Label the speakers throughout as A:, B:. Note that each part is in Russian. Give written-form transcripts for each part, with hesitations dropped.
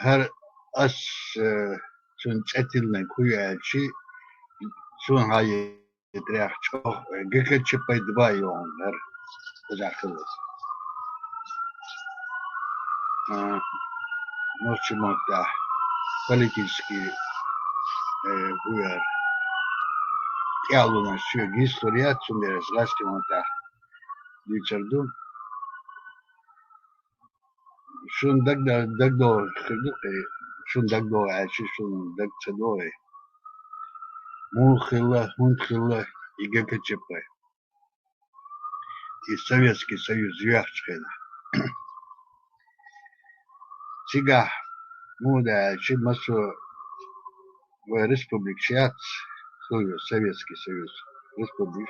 A: Her as sun çetilne kuyu elçi sun hayı direkt çok gıkı çıpay dbay onlar uzaklık. Noçumokta политический буяр ялуна şu история цундерес ластимонта дичерду şun dagdo şun dagdo elçi şun dagçadoy мунхила и ГКЧП и Советский Союз Юрчкина. Сега муда чимасу в республикшат Советский Союз республик.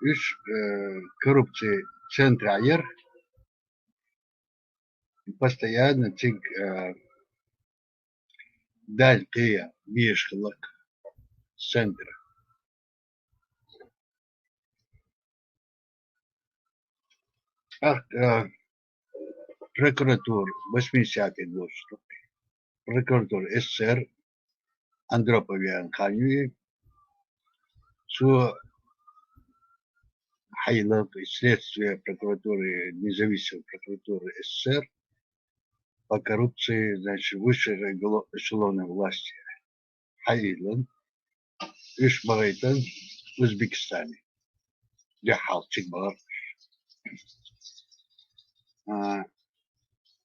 A: Üç коррупции центра айыр постоянно тик даль кыя бешхылык центра. Прокуратур 80-х годов. Прокуратур СССР Андроповян Ханюи су Хайлык следствие прокуратуры, независимой прокуратуры СССР по коррупции, значит, высшей эшелоны власти. Хайлын, Үш Багайтан в Узбекистане. Для Халчик бар.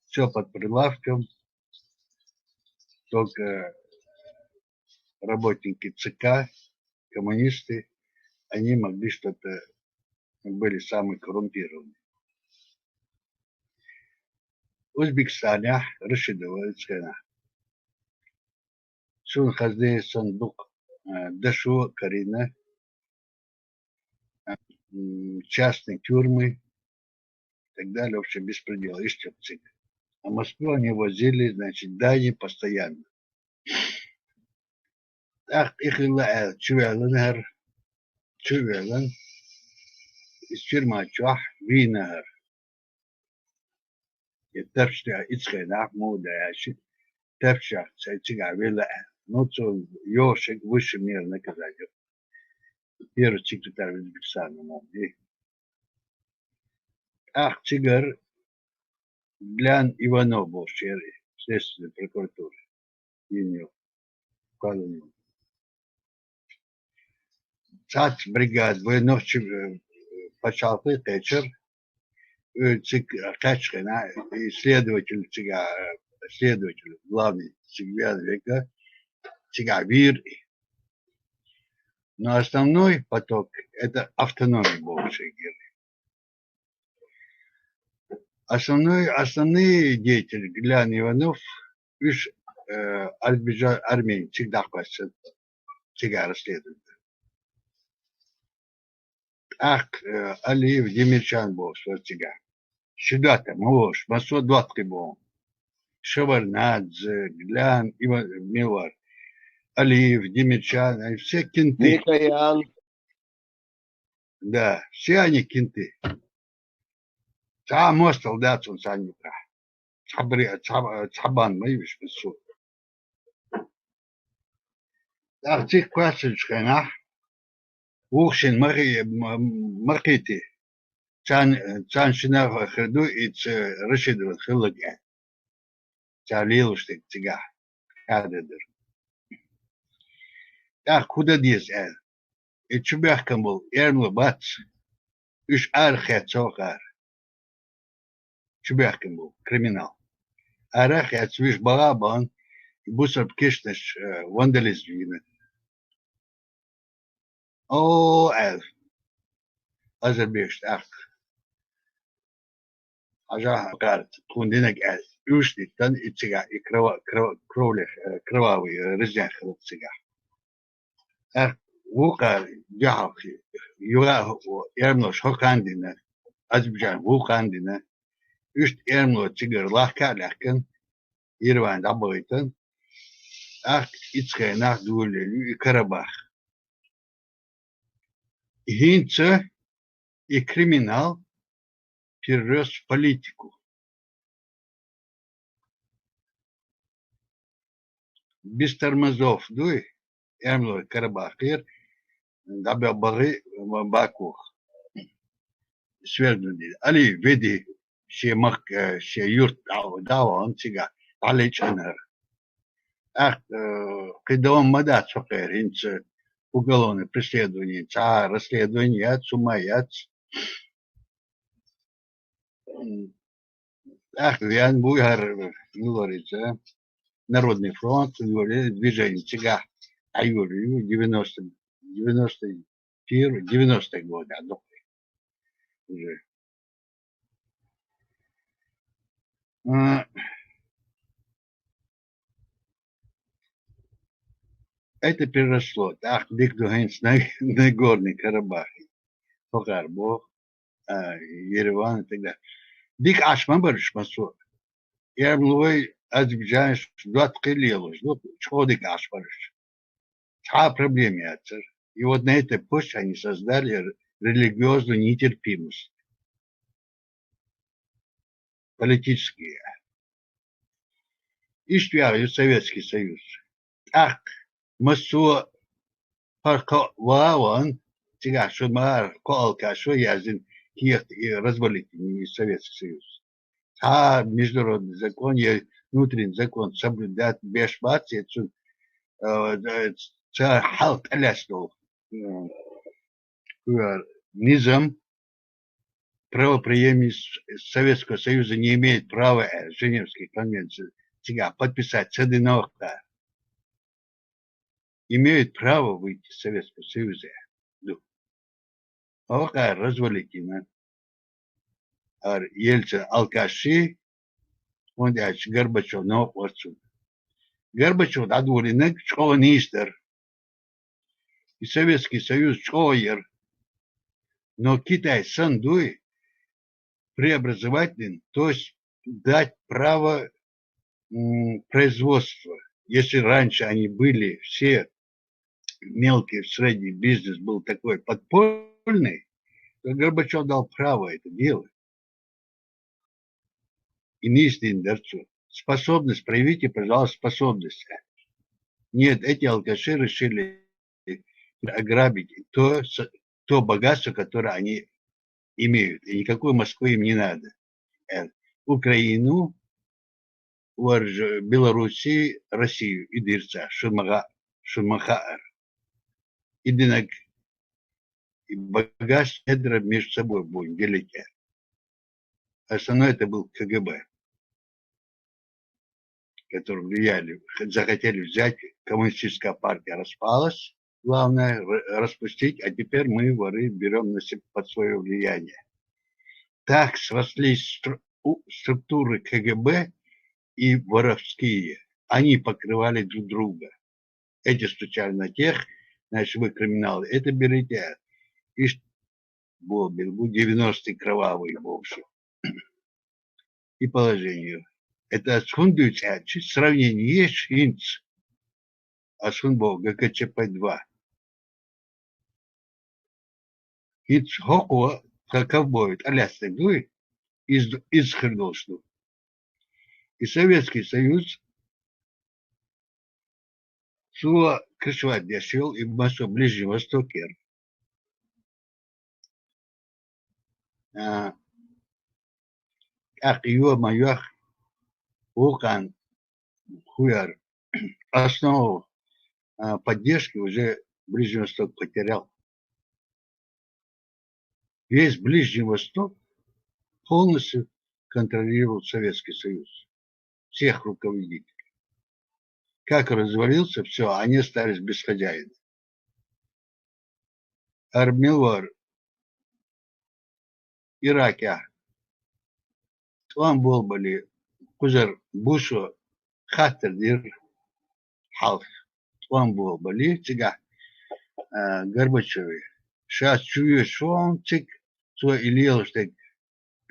A: Все под прилавком. Только работники ЦК, коммунисты, они могли что-то, были самые коррумпированные. В Узбекистане Рашидовая Сун хазде сандук Дашу Карина, частные тюрьмы и так далее, в общем, беспредел, Иштепцик. А Москву они возили, значит, дани постоянно. Так, их illa Чувелен, из тюрьмы Чуах, Винер. И тапшта Ицхена, Мудаяши, тапша, Сайчига, Вилла, ну, то Йошек, высший мир наказания. Первый секретарь Узбекистана, молодец. Ах, Чигар, Глян Иванов был следственной прокуратуры. Юнио, колонию. Цац бригад, военночи, почалпы, Тэтчер, Качкина, следователь, главный Цигвян века, Цигавир. Но основной поток – это автономия большевиков. Основные деятели Глян Иванов, Үш армейн, всегда хватит, всегда расследуют. Ах, Алиев, Демирчан был, что всегда. Сюда-то, Мош, Масо Дватки был. Шеварнадзе, Глян, Милар, Алиев, Демирчан, они все кенты.
B: Микоян.
A: Да, все они кенты. Сам остал, да, он сам не прав. Цабан, мы видишь, суд. Так, цих классическая, Ухшин маркети. Цан шинав херду и Рашидова хиллагя. Цалилуштик цыга. Кадедер. Так, куда диз эл? И чубяхкам был эрмлы бац. Үш архет сохар. Чубяхкам был криминал. Арахет свиш барабан. И бусар пкишнеш вандализм винет. О, эл. Азербейш, ах. Ажа карт. Тундинек эл. Ушли, тан и цыга. И кровавый резня хлоп цыга. Ах, вука яхи. Юра эрмлош хокандина. Азербайджан вукандина. Üst ermlo цыгар лахка лахкан. Ирван дабойтан. Ах, ицхай нах дулелю и Карабах. Хинца И криминал перерос в политику. Без тормозов, дуй, Эмло Карабахир, Дабабары, Бакух, свергнули. Али, веди, ще юрт, дава, он тига, алечанер. Ах, когда он мадат, сокер, инц, уголовное преследование, расследование, сумаяц. Ах, Ян Буйгар, говорится, Народный фронт, движение тяга, Аюрию, 90-е годы, уже. Это переросло. Ах, Дикдугенс на Горный Карабах, Хокарбо, Ереван и так далее. Дик Ашма Барыш Масур. Я млой Азербайджан, что открылось, что Дик Ашбарыш. А проблеме отцер. И вот на этой почве они создали религиозную нетерпимость. Политические. И что Советский Союз. Ах, Масур Вааван, тига, что мар, колка, что язин, киет и развалить Советский Союз. А международный закон, внутренний закон соблюдать без бати, это халт аляснул. Низам правопреемность Советского Союза не имеет права Женевской конвенции тига, подписать цединовка. Имеют право выйти из Советского Союза. Ока развалить имя. Ельцин алкаши, он дальше Горбачев, но вот Горбачев отворенный школонистер. И Советский Союз школер. Но Китай сандуй преобразовательный, то есть дать право производства. Если раньше они были все мелкий, средний бизнес был такой подпольный, то Горбачев дал право это делать. И низкий дорцу. Способность, проявите, пожалуйста, способность. Нет, эти алкаши решили ограбить то богатство, которое они имеют. И никакой Москвы им не надо. Украину, Белоруссию, Россию и Дырца, Шумахаар. И динак и богатство щедро между собой будем делить. Основное это был КГБ, которые влияли, захотели взять, коммунистическая партия распалась, главное распустить, а теперь мы, воры, берем на себя под свое влияние. Так срослись структуры КГБ и воровские. Они покрывали друг друга. Эти стучали на тех, значит, вы криминалы. Это берите. И был 90-й кровавый бывший. И положение. Это схундуется, сравнение есть инц. А схунбо ГКЧП-2. Инц хокуа, как будет, алясный дуй, из Хердошну. И Советский Союз сула крышевать дешел и массу Ближний Восток. Ах, ё-моё, Вулкан, хуяр, основу поддержки уже Ближний Восток потерял. Весь Ближний Восток полностью контролировал Советский Союз. Всех руководителей. Как развалился, все, они остались без хозяина. Армилвар, Ираке, там был были Кузер Бушу, Хаттер, Халф, там был были, тига, Горбачевы. Сейчас чую, что он тик, что Илья, что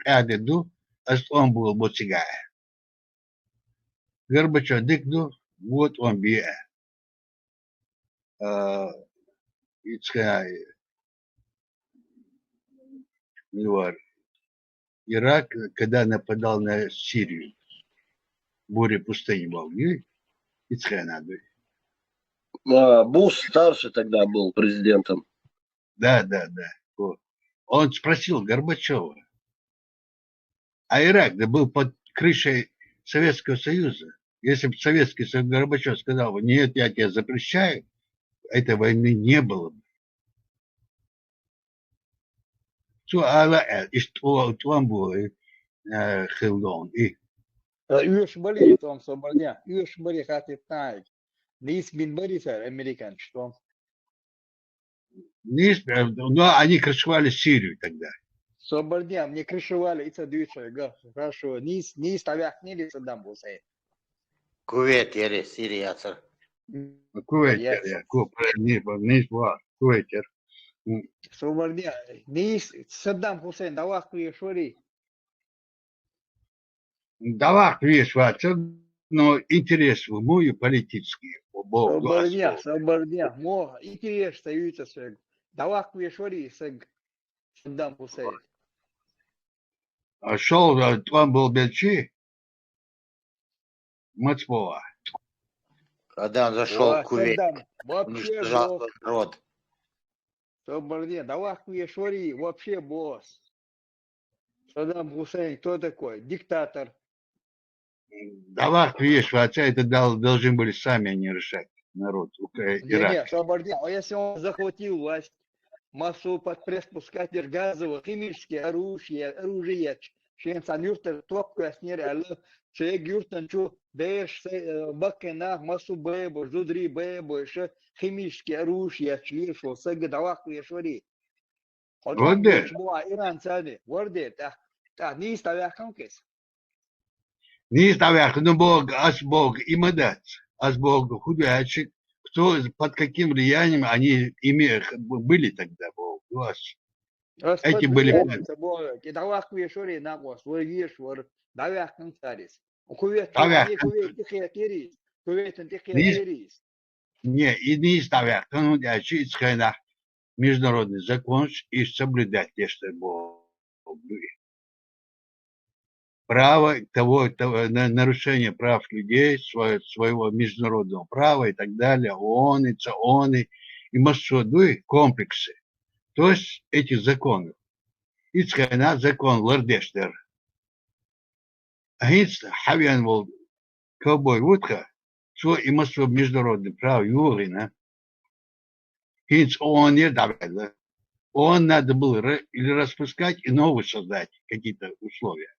A: Адеду, а он был бы тига. Горбачев дикду, вот он бия. Ирак, когда нападал на Сирию, буря пустыни был, и надо.
B: Буш старший тогда был президентом.
A: Да. Вот. Он спросил Горбачева, а Ирак да был под крышей Советского Союза. Если бы Советский Союз Горбачев сказал бы, нет, я тебя запрещаю, этой войны не было бы. Хилдон.
C: Üç bari tom sobardia. Üç bari хатит так. Nis bin bari сэр американ что.
A: Но они крышевали Сирию тогда.
C: Собардия мне крышевали это дюча. Хорошо. Nis тавях не Саддам Хусейн.
B: Кувейт yeri Siriyatsır.
A: Кувейтер, Кувейтер.
C: Собардия. Nis Саддам Хусейн давах шори.
A: Давах видишь, но интерес в мою политический.
C: Собардия. Мо интерес союза сэг. Давах шори сэг Саддам Хусейн.
A: Шел, он был Бельчи, Мацпова.
B: Когда он зашел в Кувейт,
C: Вообще
B: уничтожал свой народ.
C: Собардия. Давах шори вообще босс. Саддам Хусейн кто такой? Диктатор.
A: Давах видишь, это должны были сами они решать, народ Ирака.
C: Не, Собардия. А если он захватил власть, массу под пресс пускать газовое, химические оружие, шенсан юртер топку яснер, але человек юртен чу беш бакена массу бэбо, жудри бэбо, еще химические оружия, шлишо, сэг давах шори.
A: Вот да.
C: Иран цаны, ворде, не ставя конкес.
A: Не ставях, но Бог, Бог им отдать. Бог худячик. Кто, под каким влиянием они были тогда, Бог, эти были...
C: Давах шори на вас, вы веш, вор, давях концарис. Кувейт,
A: Не, и не ставях, худячий, исходя международный закон и соблюдать, если Бог право того нарушение прав людей, своего международного права и так далее, ООН, и массовые комплексы. То есть эти законы. Исходя закон Лардештер. А если Хавиан был ковбой Вудка, что и массовое международное право Юрина, ООН не давал. ООН надо было или распускать и новые создать какие-то условия.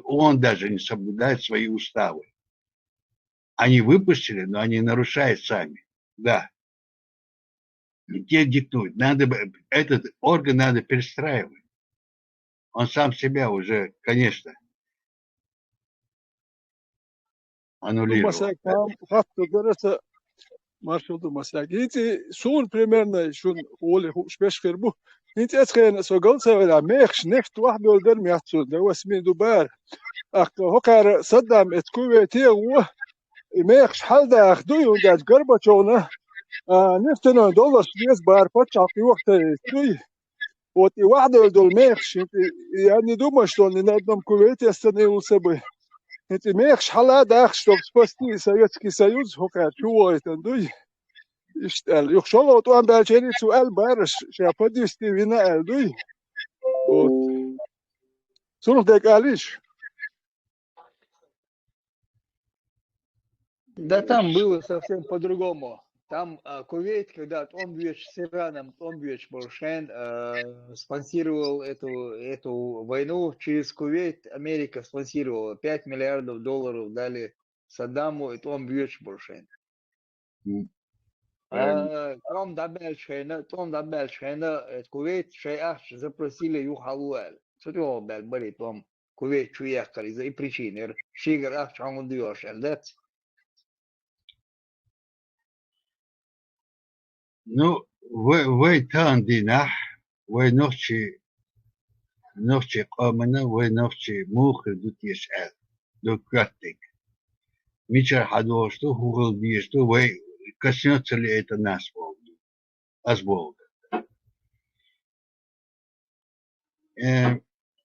A: Он даже не соблюдает свои уставы. Они выпустили, но они нарушают сами. Да. Те диктуют. Этот орган надо перестраивать. Он сам себя уже, конечно, аннулировал.
D: Маршруту масяк. Эти сун примерно шун оли шпеш фербу. Эти эсхэн согал савела мехш нефт واحد ولدر мятсу. Да восьми дубар. Ах хокар Саддам эткувети у мехш халда ахду юндаж Горбачевна. نفتنا $100 بار فتح في وقت توي وتي واحد دول ميخش يعني دوما شلون نقدم كويت يستني وسبي انت ميخش حلا داخش توب سبستي سويتسكي سيوز هوكا شو يتندوي يشتغل يخشوا طبعا بالشيء سؤال بارش شافدي ستيفينا الدوي سونو ديك алиш.
C: Да там было совсем по-другому. Там Кувейт, когда Томбьевич с Ираном, Томбьевич Буршен спонсировал эту войну через Кувейт, Америка спонсировала $5 миллиардов дали Саддаму и Томбьевич Буршен. Том Дабельшена, Кувейт Шейах запросили Юхалуэль. Что были там Кувейт уехали из-за и причины. Шигар Ах Чангудиош, эльдец.
A: Ну, вы там динах, вы ночи قامنا, вы ночи мухи дутиш дукатик. Мичар хадошту, хугал бишту, вы коснется ли это нас, Бога?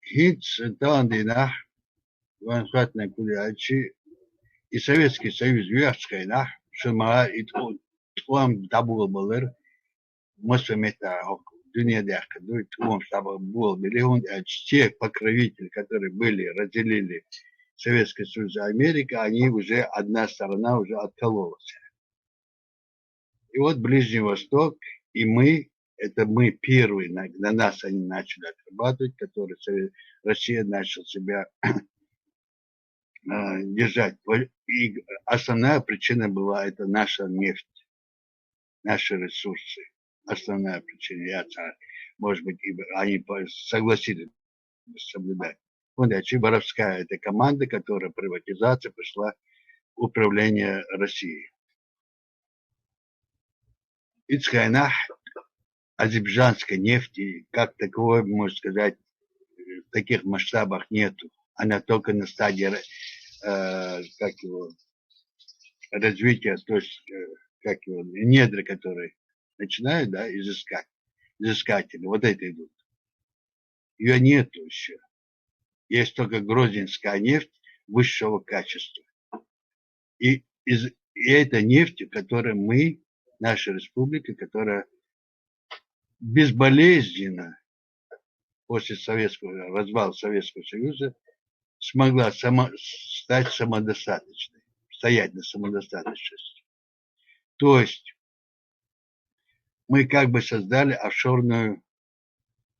A: Хитс Таландинах, Ванхатна Кулячи, и Советский Союз Вятскайнах, Шама и Туам Табулбалер, Мосамета, Дуньядяха, Туам Табул, миллион, те покровители, которые были, разделили Советский Союз и Америка, они уже, одна сторона уже откололась. И вот Ближний Восток, и мы, это мы первые, на нас они начали отрабатывать, которые Россия начала себя держать. И основная причина была это наша нефть, наши ресурсы. Основная причина, может быть, они согласились соблюдать. Вот Чебаровская, это команда, которая приватизация пришла в управление Россией. Ицхайнах, азербайджанской нефти, как таковой, можно сказать, в таких масштабах нету. Она только на стадии развития, то есть недра, которые начинают, да, изыскатели, вот это идут. Ее нету еще. Есть только грузинская нефть высшего качества. И эта нефть, которую мы, наша республика, которая безболезненно после развала Советского Союза смогла стать самодостаточной, стоять на самодостаточности. То есть мы как бы создали офшорную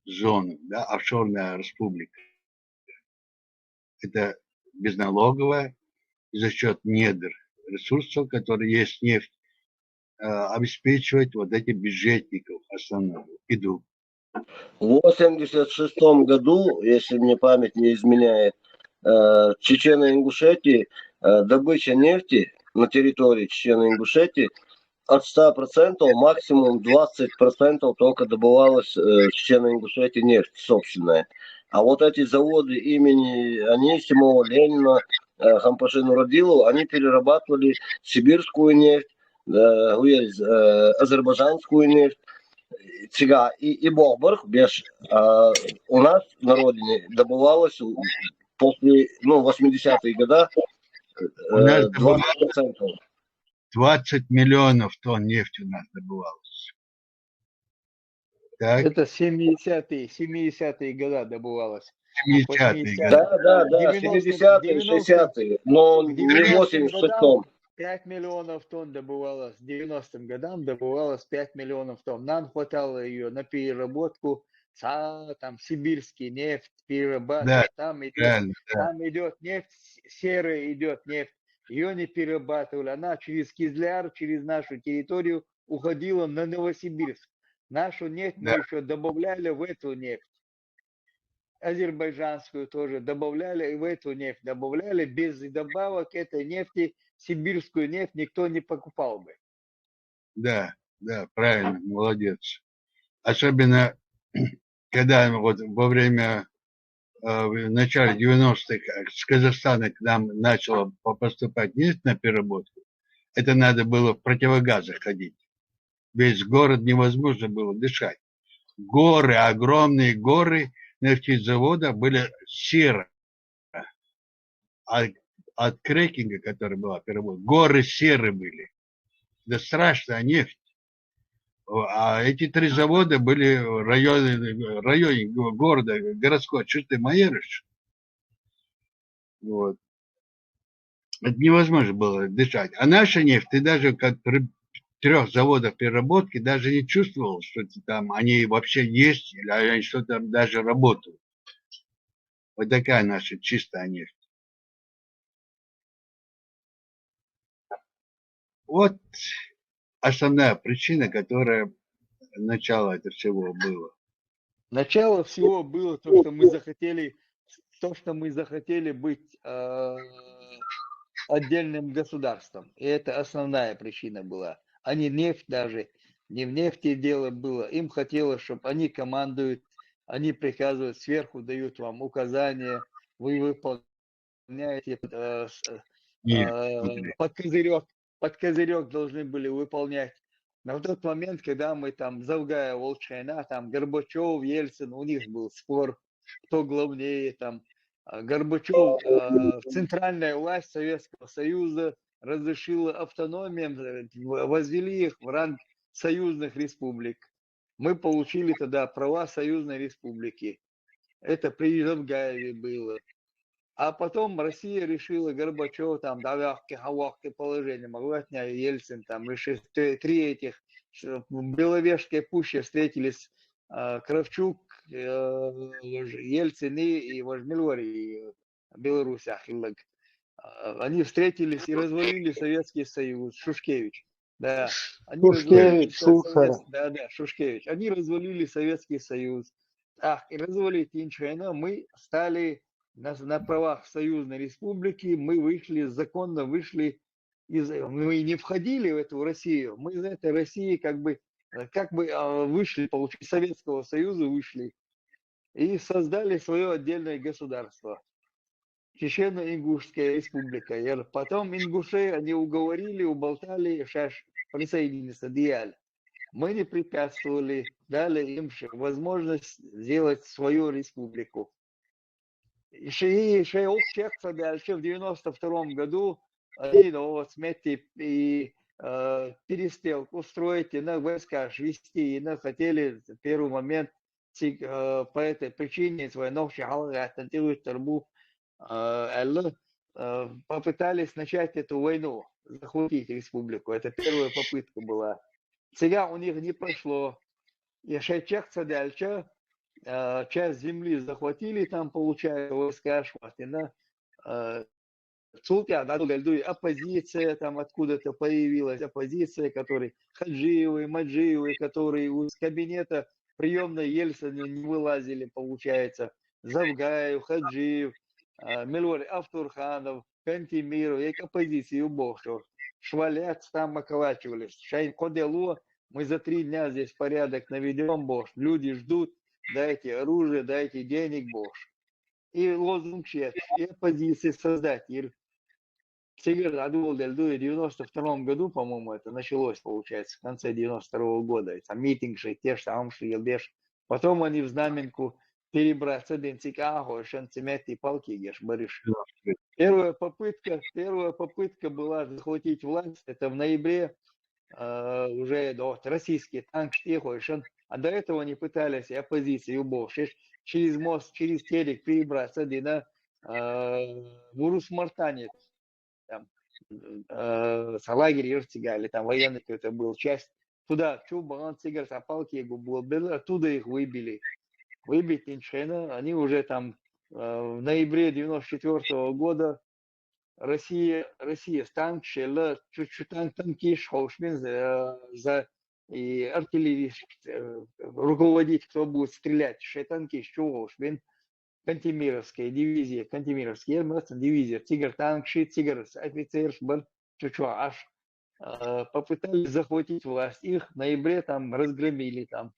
A: зону, да, офшорная республика. Это безналоговая, за счет недр ресурсов, которые есть нефть, обеспечивать вот этих бюджетников основную еду.
B: В 1986 году, если мне память не изменяет, в Чечено-Ингушетии добыча нефти на территории Чечено-Ингушетии от 100% максимум 20% только добывалась в Чечено-Ингушетии нефть собственная. А вот эти заводы имени Анисимова, Ленина, Хампаши Нуродилова, они перерабатывали сибирскую нефть, азербайджанскую нефть, Цига и Бохбарх, у нас на родине добывалось после 80-е годы 20%.
A: 20 миллионов тонн нефти у нас добывалось. Так.
C: Это 70-е годы добывалось.
A: 70-е годы.
B: Да, 70-е, 60-е, но не 86-м.
C: 5 миллионов тонн добывалось, к 90-м годам добывалось 5 миллионов тонн. Нам хватало ее на переработку, там сибирский нефть, перерабатывать, да, там идет нефть, серая идет нефть. Ее не перерабатывали, она через Кизляр, через нашу территорию уходила на Новосибирск. Нашу нефть мы еще добавляли в эту нефть. Азербайджанскую тоже добавляли, и в эту нефть добавляли. Без добавок этой нефти, сибирскую нефть, никто не покупал бы.
A: Да, правильно, молодец. Особенно, когда вот во время, в начале 90-х с Казахстана к нам начала поступать нефть на переработку, это надо было в противогазах ходить. Весь город невозможно было дышать. Горы, огромные горы нефтезавода были серые. От крекинга, который была переработка, горы серые были. Да страшная нефть. А эти 3 завода были в районе города, городской, что ты маеришь? Вот. Это невозможно было дышать. А наша нефть, ты даже как при 3 заводах переработки даже не чувствовал, что там они вообще есть, или они что-то там даже работают. Вот такая наша чистая нефть. Вот основная причина, которая начало этого всего было.
C: Начало всего было то, что мы захотели быть отдельным государством. И это основная причина была. А не нефть даже. Не в нефти дело было. Им хотелось, чтобы они командуют, они приказывают, сверху дают вам указания, вы выполняете под козырек должны были выполнять. Но в тот момент, когда мы там Завгая, Волчайна, там Горбачев, Ельцин, у них был спор, кто главнее там. Горбачев, центральная власть Советского Союза разрешила автономиям, возвели их в ранг союзных республик. Мы получили тогда права союзной республики. Это при Завгаеве было. А потом Россия решила, Горбачев там до легких положения, Магнатня, Ельцин там решили три этих в Беловежской пуще встретились Кравчук, Ельцин и Важмилори, Беларусь, они встретились и развалили Советский Союз. Шушкевич. Да. Они развалили Шушкевич. Они развалили Советский Союз. И развалить ничего, мы стали на правах союзной республики, мы вышли, законно вышли, мы не входили в эту Россию, мы из этой России как бы вышли, из Советского Союза вышли и создали свое отдельное государство. Чечено-Ингушская республика. И потом ингушей они уговорили, уболтали, сейчас присоединиться, диаль. Мы не препятствовали, дали им возможность сделать свою республику. И в 92 году они смети и перестрелку устроить, и на войска вести, и хотели в первый момент по этой причине свой новый торбу попытались начать эту войну, захватить республику. Это первая попытка была. Сега у них не прошло. И чехцы дальше часть земли захватили, там получается войска Шватина. Оппозиция там откуда-то появилась, оппозиция, которые Хаджиевы, Маджиевы, которые из кабинета приемной Ельцина не вылазили, получается. Завгаев, Хаджиев, Милори Автурханов, Кантемиров, и к оппозиции убогших. Швалец там околачивались. Шайн Кодело, мы за 3 дня здесь порядок наведем, бог. Люди ждут, дайте оружие, дайте денег, бог. И лозунг и оппозиции создать. И в 92 году, по-моему, это началось, получается, в конце 92 года. Там митинг, те же там Елбеш. Потом они в знаменку перебраться Денцикахо, Шанцемети, Палки, Геш, Бариш. Первая попытка была захватить власть. Это в ноябре уже российский танк Штехойшин. А до этого они пытались и оппозиции убовшись через мост, через Терек перебраться на Урус-Мартане. Там Салагер, Иртигаль, там военный какой-то был, часть. Туда, Чубан, Цигар, Сапалки, оттуда их выбили. Выбить ничего, они уже там в ноябре 94 года Россия танк шела, чуть-чуть танки шоушмен за и артиллерии руководить, кто будет стрелять, танки шоушмен, Кантемировская дивизия, Кантемировская дивизия, Тигр танк, Тигр офицер, чуть-чуть аж попытались захватить власть. Их в ноябре там разгромили там.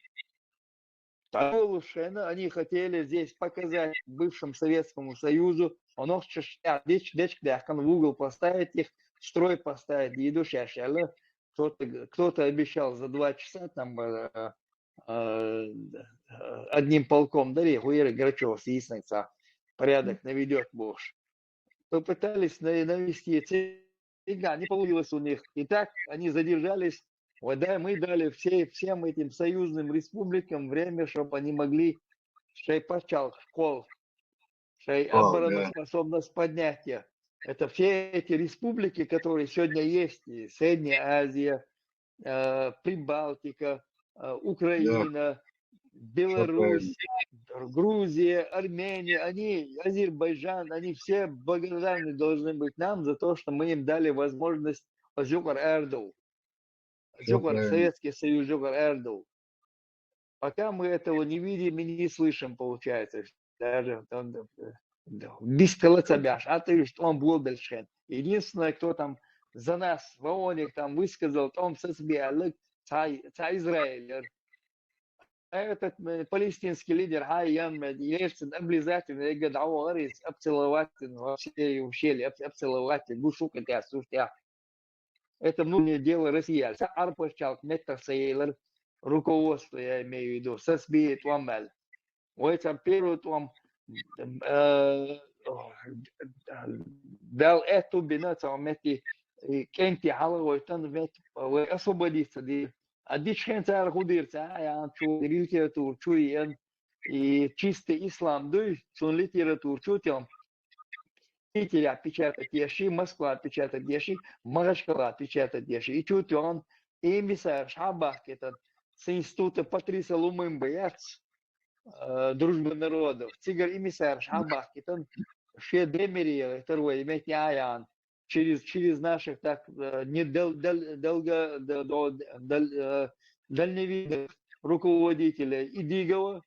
C: Они хотели здесь показать бывшему Советскому Союзу, в угол поставить их, строй поставить, еду шашали. Кто-то обещал за 2 часа там одним полком, дали, Хуеры Грачев съяснится, порядок наведет бог. Попытались навести, не получилось у них. И так они задержались. Вот да, мы дали всем этим союзным республикам время, чтобы они могли почал школ, обороноспособность поднятия. Это все эти республики, которые сегодня есть, Средняя Азия, Прибалтика, Украина, Беларусь, Грузия, Армения, Азербайджан, они все благодарны должны быть нам за то, что мы им дали возможность Советский Союз Пока мы этого не видим и не слышим, получается. Даже без колоцабяш. А ты что он был дальше. Единственное, кто там за нас в ООН там высказал, он сосбиалык, Израиль. Этот палестинский лидер Хайян Ельцин обязательно ягодал рис, обцеловать все ущелья, обцеловать гушу, хотя сушья. Это внутреннее дело россиян. Арпачалк, метасейлер, руководство, я имею в виду, сосбиет вамаль. ой, там первый там дал эту бинацию, мети кенти хала ой, там мет ой, освободиться ди. А дичхен цар худирца, я чу литературу чуен и чистый ислам, дуй, сон литературу чутем. Питере отпечатать еши, Москва отпечатать еши, Марашкала отпечатать еши. И чуть он эмиссар Шабах, это с института Патриса Лумымбы, дружбы народов. Цигар эмиссар Шабах, это все демери, второе, иметь аян. Через наших так дальневидных руководителей Идигова,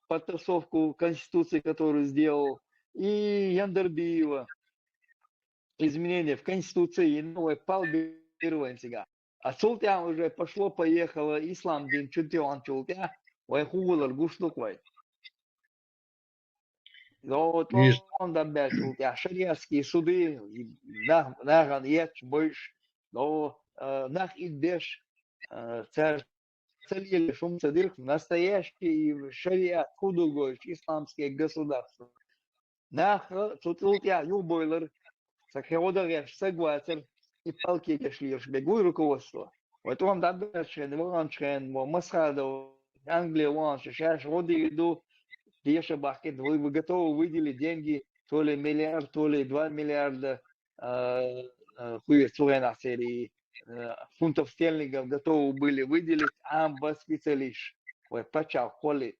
C: подтасовку Конституции, которую сделал, и Яндербиева, изменения в Конституции, новый пал Бирвенсига. А Султян уже пошло-поехало, ислам дин чутион чултя, ой хугулар гушлуквай. Вот он добавил чултя, шариатские суды, наган ец больше, но нах идеш, царь целили шум цадырх, настоящий шариат, худугой, исламские государства. Нах чултя юбойлер, сахеодер согласен, и палки кашли, бегу руководство. Вот он добавил, ваншен, Масхадов, Англия, ванш, сейчас роды иду, Деша Бахкет, вы готовы выделить деньги, то ли миллиард, то ли 2 миллиарда серии фунтов стерлингов готовы были выделить, а специалист, вот, почал, холит.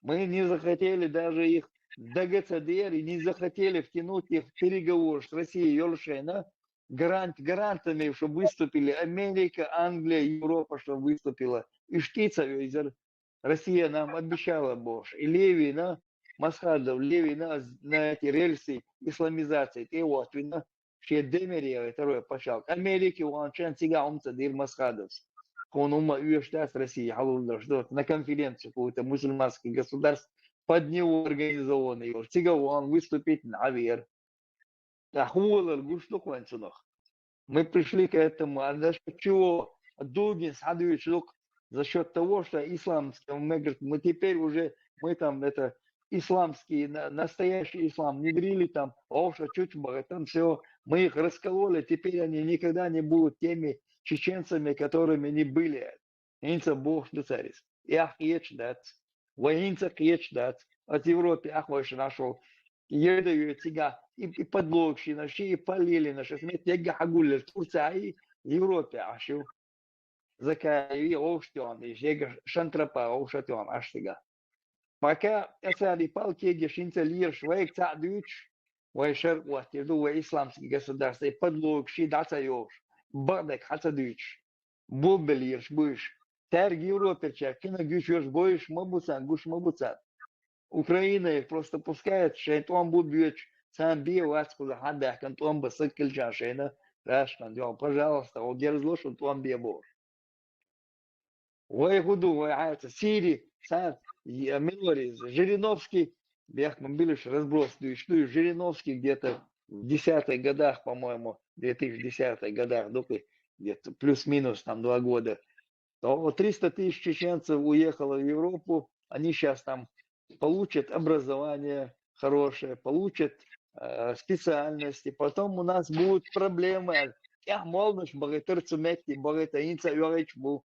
C: Мы не захотели даже их до ГЦДР и не захотели втянуть их в переговоры с Россией и Елшена, гарантами, чтобы выступили Америка, Англия, Европа, чтобы выступила. И Штицевизер, Россия нам обещала, Бош, и Леви, на Масхадов, Леви на эти рельсы исламизации. И вот, видно, все демерия, второе, почал. Америки, он чен сега умца дир Масхадов. Он ума уезжает с России, ждет на конференцию какую-то мусульманских государств, под него организованный. Сега он выступит наверх. Мы пришли к этому, а за счет чего? Дугин, Садович, за счет того, что исламский, мы говорим, мы теперь уже, мы там это исламский, настоящий ислам внедрили там, чуть-чуть, там все, мы их раскололи, теперь они никогда не будут теми чеченцами, которыми они были. Инца Бог царис. И ах, ечдат, воинца ечдат, от Европы, ах, больше нашел. Едают сега и подлогши наши, и полили наши. Смет яга хагулер Турции, Европе, ашу. Закаи оштион, и яга шантрапа оштион, аш сега. Пока эти палки гешинца лир швейк цадуч, вайшер уатирду, вай исламский государство, и подлогши дацаёш, бардак хацадуч, бубелирш буш. Терг Европе, кина гюшёш боиш мабуцан, гуш мабуцан. Украина их просто пускает, что он будет бить сам бил, откуда хадах, он бы сыкл жашена, рашкан, дел, пожалуйста, он дерзло, что он бил. Ой, худу, ой, ается, Сири, сам, Милорис, Жириновский, бях, мы были разброс, что Жириновский где-то в 10-х годах, по-моему, 2010-х годах, где-то плюс-минус там 2 года, то 300 тысяч чеченцев уехало в Европу, они сейчас там получат образование хорошее, получат специальности, потом у нас будут проблемы. Я молодость, богатырцу метки, богатыринца юрич был.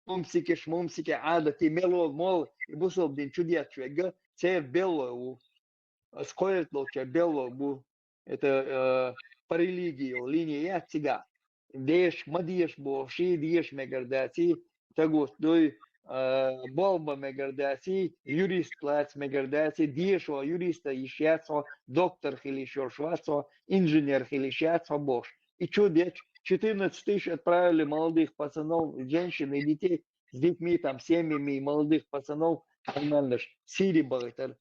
C: Шмумсики, ада, ти мол, и бусол дин чудят чвега, це бело, скоит лучше бело был, это по религии, линия тига. Деш, мадеш был, ши деш мегардати, тагус, дой, Болба мегардати, юрист плац мегардати, дешево юриста ищаться, доктор хилищершваться, инженер хилищаться, бош. И чудеч, 14 тысяч отправили молодых пацанов, женщин и детей с детьми, там, семьями молодых пацанов, нормально ж, Сири байтер.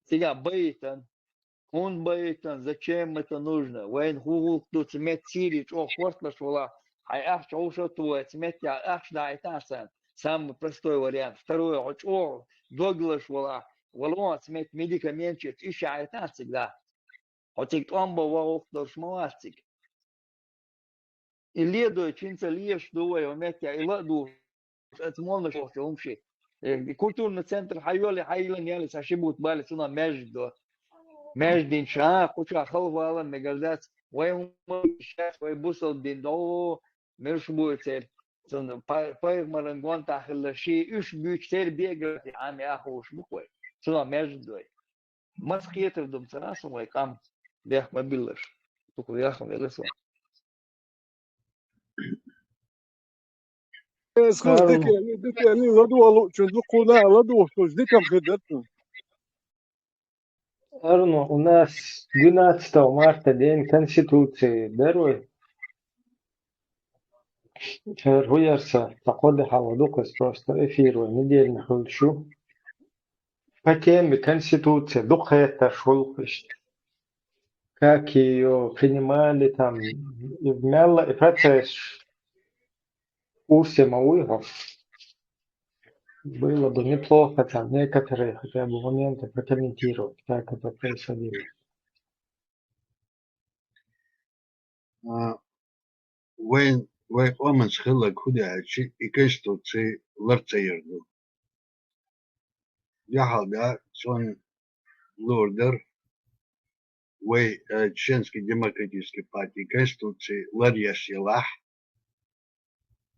C: Сега байтан, он байтан, зачем это нужно? Вайн хугук тут смет Сири, что хвостла швала, а ах, что уж твой, смет я, ах, да, и тасан. Самый простой вариант. Второе, доглаш вала, валон смет медикаментчик, ища это всегда. Отик томба валок дошмаластик. И ледуя чинца леш дуя, умекя и ладу, это можно что умши. культурный центр хайоли хайлан яли сашибут бали суна между междин ша куча халвала мегалдат вай шеф вай бусал дин до мершбуцер сон пай марангон тахил ши üç büyükler bir gördü ami ahoş bu koy суна между маскетов дом царасу вай кам бях мобилер только яхам велесо
D: Скажи, дикие, они ладу, чунду куда ладу, что дикам хедету.
E: Арно, у нас 12 марта день Конституции. Берой. Руярса, походу, халадукас просто эфиру, недельно хулшу. По теме Конституции, духа это шулкаш. Как ее принимали там, и вмяло, и процесс курсе Мауигов. Было бы неплохо там некоторые хотя бы моменты прокомментировать, как это происходило.
A: Вай оман схила кудячи и конституции ларцеерду. Яхалда сон лордер вай Чеченской демократической партии конституции ларьяшилах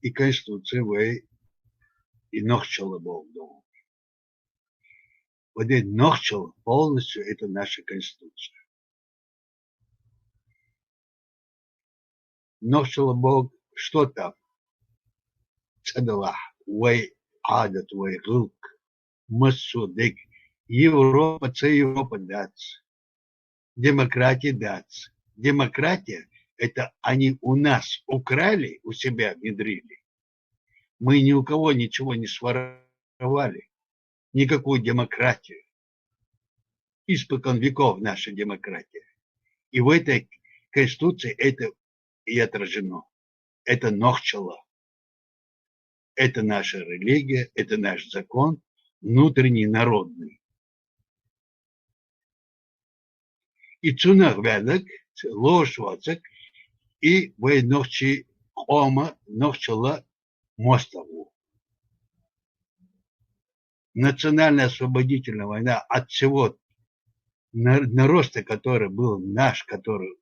A: и конституции вай и нохчала Богу. Вот это нохчала полностью это наша конституция. Нохчала Бог что там? Цадалах, вай адат, вай гылк, массудек. Европа, це Европа дац. Демократия дац. Демократия это они у нас украли, у себя внедрили. Мы ни у кого ничего не своровали. Никакую демократию. Испокон веков наша демократия. И в этой конституции это и отражено. Это нохчало. Это наша религия, это наш закон, внутренний, народный. И цунах вядок, ложь вацак, и вы нохчи ома нохчала мостову. Национальная освободительная война от всего нароста, который был наш, который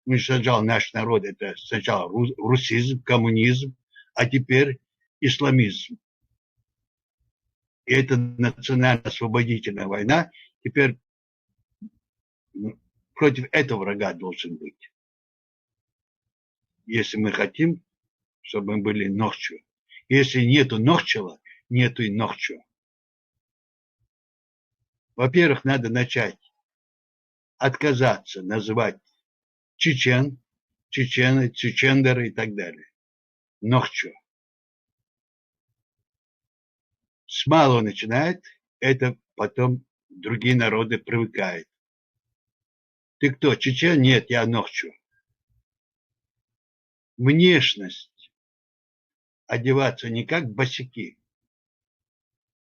A: уничтожал наш народ, это сначала русизм, коммунизм, а теперь исламизм. И это национально-освободительная война теперь против этого врага должен быть. Если мы хотим, чтобы мы были нохчу. Если нету нохчела, нету и нохчу. Во-первых, надо начать отказаться называть чечен, чечены, чечендеры и так далее. Нохчу. С малого начинает, это потом другие народы привыкают. Ты кто, чечен? Нет, я нохчу. Внешность. Одеваться не как босяки.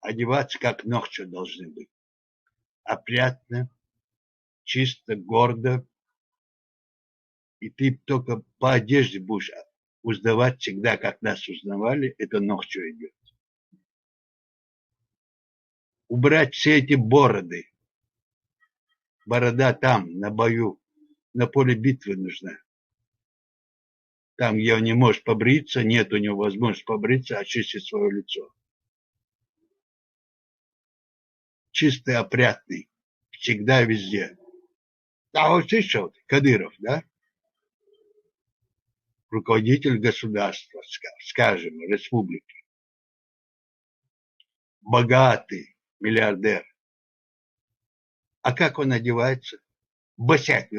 A: Одеваться как нохчу должны быть. Опрятно, чисто, гордо. И ты только по одежде будешь узнавать всегда, как нас узнавали, это нохчу идет. Убрать все эти бороды. Борода там, на бою, на поле битвы нужна. Там, где он не может побриться, нет у него возможности побриться, очистить свое лицо. Чистый, опрятный. Всегда, везде. А вот слышал, Кадыров, да? Руководитель государства, скажем, республики. Богатый миллиардер. А как он одевается? Босяк.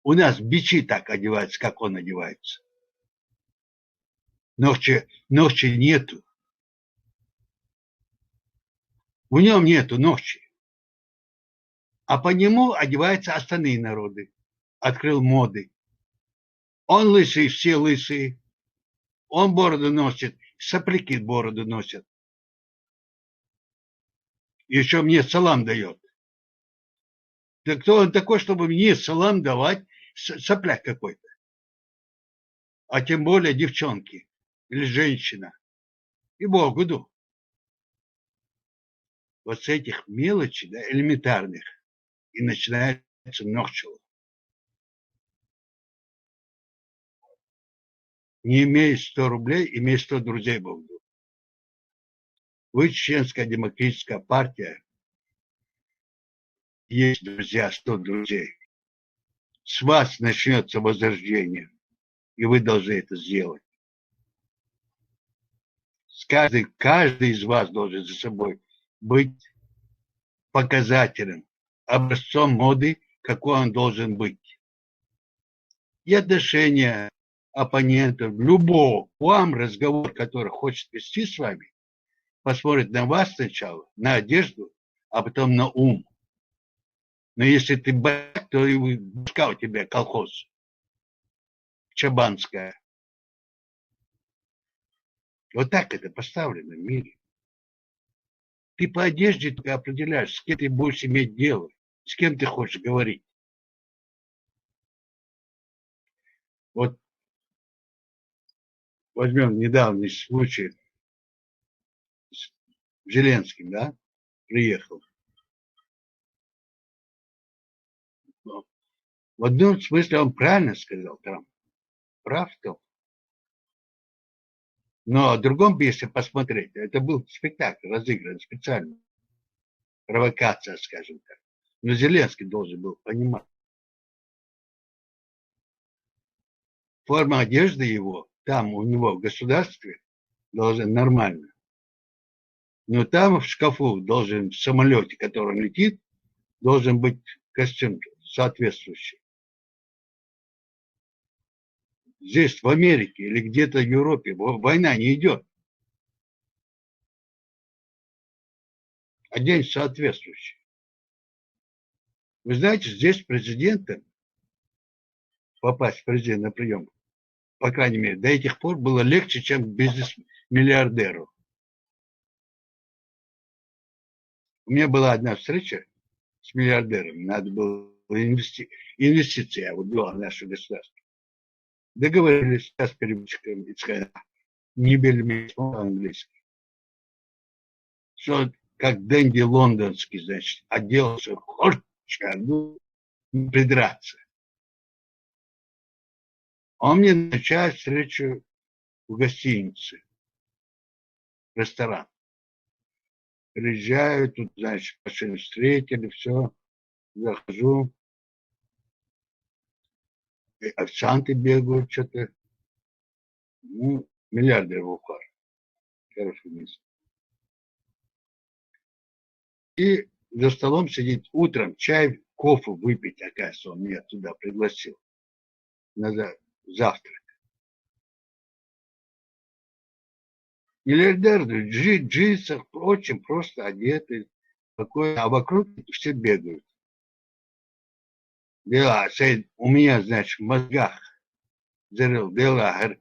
A: У нас бичи так одеваются, как он одевается. Ногчи нету. В нем нету ногчи. А по нему одеваются остальные народы. Открыл моды. Он лысый, все лысые. Он бороду носит, сопляки бороду носят. Еще мне салам дает. Да кто он такой, чтобы мне салам давать? Сопляк какой-то. А тем более девчонки или женщина. И Богу ду. Вот с этих мелочей, да, элементарных, и начинается много чего. Не имея 100 рублей, имея 100 друзей Бог. Вы чеченская демократическая партия, есть друзья, 100 друзей. С вас начнется возрождение, и вы должны это сделать. Каждый из вас должен за собой быть показателем, образцом моды, какой он должен быть. И отношения оппонентов, любого к вам разговор, который хочет вести с вами, посмотрит на вас сначала, на одежду, а потом на ум. Но если ты бак, то и башка у тебя колхоз. Чабанская. Вот так это поставлено в мире. Ты по одежде только определяешь, с кем ты будешь иметь дело, с кем ты хочешь говорить. Вот возьмем недавний случай с Зеленским, да, приехал. В одном смысле он правильно сказал, Трамп. Прав в том. Но в другом, если посмотреть, это был спектакль разыгран специально. Провокация, скажем так. Но Зеленский должен был понимать. Форма одежды его, там у него в государстве, должен нормально. Но там в шкафу должен, в самолете, который летит, должен быть костюм соответствующий. Здесь, в Америке или где-то в Европе, война не идет. Одень соответствующий. Вы знаете, здесь президентом попасть в президент на прием, по крайней мере, до этих пор было легче, чем бизнес-миллиардеру. У меня была одна встреча с миллиардером, надо было инвестиции, а вот было наше государство. Договорились с переводчиком и сказали, не бельмесь по-английски. Что, как Дэнди лондонский, значит, оделся, ну, придраться. Он мне назначает встречу в гостинице, ресторан. Приезжаю, тут, значит, машину встретили, все, захожу. И официанты бегают, что-то. Ну, миллиардер в ухар. Хорошее место. И за столом сидит утром, чай, кофе выпить, оказывается, он меня туда пригласил. На завтрак. Миллиардер в джинсах, очень просто одетый, спокойно, а вокруг все бегают. Дела, у меня, значит, в мозгах зарыл дела,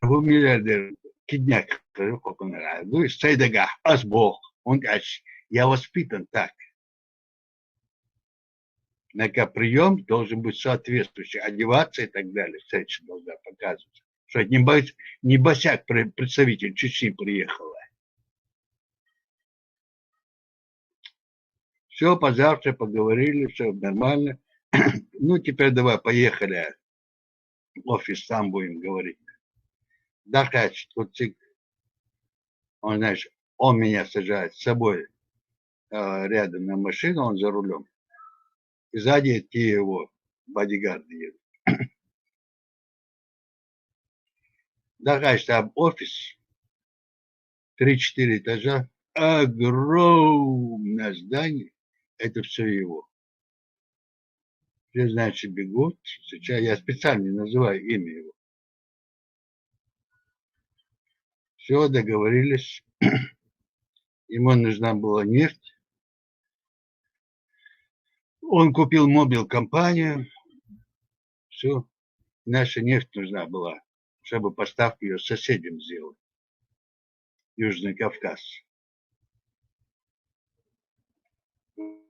A: у миллиардер, кидняк, как он нравится, ну, сайдага, аз бог, он говорит, я воспитан так. На прием должен быть соответствующий, одеваться и так далее, встреча должна показываться. Что это не босяк представитель Чечни приехала. Все, позавтра поговорили, все нормально. Ну, теперь давай, поехали. В офис там будем говорить. Да, конечно, тут он, знаешь, он меня сажает с собой рядом на машину, он за рулем. И сзади те его бодигарды едут. Да, конечно, там офис, 3-4 этажа, огромное здание, это все его. Все, значит, бегут. Сейчас я специально не называю имя его. Все, договорились. Ему нужна была нефть. Он купил мобил-компанию. Все. Наша нефть нужна была, чтобы поставку ее соседям сделать. Южный Кавказ.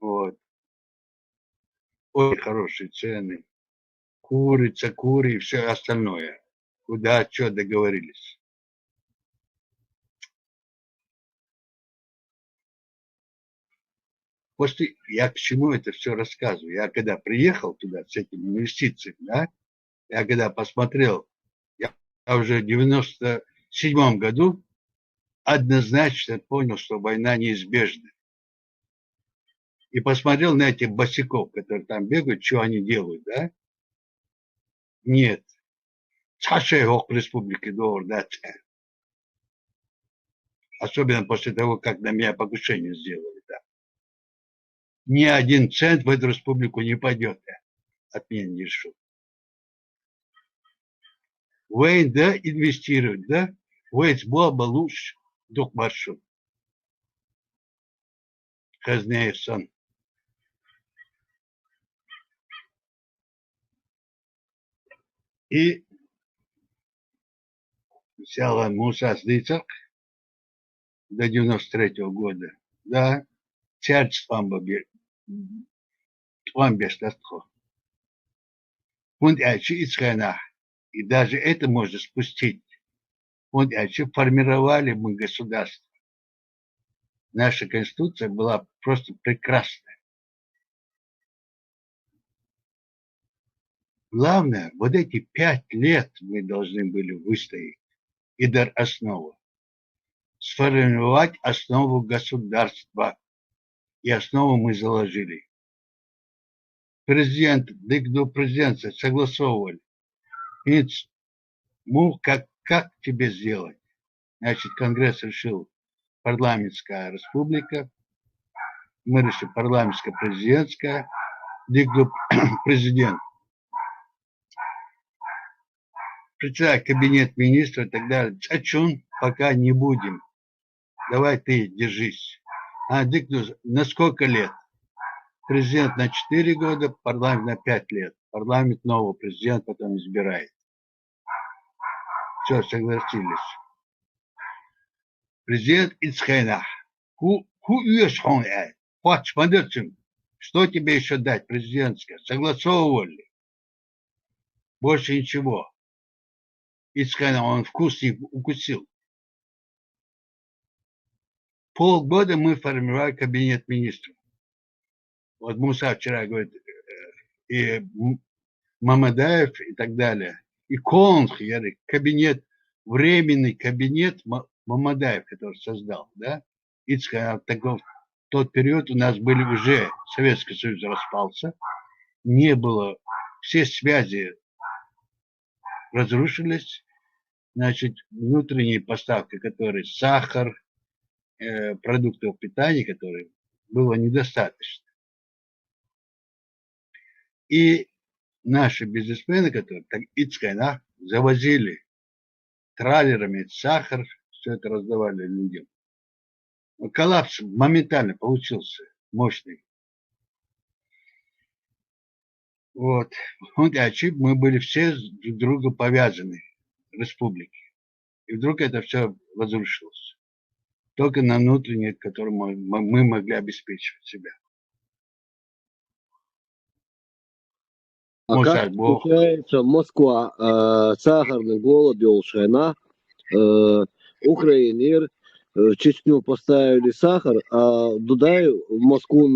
A: Вот. Очень хорошие цены. Курица, кури и все остальное. Куда, что договорились. после, я к чему это все рассказываю? Я когда приехал туда с этими инвестициями, да, я когда посмотрел, я уже в 97 году однозначно понял, что война неизбежна. И посмотрел на этих босиков, которые там бегают, что они делают, да? Нет. Саша Хок Республики доллар, да. Особенно после того, как на меня покушение сделали, да. Ни один цент в эту республику не пойдет, да. От меня не решу. Вейн, да, инвестирует, да? Вейн было лучше, дух маршрут. Хазнеев сон. И взяла Муса Сдыцак до 93-го года. Да, чарч фамбаби, фамбештастхо. Und Ичхана. И даже это можно спустить. Und формировали мы государство. Наша конституция была просто прекрасная. Главное, вот эти 5 лет мы должны были выстоять и dar основу. Сформировать основу государства. И основу мы заложили. Президент, до президента согласовывали. Ну, как тебе сделать? Значит, Конгресс решил парламентская республика. Мы решили парламентская президентская. Президент. Председатель кабинет министров и так далее. Чачун пока не будем. Давай ты держись. А диктус на сколько лет? Президент на 4 года, парламент на 5 лет. Парламент нового президента потом избирает. Все, согласились. Президент Ицхайнах. Что тебе еще дать, президентское? Согласовывали. Больше ничего. Ицхайнах, он вкус не укусил. Полгода мы формировали кабинет министров. Вот Муса вчера говорит, и Мамадаев и так далее. И Конх, я говорю, кабинет, временный кабинет Мамадаев, который создал, да? Ицхайнах, в тот период у нас были уже, Советский Союз распался, не было, все связи разрушились, значит, внутренние поставки, которые сахар, продуктов питания, которые было недостаточно. И наши бизнесмены, которые так Ицхайнах, завозили траллерами сахар, все это раздавали людям. Коллапс моментально получился, мощный. Вот. Мы были все друг друга повязаны, республики. И вдруг это все разрушилось. Только на внутреннее, которым мы могли обеспечивать себя.
B: А как получается Москва, сахарный голод вел Шайна, Украинер, Чечню поставили сахар, а Дудай в Москву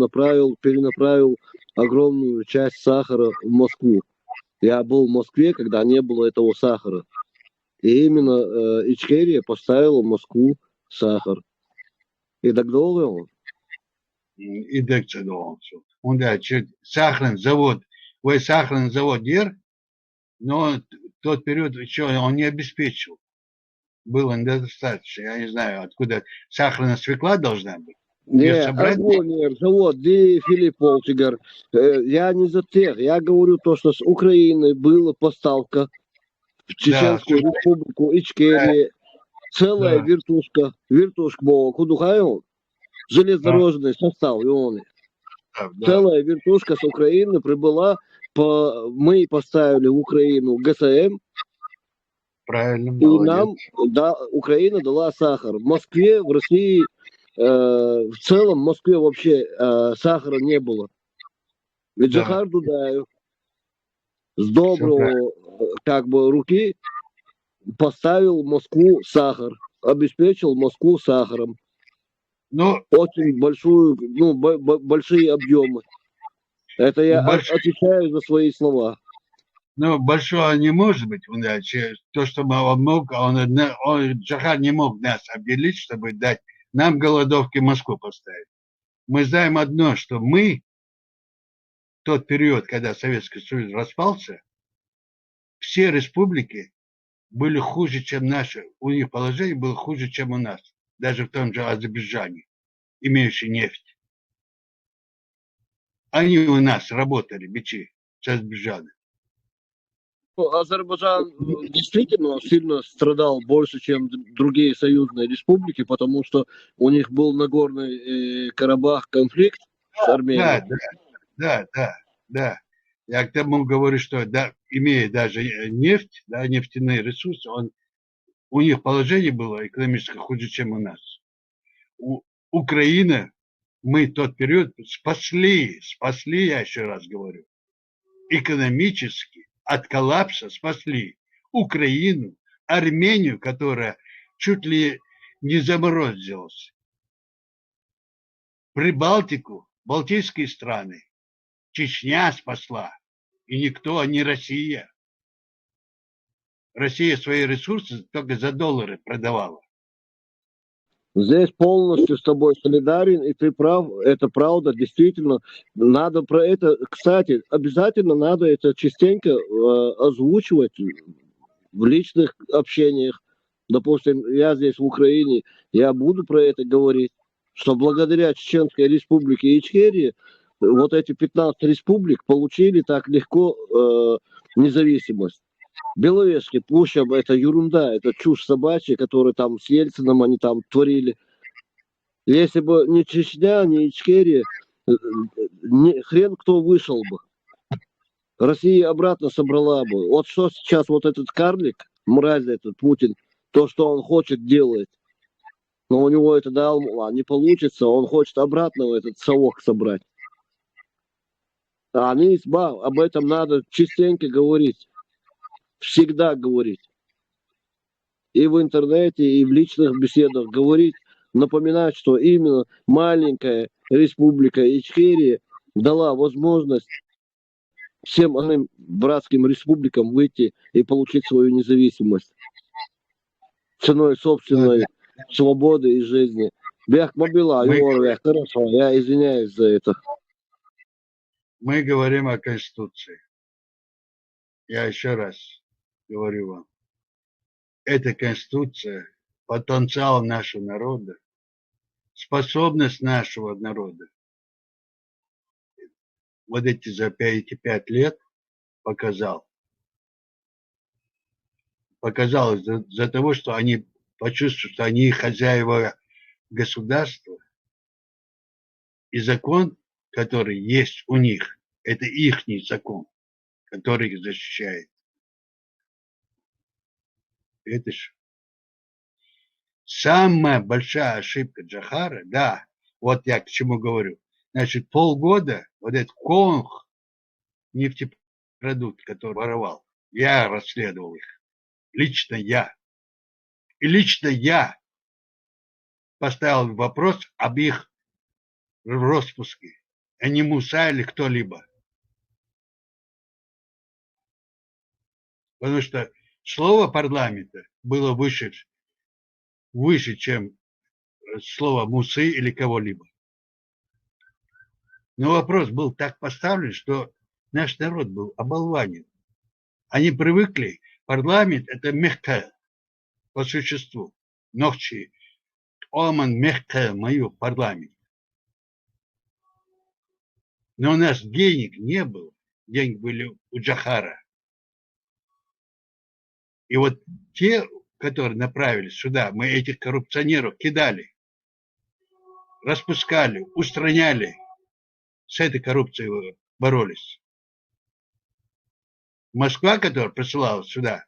B: перенаправил огромную часть сахара в Москву. Я был в Москве, когда не было этого сахара. И именно Ичкерия поставила в Москву сахар. И догдолил.
A: И догдолил. Он да, сахарный завод, сахарный завод Дер, но тот период еще он не обеспечил. Было недостаточно. Я не знаю, откуда сахарная свекла должна быть.
B: Не, Агонер, завод, где Филипп Полтигар. Я не за тех. Я говорю то, что с Украиной была поставка в Чеченскую республику, Ичкерии. Целая вертушка была. Кудухаев, железнодорожный состав, и он. Целая вертушка с Украины прибыла. Мы поставили в Украину ГСМ.
A: Правильно,
B: и нам Украина дала сахар. В Москве, в России, в целом в Москве вообще сахара не было. Ведь Захар Дудаев с доброго руки поставил в Москву сахар, обеспечил Москву сахаром.
A: Ну,
B: Очень большую, ну, большие объемы. Это я отвечаю за свои слова.
A: ну, большого не может быть. То, что он мог, Джохар не мог нас обделить, чтобы дать нам голодовки Москву поставить. Мы знаем одно, что мы, тот период, когда Советский Союз распался, все республики были хуже, чем наши. У них положение было хуже, чем у нас. Даже в том же Азербайджане, имеющий нефть. Они у нас работали, бичи, с Азербайджана.
B: Азербайджан действительно сильно страдал больше, чем другие союзные республики, потому что у них был Нагорный Карабах конфликт с Арменией.
A: Да. Я к тому говорю, что да, имея даже нефть, да, нефтяные ресурсы, у них положение было экономически хуже, чем у нас. Украина, мы тот период спасли, я еще раз говорю, экономически от коллапса спасли Украину, Армению, которая чуть ли не заморозилась, Прибалтику, Балтийские страны, Чечня спасла, и никто, не Россия. Россия свои ресурсы только за доллары продавала.
B: Здесь полностью с тобой солидарен, и ты прав, это правда, действительно. Надо про это, кстати, обязательно надо это частенько озвучивать в личных общениях. Допустим, я здесь в Украине, я буду про это говорить, что благодаря Чеченской республике Ичкерия вот эти 15 республик получили так легко независимость. Беловежский, пуща, это ерунда, это чушь собачья, которую там с Ельцином они там творили. Если бы не Чечня, не Ичкерия, хрен кто вышел бы. Россия обратно собрала бы. Вот что сейчас вот этот карлик, мразь этот Путин, то, что он хочет, делает. Но у него это не получится, он хочет обратно этот совок собрать. А они, об этом надо частенько говорить. Всегда говорить. И в интернете, и в личных беседах говорить, напоминать, что именно маленькая республика Ичкерия дала возможность всем остальным братским республикам выйти и получить свою независимость ценой собственной свободы и жизни. Хорошо, я извиняюсь за это.
A: Мы говорим о Конституции. Я еще раз говорю вам. Эта Конституция, потенциал нашего народа, способность нашего народа вот эти за 5 лет показал из-за того, что они почувствовали, что они хозяева государства, и закон, который есть у них, это ихний закон, который их защищает. Это же самая большая ошибка Джохара, да, вот я к чему говорю. Значит, полгода вот этот Конг, нефтепродукт, который воровал, я расследовал их. Лично я. И лично я поставил вопрос об их распуске, а не Муса или кто-либо. Потому что слово парламента было выше, чем слово Мусы или кого-либо. Но вопрос был так поставлен, что наш народ был оболванен. Они привыкли, парламент это мягкое по существу. Ногчи, оман мягкое мою парламент. Но у нас денег не было. Деньги были у Джохара. И вот те, которые направились сюда, мы этих коррупционеров кидали, распускали, устраняли. С этой коррупцией боролись. Москва, которая присылала сюда,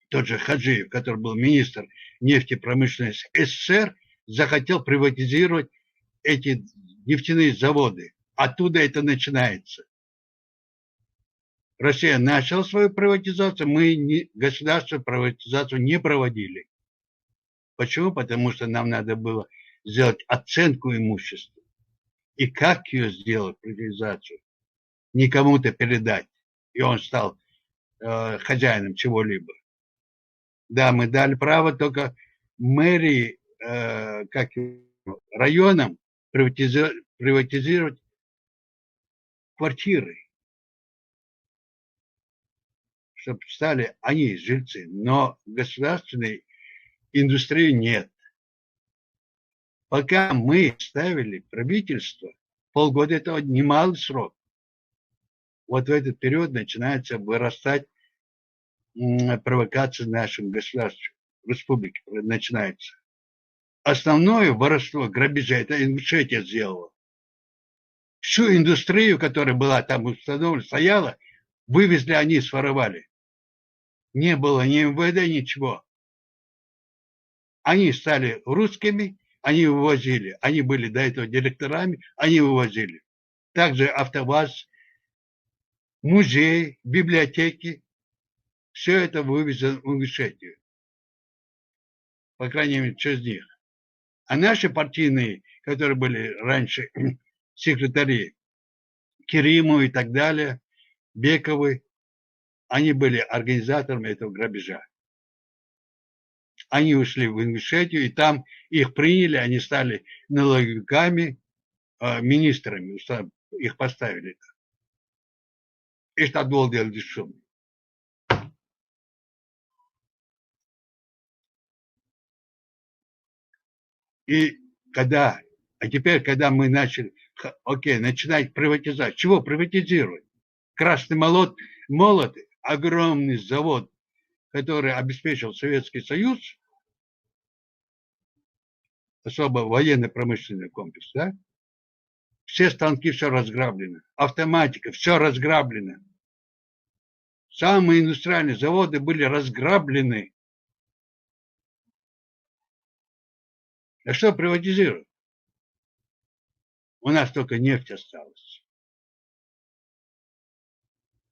A: тот же Хаджиев, который был министр нефтепромышленности СССР, захотел приватизировать эти нефтяные заводы. Оттуда это начинается. Россия начала свою приватизацию, мы государственную приватизацию не проводили. Почему? Потому что нам надо было сделать оценку имущества. И как ее сделать, приватизацию? Не кому-то передать, и он стал хозяином чего-либо. Да, мы дали право только мэрии, районам приватизировать квартиры, чтобы стали они жильцы. Но государственной индустрии нет. Пока мы ставили правительство, полгода — это немалый срок. Вот в этот период начинается вырастать провокация в нашем государстве, в республике начинается. Основное воровство, грабежи, это Ингушетия сделала. Всю индустрию, которая была там установлена, стояла, вывезли они, своровали. Не было ни МВД, ничего. Они стали русскими, они вывозили. Они были до этого директорами, они вывозили. Также АвтоВАЗ, музей, библиотеки. Все это вывезено в Ингушетию. По крайней мере, через них. А наши партийные, которые были раньше секретари, Кериму и так далее, Бековы, они были организаторами этого грабежа. Они ушли в Ингушетию, и там их приняли, они стали налоговиками, министрами, их поставили. И что был делать решен. И теперь, когда мы начали, начинать приватизацию. Чего приватизировать? Красный молот, огромный завод, который обеспечил Советский Союз, особо военно-промышленный комплекс, да? Все станки, все разграблено. Автоматика, все разграблено. Самые индустриальные заводы были разграблены. А что приватизируют? У нас только нефть осталась.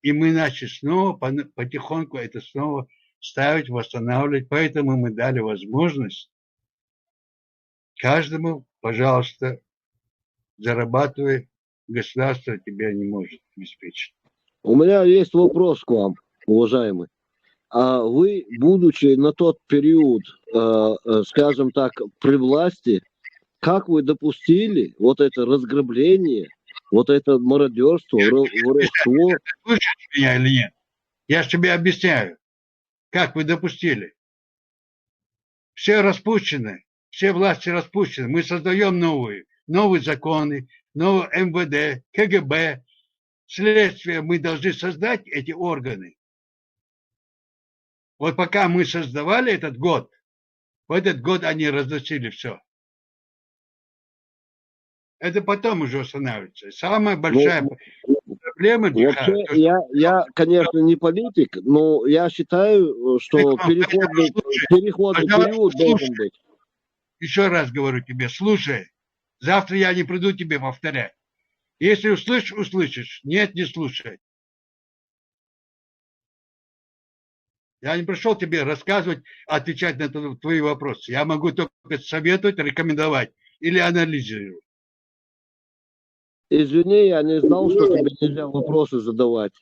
A: И мы начали снова потихоньку это снова ставить, восстанавливать. Поэтому мы дали возможность каждому, пожалуйста, зарабатывай, государство тебя не может обеспечить.
B: У меня есть вопрос к вам, уважаемый. А вы, будучи на тот период, скажем так, при власти, как вы допустили вот это разграбление, вот это мародерство, воровство?
A: Слышите меня или нет? Я же тебе объясняю, как вы допустили. Все распущены, все власти распущены. Мы создаем новые законы, новые МВД, КГБ, следствие. Мы должны создать эти органы. Вот пока мы создавали этот год, в этот год они разносили все. Это потом уже устанавливается. Самая большая проблема...
B: Вообще, я, конечно, не политик, но я считаю, что переходный период должен быть.
A: Еще раз говорю тебе, слушай, завтра я не приду тебе повторять. Если услышишь, услышишь. Нет, не слушай. Я не пришел тебе рассказывать, отвечать на твои вопросы. Я могу только советовать, рекомендовать или анализировать.
B: Извини, я не знал, что тебе нельзя вопросы задавать.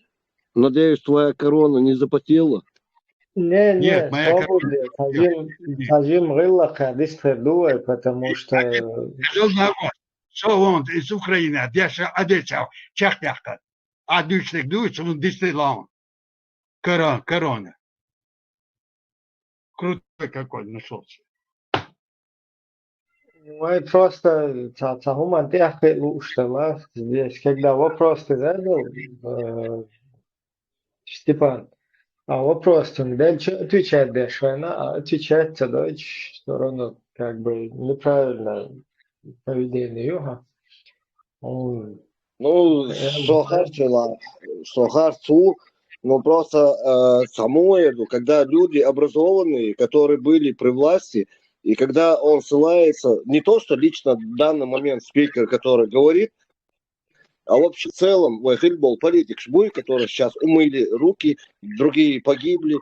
B: Надеюсь, твоя корона не запотела.
E: Нет, моя Тажим Рилла Кадис Пердуэ, потому что...
A: Что он из Украины, одесса, чахтяхта, а дючник дуется, он дистиллон. Корона. Крутой какой нашелся.
E: Мы просто Цахуман Тяхе Уштала здесь, когда вопрос ты задал, Степан, а вопрос он дальше отвечает Дэшвайна, а отвечает Цадойч, что равно как бы неправильно поведение Юга.
B: Ну, Сохарцу, но просто Самоеду, когда люди образованные, которые были при власти, и когда он ссылается, не то, что лично в данный момент спикер, который говорит, а вообще в целом, был политик Шбуй, который сейчас умыли руки, другие погибли.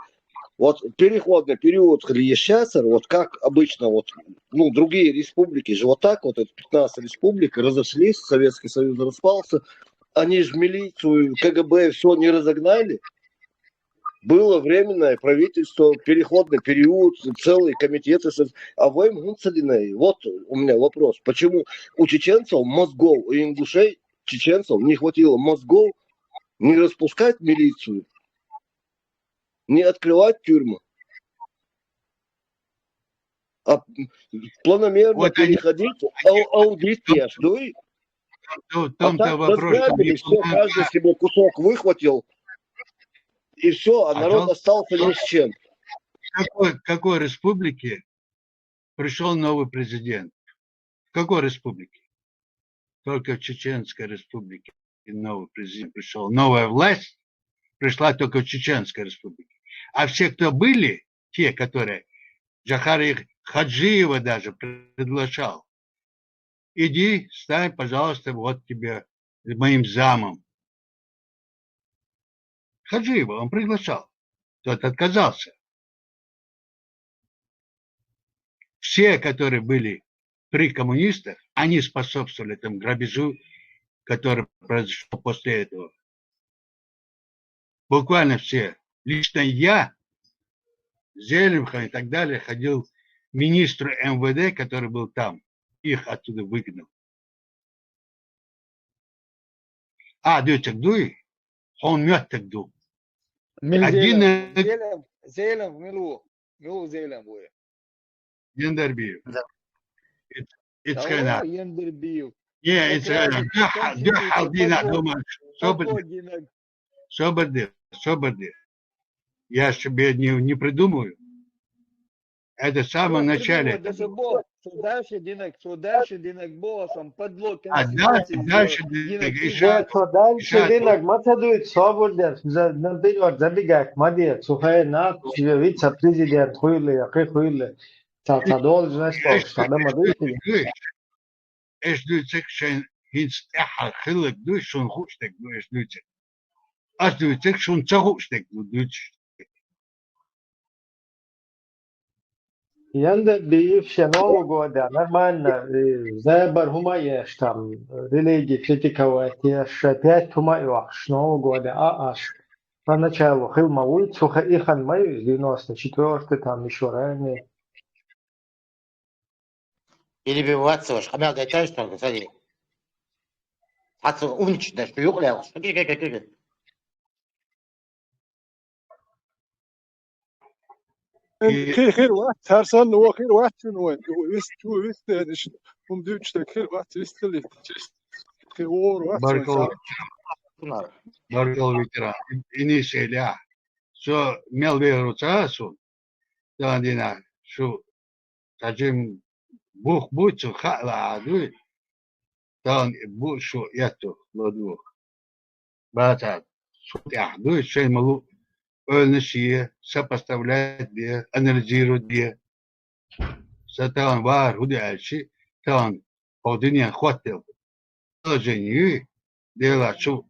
B: Вот переходный период Хриящасар, вот как обычно, вот, ну, другие республики же вот так, вот это 15 республик разошлись, Советский Союз распался, они же милицию, КГБ все не разогнали. Было временное правительство, переходный период, целые комитеты. А вы им вот у меня вопрос. Почему у чеченцев мозгов, у ингушей, чеченцев не хватило мозгов не распускать милицию, не открывать тюрьмы, а планомерно
A: Вот
B: переходить аудит тяждуй,
A: в
B: а
A: том-то
B: так
A: вопрос, что
B: разграбили, все, каждый себе кусок выхватил, и все, а народ остался ни с чем.
A: В какой республике пришел новый президент? В какой республике? Только в Чеченской республике новый президент пришел. Новая власть пришла только в Чеченской республике. А все, кто были, те, которые Джахар Хаджиева даже приглашал, иди, стань, пожалуйста, вот тебе моим замом. Хаджиева он приглашал. Тот отказался. Все, которые были при коммунистах, они способствовали этому грабежу, который произошел после этого. Буквально все. Лично я, Зелимхан и так далее, ходил к министру МВД, который был там. Их оттуда выгнал. Дютек-дуй, он мёттек-ду. Один
C: Зелем, милу зелем буе.
A: Ендербиев.
F: Да.
A: Ицхайна.
C: Ендербиев.
A: Не, Ицхайна. Дюхал дина, думаешь. Соборды. Я себе не придумаю. Это в самом начале.
C: Дальше Динек Босом подлог.
A: Дальше Динек.
E: Дальше Динек Мацадуит Соборден. Например, забегать, Мадия, Сухайна, вице-президент Хуйле. Должность, что Мадуит.
A: Эш дуйцек шен хинст эха хилек дуй шун хуштек дуй эш дуйцек. Аш дуйцек шун чахуштек дуйцек.
E: Yanda бившие Нового года нормально, Зебар хумаеш там, религии критиковать, аж опять хумаеш Нового года, аж поначалу Хилма улицу, Ихан Мэй, 94-й, там еще ранее.
F: Или биваться уж, хамел дай что, смотри. Отцу умничать, что югля, что
D: خير وقت هر سال نو خير وقت شنو ويست يعني دوتش خير وقت يستلي خير وقت
A: Баркал ветеран. Ини селя. Со мел веруцасу. Да дина. Шо таджим бух бучу хала дуй. Дан бушу яту лодух. Бата сутя дуй шеймалу. Ölnüşüye, сопоставлять diye, анализировать diye. Zaten var, hudu elçi, tan, o dünya hotел. Özenyi, diyorlar şu,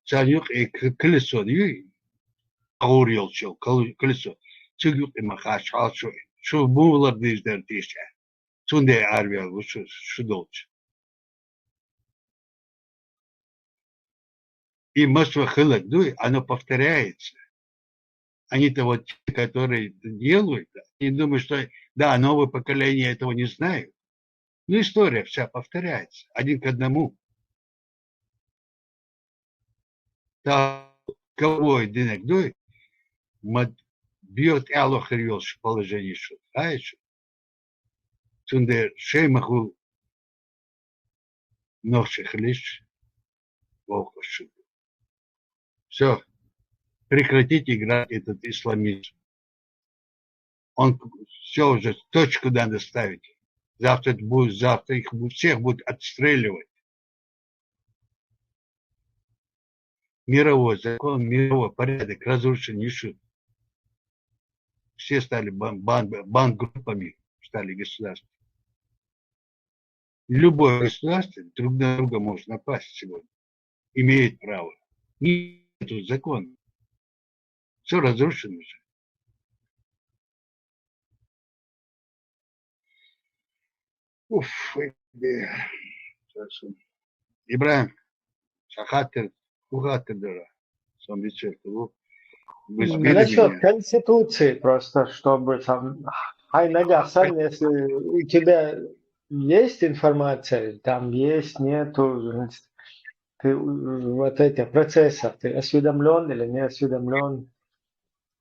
A: sen yok, kiliso diyor, ağır yol şu, kiliso. Çıgık ima kaçal şu buğular dizler diyece. Tunde arviyal bu şu dolç. И массово хылок дуй, оно повторяется. Они-то вот те, которые делают, они думают, что да, новое поколение этого не знает. Но история вся повторяется, один к одному. Та кого денег дуй, бьет алохариол положение шут. Знаешь? Тунде шеймаху ногших лишь волкошут. Все, прекратите играть этот исламизм. Он все уже точку надо ставить. Завтра их всех будут отстреливать. Мировой закон, мировой порядок разрушен Ишут. Все стали бандгруппами, стали государством. Любое государство друг на друга может напасть сегодня. Имеет право. Нету закона. Все разрушено уже. Уф, İbrahim, шахатер, кухатер, сам вечер, вы сбили
E: Насчет
A: меня.
E: Конституции просто, чтобы там... Ай, Надясан, если у тебя есть информация, там есть, нету, ты вот этих процессов, ты осведомлен или не осведомлен?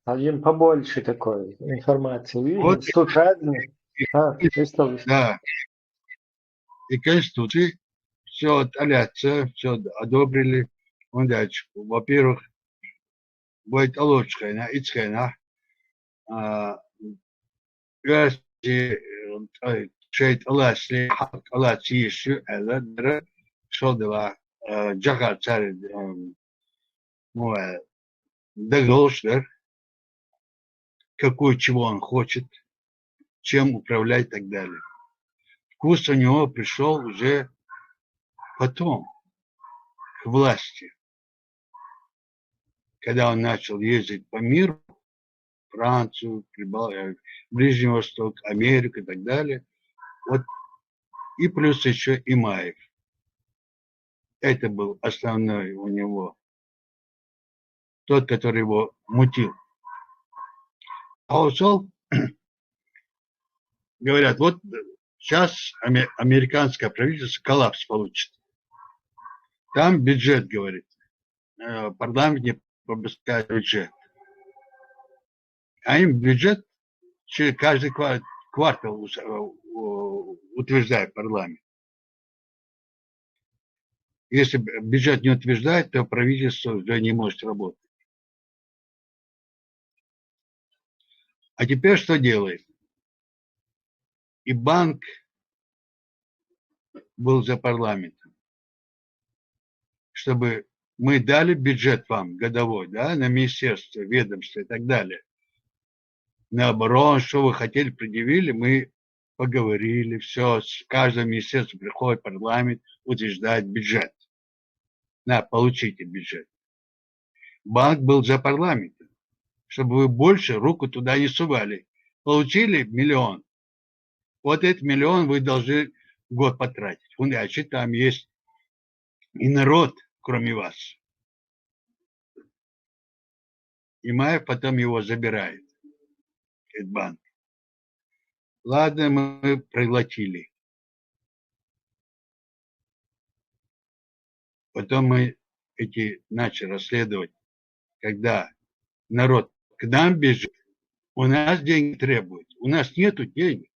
E: Один побольше такой информации.
A: Вот,
E: Видишь, тут разные. Что
A: да, и Конституции все оталяться, все одобрили. Он дальше. Во-первых, будет лучше, ицхена, شيء الله سلي حق الله تيشو هذا در شو دوا جاكا تار مو доглошь, да, какой чего он хочет, чем управлять и так далее. Вкус у него пришел уже потом, к власти, когда он начал ездить по миру, Францию, Ближний Восток, Америку и так далее. Вот. И плюс еще Имаев. Это был основной у него. Тот, который его мутил. А ушел, говорят, вот сейчас американское правительство коллапс получит. Там бюджет, говорит, парламент не пропускает бюджет. А им бюджет через каждый квартал утверждает парламент. Если бюджет не утверждает, то правительство уже не может работать. А теперь что делает? И банк был за парламентом, чтобы мы дали бюджет вам годовой, да, на министерство, ведомство и так далее. На оборону, что вы хотели, предъявили, мы поговорили, все, с каждого министерства приходит парламент, утверждает бюджет. На, получите бюджет. Банк был за парламентом, чтобы вы больше руку туда не сували. Получили 1 миллион. Вот этот 1 миллион вы должны в год потратить. Иначе там есть и народ, кроме вас. Имаев потом его забирает, этот банк. Ладно, мы проглотили. Потом мы начали расследовать, когда народ к нам бежит, у нас деньги требуют. У нас нету денег.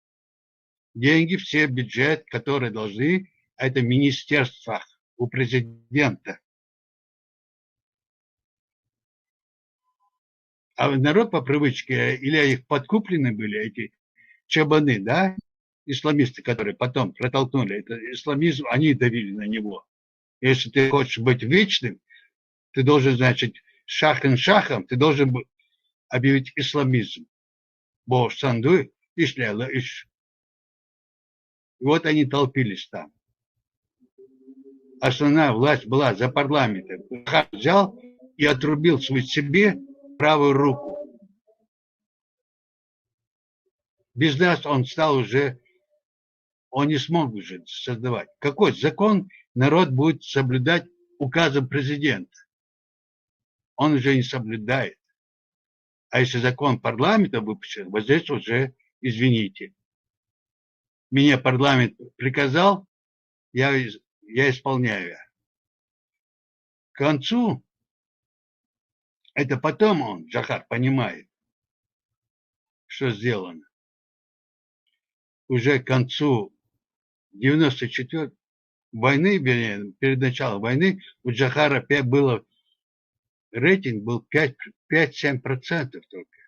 A: Деньги все, бюджет, которые должны, это в министерствах у президента. А народ по привычке, или их подкуплены были, эти чабаны, да, исламисты, которые потом протолкнули это исламизм, они давили на него. Если ты хочешь быть вечным, ты должен, значит, шахом, ты должен объявить исламизм. Бо санду ишляла иш. И вот они толпились там. Основная власть была за парламентом. Взял и отрубил себе правую руку. Без нас он стал уже, он не смог уже создавать. Какой закон народ будет соблюдать указом президента? Он уже не соблюдает. А если закон парламента выпущен, вот здесь уже, извините, мне парламент приказал, я исполняю. К концу, это потом он, Джахар, понимает, что сделано. Уже к концу 94 войны, вернее, перед началом войны, у Джахара было, рейтинг был 5-7% только.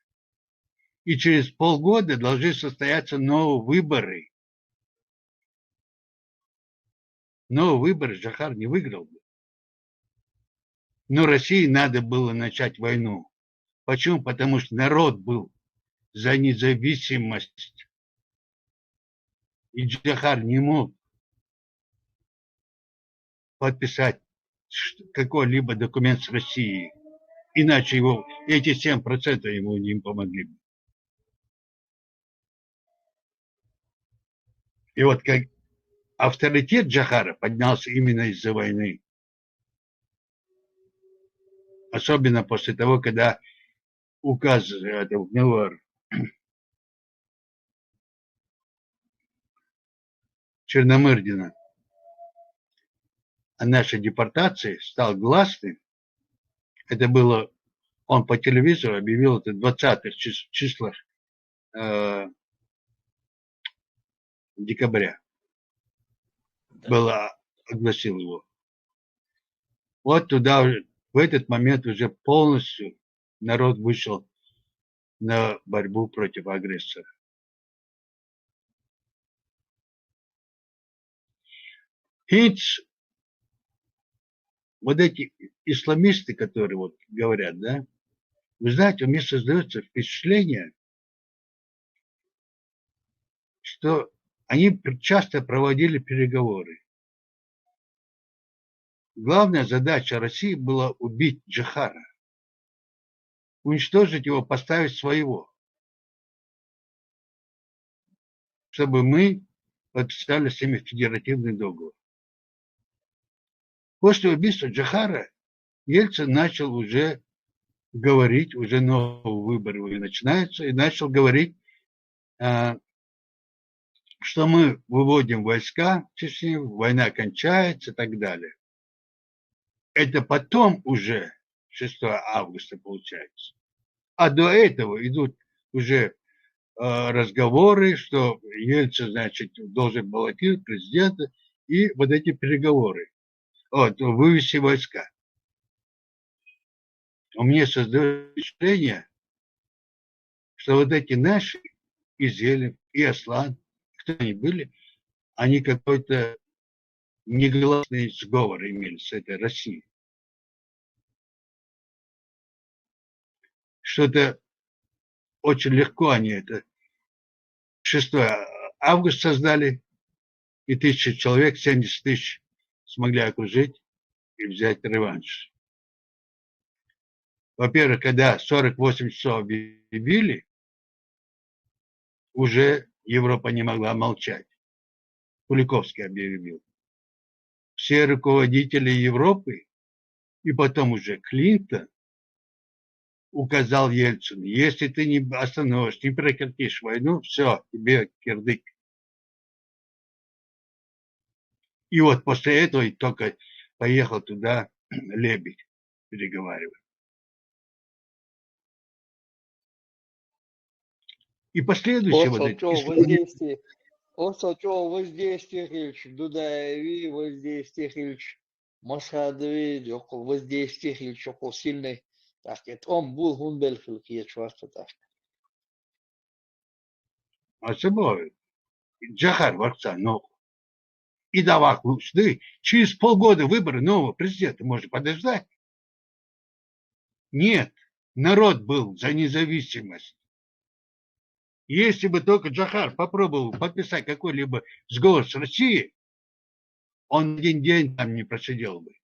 A: И через полгода должны состояться новые выборы. Новые выборы Джахар не выиграл бы. Но России надо было начать войну. Почему? Потому что народ был за независимость. И Джахар не мог подписать какой-либо документ с Россией. Иначе эти 7% ему не помогли бы. И вот авторитет Джохара поднялся именно из-за войны. Особенно после того, когда указ Черномырдина о нашей депортации стал гласным. Это было, он по телевизору объявил это в 20-х числах декабря. Было, огласил его. Вот туда уже, в этот момент уже полностью народ вышел на борьбу против агрессора. Хинц, вот эти исламисты, которые вот говорят, да, вы знаете, у меня создается впечатление, что они часто проводили переговоры. Главная задача России была убить Джохара, уничтожить его, поставить своего, чтобы мы подписали с ними федеративный договор. После убийства Джохара Ельцин начал уже говорить, уже новые выборы начинаются, и начал говорить, что мы выводим войска в Чечню, война кончается и так далее. Это потом уже 6 августа получается. А до этого идут уже разговоры, что Ельцин, значит, должен баллотировать президента, и вот эти переговоры. Вот, вывести войска. У меня создается впечатление, что вот эти наши, и Зелев, и Аслан, кто они были, они какой-то негласный сговор имели с этой Россией. Что-то очень легко они это 6 августа создали, и 1000 человек, 70 тысяч смогли окружить и взять реванш. Во-первых, когда 48 часов объявили, уже Европа не могла молчать. Куликовский объявил. Все руководители Европы, и потом уже Клинтон, указал Ельцину, если ты не остановишь, не прекратишь войну, все, тебе кирдык. И вот после этого только поехал туда Лебедь переговаривать. И последующие вот эти
C: воздействие. Воздействие Хильч, Дудаеви, воздействие Хильч, Масхадови, воздействие Хильч, сильный. Так, это он был Гунбельфил, чувство так.
A: А собой, Джохар Варца, но и давак лучше. Через полгода выборы нового президента можно подождать. Нет, народ был за независимость. Если бы только Джохар попробовал подписать какой-либо сговор с Россией, он один день там не просидел бы.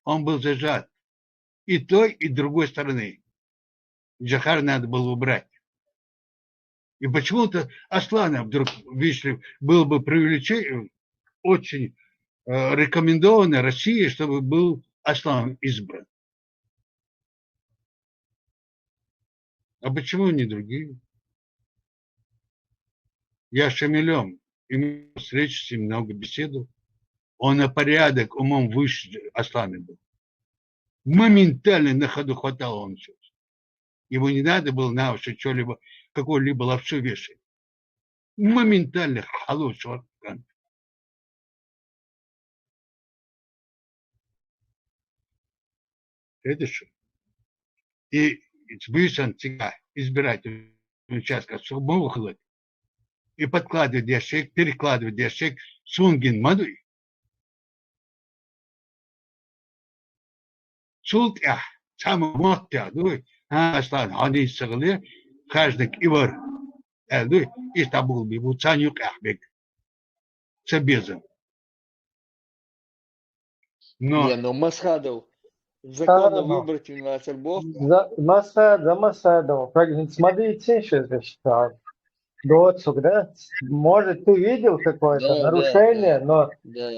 A: Он был зажат. И той, и другой стороны. Джохар надо было убрать. И почему-то Аслана вдруг, видишь, было бы привлечение, очень рекомендовано России, чтобы был Аслан избран. А почему не другие? Я Шамилем имел встречу с ним, много беседовал. Он на порядок умом выше Аслана был. Моментально на ходу хватало он все. Ему не надо было на уши что-либо, какую-либо лапшу вешать. Моментально халуш. Это что? И Сбюсан всегда избирательный участок сумму и подкладывает ящик, перекладывает ящик, сунгин мадуй. Султ самый мотя, дуй, Аслан, они сыгли, каждый ивар, дуй, Истамбул бибу, цанюк ахбек, цебезом.
C: Не, но Масхадов законно выбрать Альбов.
E: Masada, Masada. Смотрите, сейчас я считаю. Доцук, да? Может, ты видел какое-то
B: Да, да,
E: нарушение, но
B: да.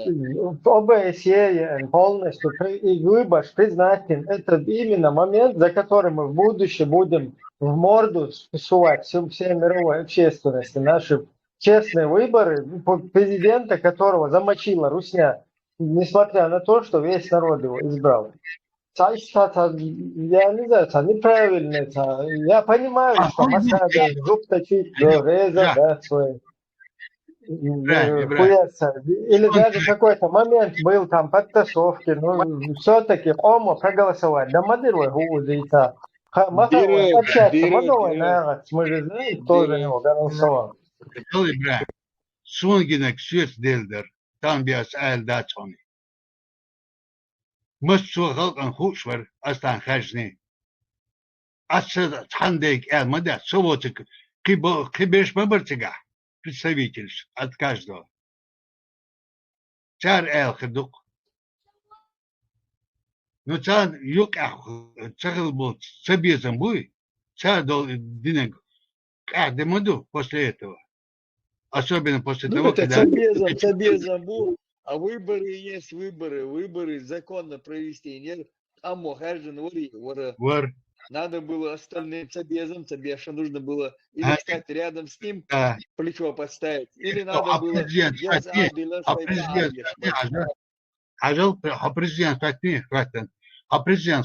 E: ОБСЕ полностью и выбор признателен. Это именно момент, за которым мы в будущем будем в морду сувать всей мировой общественности. Наши честные выборы президента, которого замочила Русня, несмотря на то, что весь народ его избрал. Я не знаю, неправильно. Я понимаю, что Масада зуб точить до реза,
A: Жак,
E: да, свой
A: Ибрахим,
E: хуяться. Или даже какой-то момент был там подтасовки, но все-таки Омо проголосовать. Да мадырвай гузица. Махавай, общаться, мадовай, наверное, мы же знаем, кто за него голосовал.
A: Ибрахим, Сунгинек Сюс Дилдер, там биас Айл Датсони. Мust zo een goed voor als dan gajni. Als ze хандек мада, so вот кибеш мабарцига, представитель от каждого. Цар хедук. Но цар юк царил был цабезом буй, цар дал динег. Демоду после этого. Особенно после
C: Ну,
A: того,
C: это
A: когда...
C: цабезом был, а выборы есть выборы законно провести. Нет, а мохажин
A: Вор.
C: надо было остальным цабеша нужно было или встать рядом с ним, плечо подставить, или надо было
A: президент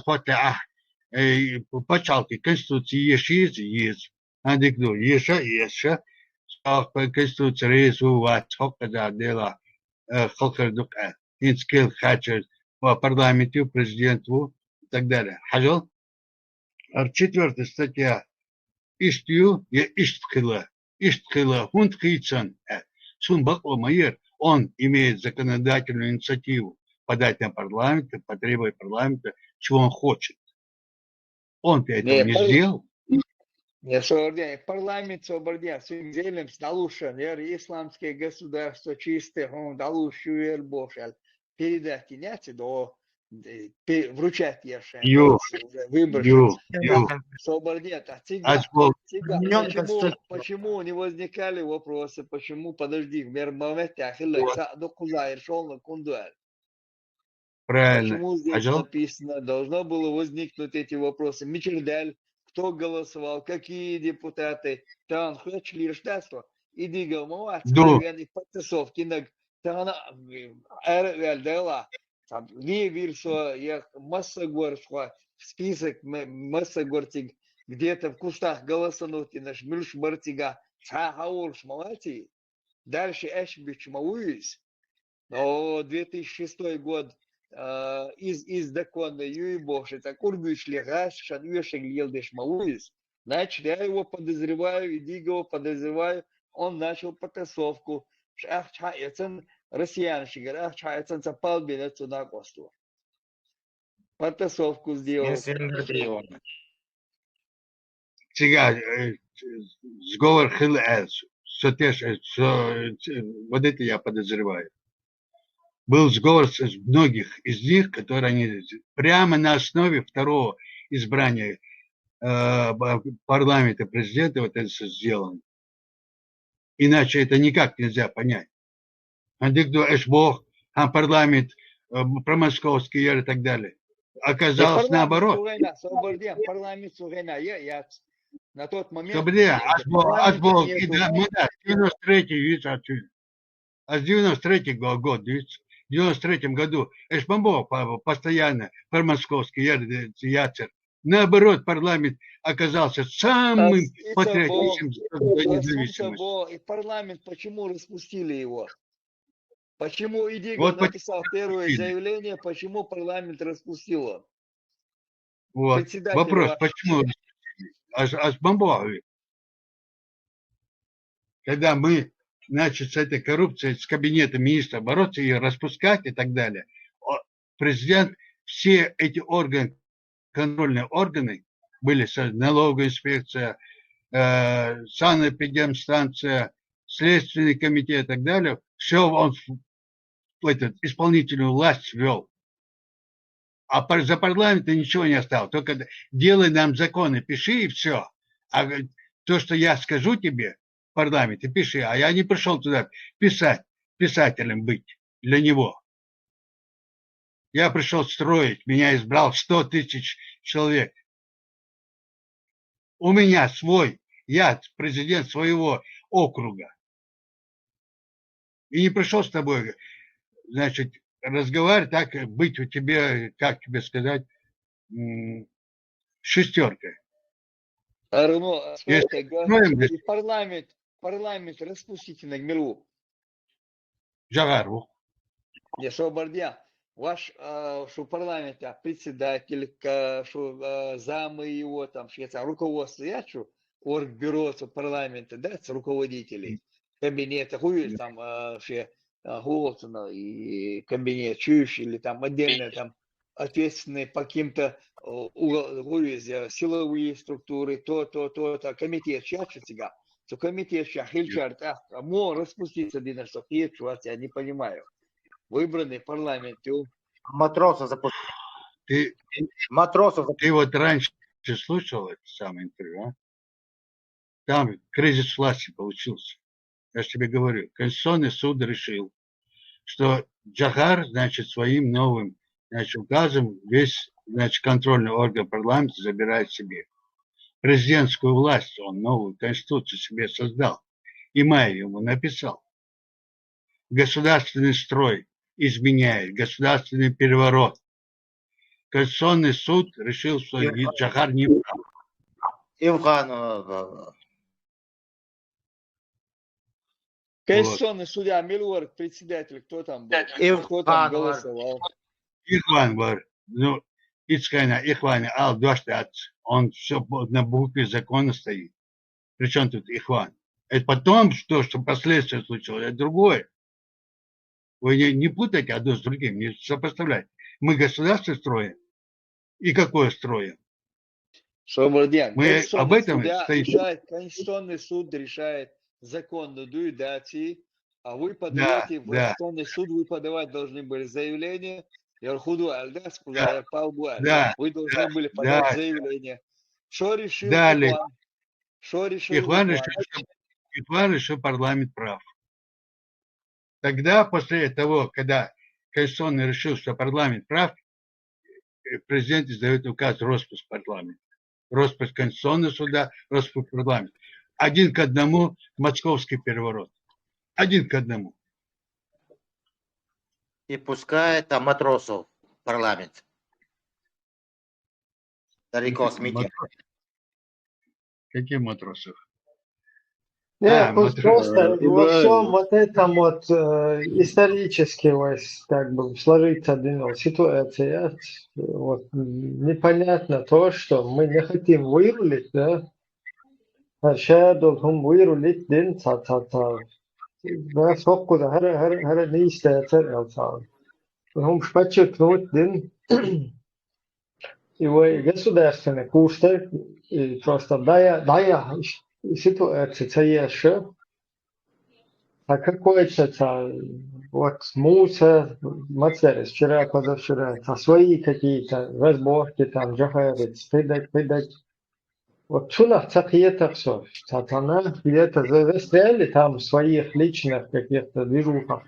A: хотя почалки конституции есть андикду есть конституция резу хотя дела خلق инскил хачер по парламенту президенту и так далее. Хажал. 4 статья. Иштью я иштхила хунтхийцан. Сун бакло майер. Он имеет законодательную инициативу подать на парламент, потребовать парламента, чего он хочет. Он-то этого не сделал.
C: Я говорю, парламент свободен, своим делом сталуша, исламское государство чистое, он далушу бошел. Передать иняти до вручать ешен. Выборщик. Свободен. А почему не возникали вопросы, почему, подожди, в мермовете ахилля, до кузаир шел на кундуэль.
A: Правильно.
C: Почему здесь написано, должно было возникнуть эти вопросы. Мичердаль, кто голосовал, какие депутаты, там хочли решетство, и дигал, и подтасовки, там дела, там вирсо, я масса горшла, список масса гортиг, где-то в кустах голосануть, и наш мюльш мартига, цахаурш малати, дальше эшбич мауис, но 2006 год, из докона юйбоши, так урбиш легаш, шанвешек елдеш мауис. Значит, я его подозреваю, и Диго подозреваю, он начал потасовку. Россиянщик, запал билет сюда косту. Потасовку сделал.
A: Сега, сговор ХЛС, вот это я подозреваю. Был сговор с многих из них, которые они прямо на основе второго избрания парламента президента вот это сделано. Иначе это никак нельзя понять. Андикду Эшбох, парламент промосковский и так далее. Оказалось наоборот.
C: Парламент Сугена, я на тот момент...
A: Ашбох, 93-й, видишь, отсюда. А с 93-й год, видишь, в 93-м году Эшбамбо постоянно промосковский яцер. Наоборот, парламент оказался самым патриотичным независимостью.
C: И парламент, почему распустили его? Почему Идигов написал первое заявление, почему парламент распустил его?
A: Вот. Вопрос, почему Ашбамбо? Когда мы начали с этой коррупцией, с кабинета министра бороться и распускать и так далее, президент, все эти органы, контрольные органы, были налоговая инспекция, санэпидемстанция, следственный комитет и так далее, все он исполнительную власть вел. А за парламентом ничего не осталось. Только делай нам законы, пиши и все. А то, что я скажу тебе, в парламенте, пиши. А я не пришел туда писателем быть для него. Я пришел строить, меня избрал 100 тысяч человек. У меня я президент своего округа. И не пришел с тобой, значит, разговаривать, так быть у тебя, как тебе сказать, шестеркой.
C: Арно,
A: Если
C: и парламент распустите на гмиру.
A: Джагару.
C: Я что, Бардия, ваш, что парламент, председатель, что замы его, там, что руководство, я что, оргбюро парламента, да, с руководителей, кабинета, хуй, там, все, Голтона и кабинет чуешь, или там отдельно, там, ответственные по каким-то силовые структуры, то, комитет, чаще тебя, то комитет, хильчарт, мо распуститься, Дина, что я не понимаю. Выбранный парламент.
F: Матросов запустили.
A: Ты вот раньше слушал это самое интервью, а? Там кризис власти получился. Я же тебе говорю, Конституционный суд решил, что Джахар, значит, своим новым, значит, указом весь, значит, контрольный орган парламента забирает себе. Президентскую власть он новую конституцию себе создал. И Май ему написал. Государственный строй изменяет, государственный переворот. Конституционный суд решил, что Джахар не прав.
F: Ивхан.
C: Конституционный судья Милуар, председатель, кто там был? Кто там голосовал?
A: Ихван var. Ну, Ицкайна, Ихван, он все на букве закона стоит. Причем тут Ихван? Это потом, что последствия случилось, это другое. Вы не путайте одно с другим, не сопоставляйте. Мы государство строим. И какое строим?
C: Мы
A: об этом
C: стоим. Конституционный суд решает законную дуидации, а вы подаете в Конституционный суд, вы подавать должны были заявление. Вы должны были подать заявление. Что решил Ихван? Что решил Ихван?
A: Ихван решил, парламент прав. Тогда, после того, когда Конституционный решил, что парламент прав, президент издает указ распуск парламента. Распуск Конституционного суда, распуск парламента. 1:1 московский переворот. 1:1.
F: И пускай там матросов в парламент. Далеко с Митя.
A: Какие матросов?
E: Нет, просто во всем вот этом вот исторически как бы сложится ситуация. Вот, непонятно то, что мы не хотим вырулить, да? А сейчас должен вырулить день, да, сколько да, не истается, هم подчеркнуть день его государственный курсы и просто дая ситуация еще, а какой-то вот муса, материал, вчера, позавчера, свои какие-то разборки там, жахарец, придать. Вот чуна цахиетах все, сатана где-то застряли там в своих личных каких-то движухах.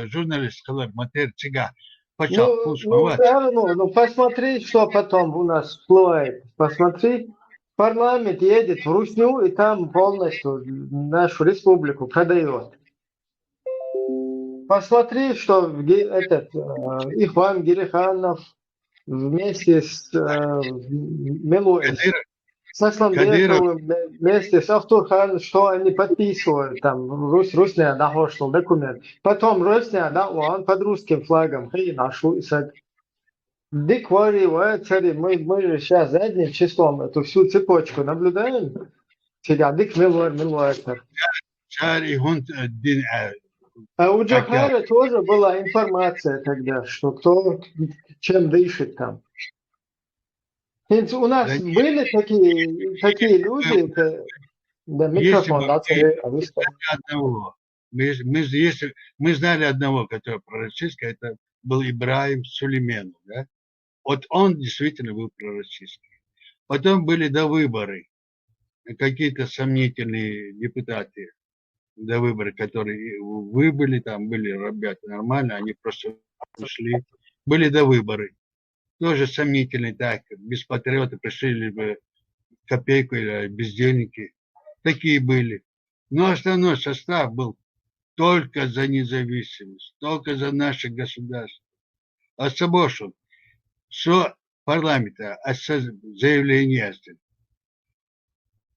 A: Журналист сказал, матер цига.
E: Ну, посмотри, что потом у нас всплывает. Посмотри, парламент едет в Русню и там полностью нашу республику продает. Посмотри, что этот Ихван Гириханов вместе с с Асламбековым, вместе с Автурхан, что они подписывают, там, Русня дошел документ. Потом Русня, да, он под русским флагом, и нашу, мы же сейчас задним числом эту всю цепочку наблюдаем. Сега, дик Милуар. А у Джахара тоже была информация тогда, что кто чем дышит там. У нас были такие люди, да, микрофон, да,
A: мы знали одного, который пророссийский, это был Ибраим Сулейменов, да? Вот он действительно был пророссийский. Потом были довыборы, какие-то сомнительные депутаты до выборов, которые выбыли, там были ребята нормально, они просто ушли. Были до выборы. Тоже сомнительные, так, без патриота пришли, либо копейку или бездельники. Такие были. Но основной состав был только за независимость, только за наше государство. А собошу, что парламента заявление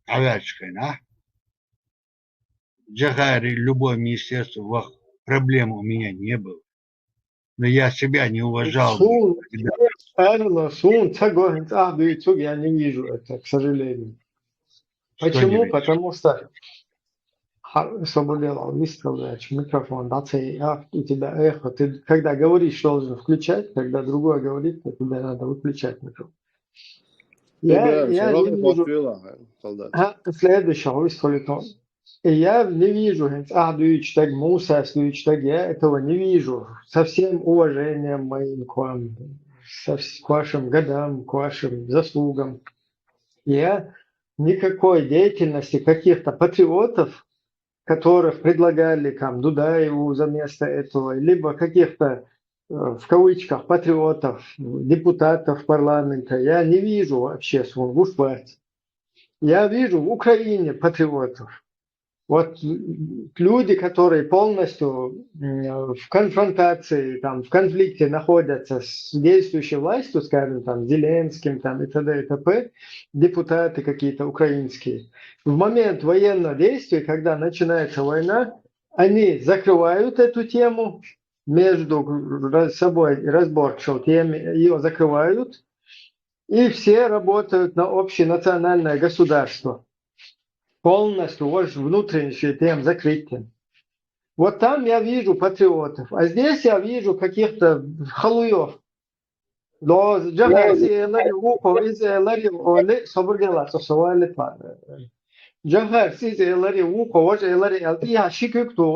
A: авячкой, а? Джахари, любое министерство, проблем у меня не было. Но я себя не уважал.
E: Я не вижу это, к сожалению. Почему? Потому что Соболелов выставляешь микрофон, да, у тебя эхо. Ты, когда говоришь, должен включать, когда другой говорит, то тебе надо выключать микрофон. Я не вижу... Следующего выставлено. И я не вижу, я этого не вижу. Со всем уважением моим к вам, к вашим годам, к вашим заслугам. Я никакой деятельности каких-то патриотов, которых предлагали там Дудаеву за место этого, либо каких-то, в кавычках, патриотов, депутатов парламента, я не вижу вообще Сунгушбать. Я вижу в Украине патриотов. Вот люди, которые полностью в конфронтации, там, в конфликте находятся с действующей властью, скажем, там, Зеленским там, и т.д. и т.п., депутаты какие-то украинские, в момент военного действия, когда начинается война, они закрывают эту тему между собой, разборчивой теме, ее закрывают, и все работают на общенациональное государство. Полностью внутренние тем закрытием. Вот там я вижу патриотов, а здесь я вижу каких-то халуев. Но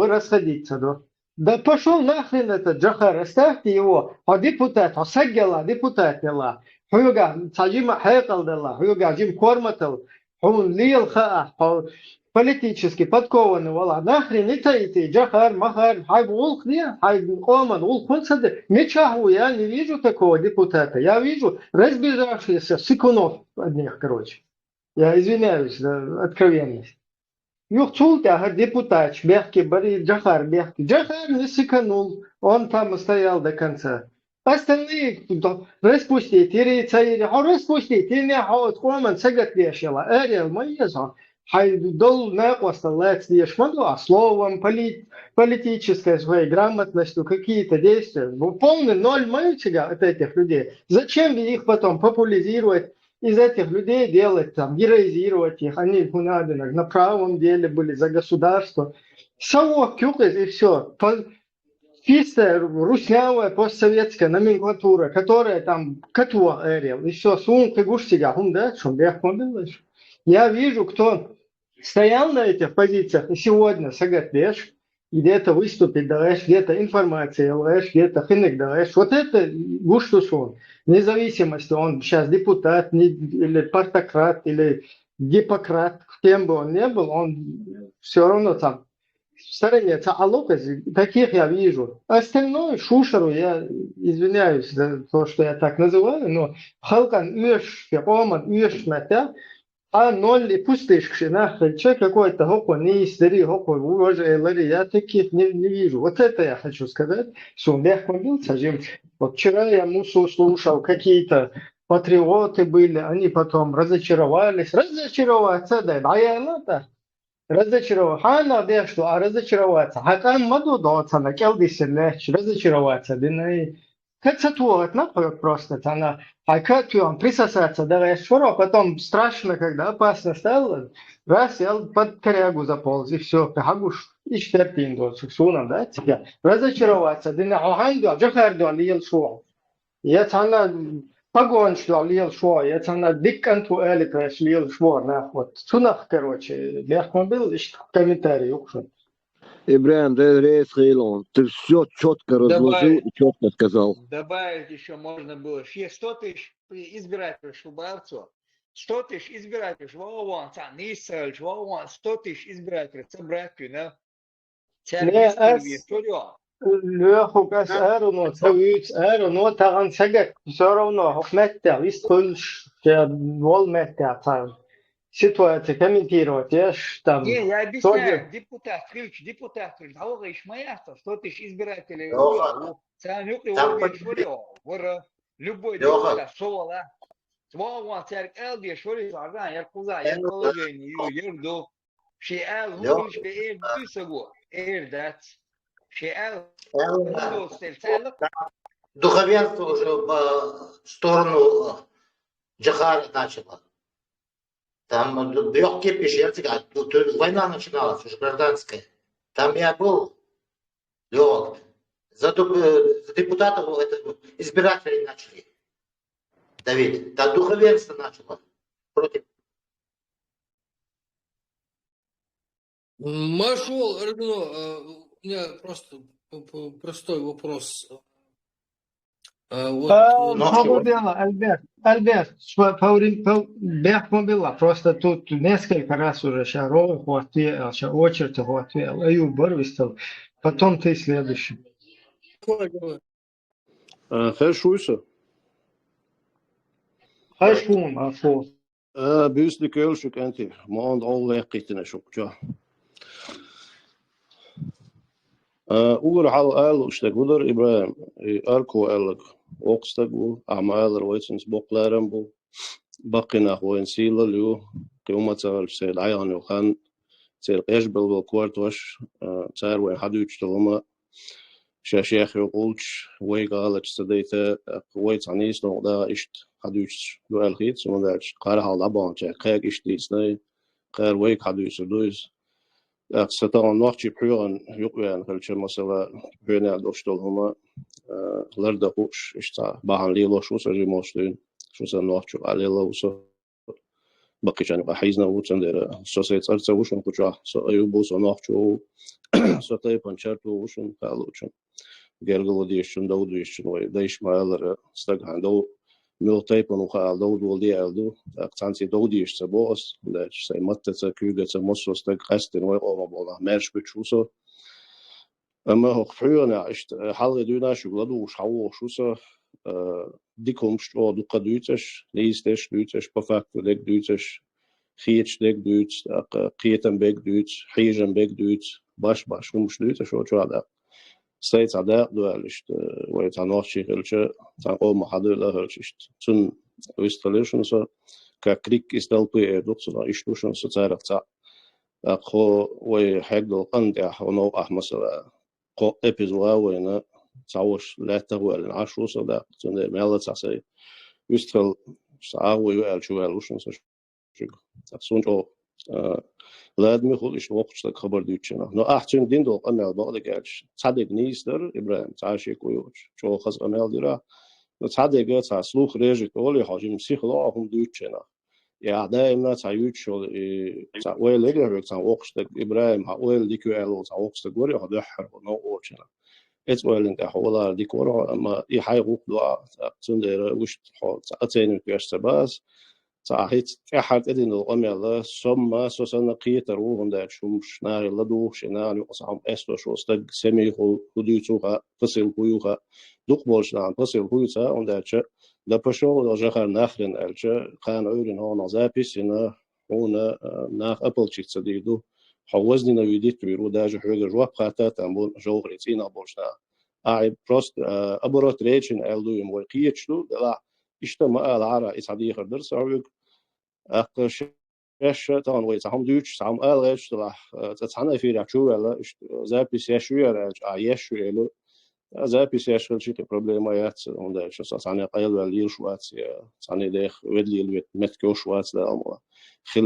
E: расходиться. Да пошел нахрен этот Джахар, оставьте его. А депутат, депутат, Хуюга, Таджима Хайкалдалла, Хуюга, Джим Корматал, он лил политически подкованный, вала, нахрен это, Джахар, Махар, хай волк, не, хай Оман, волк, он сады. Ничего, я не вижу такого депутата. Я вижу разбежавшихся сыкунов одних, короче. Я извиняюсь за откровенность. Юхчулта, депутат, мягкий, Бори, Джахар, мягкий. Джахар не сыканул, он там стоял до конца. Остальные распустите, распустите, не ход, команд, сагат вешала, эрил, моеза. Хай дол накоста, лэкс, а словом, политической своей грамотностью, какие-то действия. Полный ноль мальчика от этих людей. Зачем их потом популяризировать? Из этих людей делать, там, героизировать их, они на правом деле были за государство. Все, и все. Чистая, руснявая, постсоветская номенклатура, которая там котва эрил, и все, сумка гуштига, я вижу, кто стоял на этих позициях, и сегодня сагатвеш, где-то выступить даешь, где-то информация даешь, где-то хинек даешь. Вот это гуштушон. Независимости, он сейчас депутат, или партократ, или гиппократ, кем бы он ни был, он все равно там в стороне. Таких я вижу. Остальное, шушеру, я извиняюсь за то, что я так называю, но халкан уеш, оман уеш метя, а ноль и пустышки, нахрен, человек какой-то хоко не истери, хоко уже лари, я таких не вижу. Вот это я хочу сказать, что легко был, сажим. Вот вчера я мусу слушал, какие-то патриоты были, они потом разочаровались. Разочароваться, да, я это. Разочароваться, что, а разочароваться. Хакан маду доца, на келдисе легче, разочароваться, да, кацатуать нахуй просто, она, а как он присосаться, давай шуро, потом страшно, когда опасно стало, раз, я под корягу заполз, и все, хагуш, и штертин доцу, суна, да, тебя, разочароваться, да, оханду, джахарду, лил шуо, я цана, погон что лил шуо, я цана, дикканту элика, лил шуо, нахуй, сунах, короче, легко был, и комментарий, укшун.
B: Ибраим, да рейс Хейлон, ты все четко разложил и четко сказал.
C: Добавить еще можно было 100 тысяч избирателей Шубарцу, 100 тысяч избирателей Швауан, Нисаль, Швауан, 100 тысяч избирателей собрать, да?
E: Не, Лехукас эруно, тавиц эруно, таган сагак, все равно, хокметта, истольш, волметта, там. Ситуация комментировать, я ж там...
C: Не, я объясняю, депутат Крыч, Алга Ишмаяста, 100 тысяч избирателей, любой депутат, Сола, Свауан, Церк Элди, Шори, Сардан, Яркуза, Яркологению, Ерду, Шиэл, Гулиш, Беэр, Дюсагу, Эрдац, Шиэл, Гулу, Стельцелок.
F: Духовенство уже в сторону Джахара начало. Там легкие пещерцы, тут война начиналась, уже гражданская. Там я был, лег. За депутатов это избиратели начали давить. Да духовенство начало против.
G: Машул, у меня просто простой вопрос.
E: Альберт, было, просто тут несколько раз уже Шаров ответил, очередь ответил, Аюб выставил, потом ты следующий.
H: Хешуйса.
E: Хешун, афо.
H: Бюсли кölшük anti, maand al wegkitten шукча. Ugur hal al ustek udur Ibrahim, arko alg. Oqstag bu, amalar waitsens boklaram bu. Baqina hoin sila lu, qiyumatal sel ayan yohan, sel qeshbel bu kwartwash, tsar wen haduch talama. شيخ يقولش ويقالك سديته قويت عنيس لو دا إشت حدوش دو الخيت ثم داش قارة على بعض جا قاك إشت إسناي قار ويك حدوش دوز ستان وقت يبرون يقوين خلش مثلا بينا دوشتل هما لرد قوش إشتا باهن ليلو شو سجي موشتين شو سن وقت شو على ليلو وصو بقي جانب حيزنا وتندر سوسيت أرتا وشون كجا سو أيوبو سو وقت شو سو تايبان شرطو وشون قالوشون Gergelo diešķun daudviešķun vai deišmēlera staghan daud miltaipan uha daudvol dieldu akcensi daudiešķa boos dač sai matteca kygeca mossos stag qastin vai omabola mershbitchuso amma hoch früher ist halge düna shugladu shawo shusa dikomst o du qadutesh leestesh dutesh perfekt dek dutesh khiech dek dutesh qietan bek dutesh hijen bek dutesh bash ums dutesh o chada States ada duelist ويت عنوش يخلش تقوم محاضر له هلشت تون ويستلشون سو ككريك استلبي دوتسنا إشتوشون سو تعرف تاع أخو ويحقل قندع ونو مثلا قو إبيزوا وينا تعوش لا تقول العشرة سو تون مالا تسعي ويستل ساوي ويلشوالوشون سو سونجو لاد میخواد ایش وقت شد خبر دیوچنا نه احتیم دین دو عمل بعد گرش صدق نیست در ابراهیم تعشی کویوش چو خز عمل دیره نه صدق تسلوخ رژی تولی حاجم سیخلا هم دیوچنا یا دائما تعیوت شد تعویل لگه تا وقت شد ابراهیم حاول دیکوالو تا وقت شد گوری هده حرف نه اوچنا اتوالن که حوالا دیکورا اما ای حی وقت دو تندر وش حال تعتین پیش باز صحيت أحد إدين الأميلة ثم سوسنا قيتر وهندا شمش نار لدو شنان يقصهم أسلو شو استج سمي خديتوها فصل بيوها دقبولش نان فصل بيوتها هندا شيء لبشو لجخر نخرن الشيء كان عورين هون زابيس هنا هنا ناخ أبل شيء صديقو حوزني نويديت بيرو داج حوجر جواب قاتات أمون جوغريتينا بولشنا أعيب بروست أبرات ريتشن ألدو يموقيتشلو لا اجتماع العرا إسعدي خردر سعوك أقش إيش طبعا ويتهم دوش سام إيش طلع تتحنا في رأشوا ولا زي بيسيشوا ولا عايشوا له زي بيسيشوا شيء كبربلمات عنده شو صار قيل ولا يشوات صار ده ودلي متكوشوات ده أمور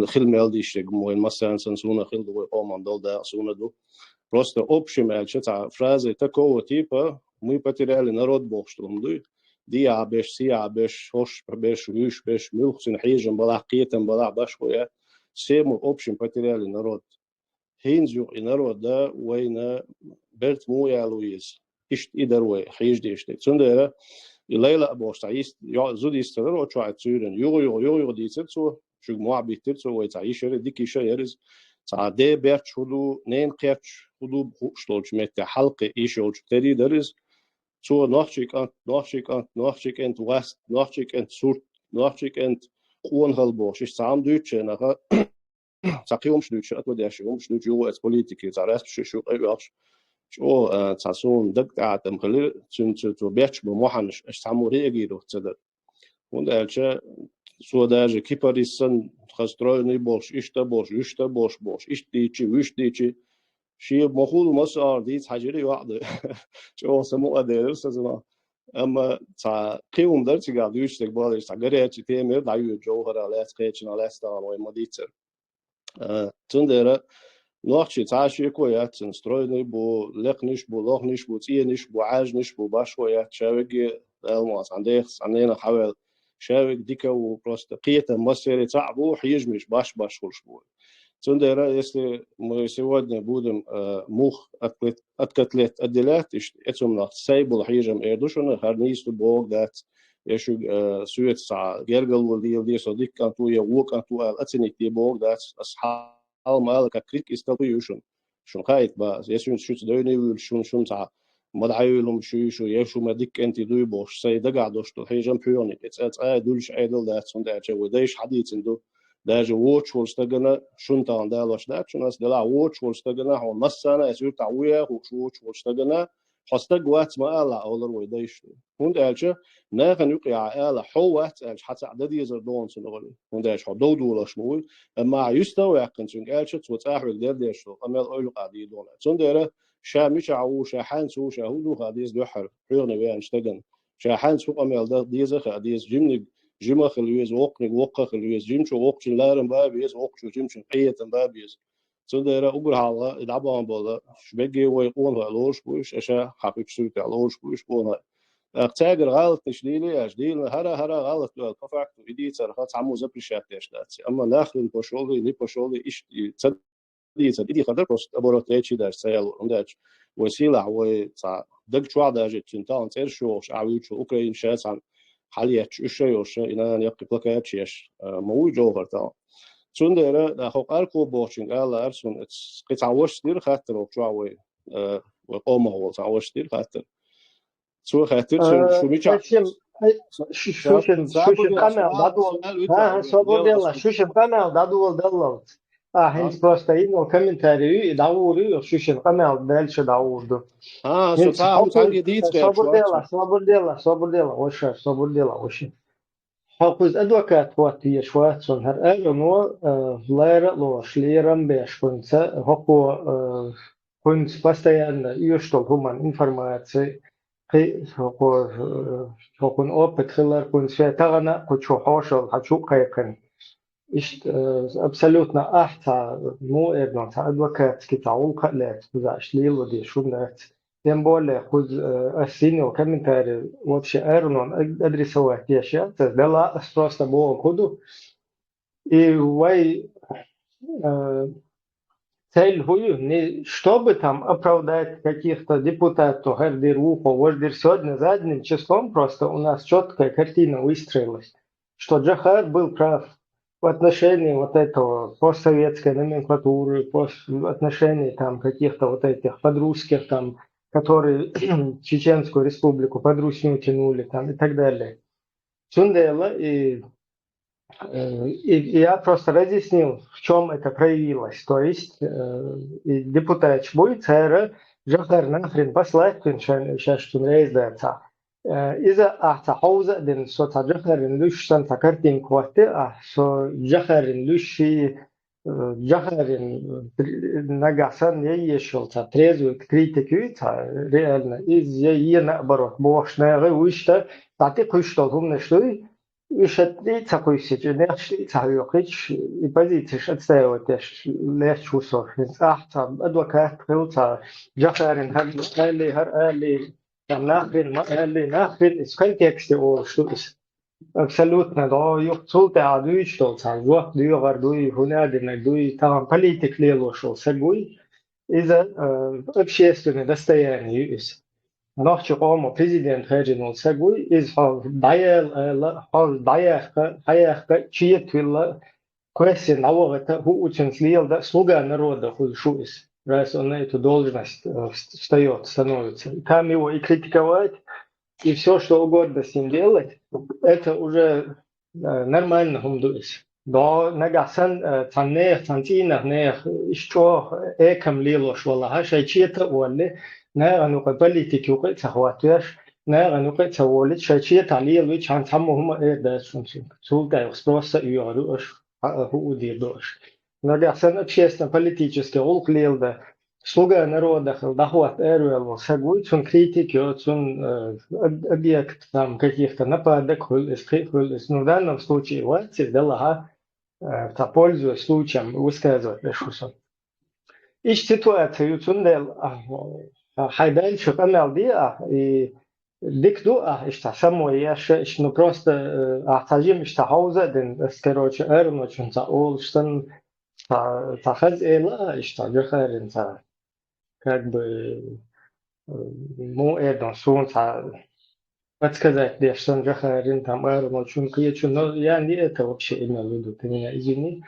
H: خل مالدي شيء مهم مثلا سنسونا خل دو أمان دول ده سونا دو просто общим чета фразы такого типа мы потеряли народ Бог что он дует دي عبش سي عبش هوش عبش ويش بش ملخصن حيجن بلا قيتن بلا باش ويا سيمو اوبشن باتريال نرود هينزو إنرو دا وين برت مو يا لويس إشت إدروي حيج ديشتك تندرا الليلة أبوش تعيس زود يسترر وشو تسيرن يو ديتسو شو مو بيتسو ويتعيش ديكي شيرز تعدي بيرت شلو نين قيرش خدو بخشلوش مت حلقة إيشوش تري درز سو نوحشيك أنت وست نوحشيك أنت سورت نوحشيك أنت قون هالبوش إيش سام دوتش نها تقيومش دوتش أتوديش يومش دوتش يو أس بوليتيكي تعرف شو أيوش شو تاسون دك عتم خلي تو بيتش بموحنش إيش تعموري يجيرو تصدق وندالش سو داج كيباريسن خستروي بوش إشتا بوش إيش ديتشي شيء مخول مسار ديت حجري واحد شو سمو أدير سزما أما تا قيوم درت قاعد يشتك بالش تا قريت تيمر دعيو جوهر على سقيتنا على استان ويمديتر تندرا نوحشي تعشي كويات سنسترويني بو لقنش بو لغنش بو تينش بو عاجنش بو باشويات شاوقي الماس عندنا حوال شاوق ديكا وبروستقية مصيري تعبو حيجمش باش خلش بو تندرا если мы сегодня будем мух откотлет отделять, этим на сейбл хижем эрдушона харнисту бог дат يشو سويت سا جرجل ولدي دي صديق كانتو يوق كانتو أتني تي بوق دات أصحاب مالك كريك استطيعون شون خايت باز يسون شو تدوني شون سا مدعيلهم شو يشو مديك أنت دوي بوش سيد قاعدوش تحيجم بيوني اتس دولش عيدل دات سون وديش حديث عنده даже watch والستجنا شون تان دالش دات شون أس دلا watch والستجنا هو نصنا يصير تعويه watch والستجنا حستج وقت ما ألا أولر ويدايش هون دالش ناخن يقع ألا حوات حتى عدد يزردون سنغلي هون دالش حدو دولش مول أما يستوى يقن شون دالش توتأحرق ديش أمال أول قاعدي دون شون داله شامش عو شاحن سو شهودو قاعديز دوحر حيرنا بيان اشتجن شاحن سو أمال ده ديزه قاعديز جمني جمع خلويز وقع خلويز جمشو وقش لارن بابيز وقشو جمشو قيتن بابيز صدر أقول حالا إدعبان بالا شبكي ويقول هالوش بوش أشا حقيق سويت هالوش بوش قولها أقتاجر غلط نشليلي أجديل هرا غلط القفاك وإدي ترخات عمو زبري شاتيش داتي أما ناخل البشولي لي بشولي إيش إدي خدر بس أبورات ليتشي داش سيالو عنداش وسيلة هو دق شو عداجة تنتان تيرشوش عويتشو أوكرين شاتان حالياتش إشيوش إنان يقي بلكاتشيش موي جوهر تان تندرا دا خوق أركو بوشين على أرسون قطعوش دير خاطر وشواوي وقومه هو تعوش دير خاطر سو خاطر شو ميشا
E: شوشن قمل دادول صبر ديلا شوشن قمل دادول دلوت هنت просто имел комментарий داوري شوشن قمل دالش داورду
H: سو تعو تانجي ديت
E: صبر ديلا وش حافظ أدوكات واتي شوات سون هر أرنو ليرة لوش ليرم بيش كنت هكو كنت постоянно يشتغل همان إنفورماتي هكو أوبت خلال كنت في تغنى كتشو حوشل هتشو قيقن إشت أبسلوتنا أحتا مو إبنان تا أدوكات كتاول قلت وزاش ليل ودي شو نات تم بوله خود السين وكمنتاري وش أرنون أدري سوات ياشيا تزدلا أسراستا بوه خودو واي цель хую не чтобы там оправдать каких-то депутатов, гердир ухо, вождир сегодня задним числом просто у нас четкая картина выстроилась, что Джохар был прав в отношении вот этого постсоветской номенклатуры, в отношении там каких-то вот этих подрусских там, которые Чеченскую республику под Русню тянули там и так далее. Сюндела и я просто разъяснил, в чем это проявилось. То есть депутат будет цара Джохар нахрен послать, сейчас что рездается. إذا أحتحوزة دين صوت Джохар لوش سنتا كارتين كواتي أحسو Джохар لوش Джохар نجاسان يشيل تريزو كريتيكوي реально из наоборот бошная вышта так и кушал هم نشوي وشتري تقويسج نخشي تعيقش يبديتش أتساوتش ليش شو صار أحسن أدوكات قوتا جخارن هر آلي كم ناخرين ما آلي ناخرين إس كونتكست أو شو إس Абсолютно, да, юхтулте адуй что цалва, дуйгар дуй хунадина дуй там политик лело шо сагуй, из-за общественное достояние есть. نحكي قوم президент هاجن سجوي إذ حال ضيق حياة شيء ولا كويسين عوضة هو учинслил да слуга народа хуй шуис. Раз он на эту должность встает, становится. Там его и критиковать, и все, что угодно с ним делать, это уже нормально хумдуис. Да, нагасан цаннех, цантинах, нех, еще экам лилош, валаха, шайчита, уалли, ناغ نوقع بليتك يوقع تخواتيش ناغ نوقع تولد شاشية تعليل ويش عن تمهم ده سنسين سولتا يخسبروس يعروش هو ديردوش نرجع سنة общественно политический олк лил да слуга народа хил дохват эрвел сагуй цун критики цун объект там каких-то нападок хил из ну в данном случае власти дала пользуясь случаем высказывать решусон ищ ситуацию цун дел حيبان شو أمل دي ديك دو اشتسمو ياش إنه просто أحتاجين اشتهوزة دين اسكروش أرنو شن تقول شتن تخز إلا اشتاجخر انت как бы مو إيدون سون подсказать где что жахарин там أرنو شن كي شن يعني это вообще имел в виду ты меня извини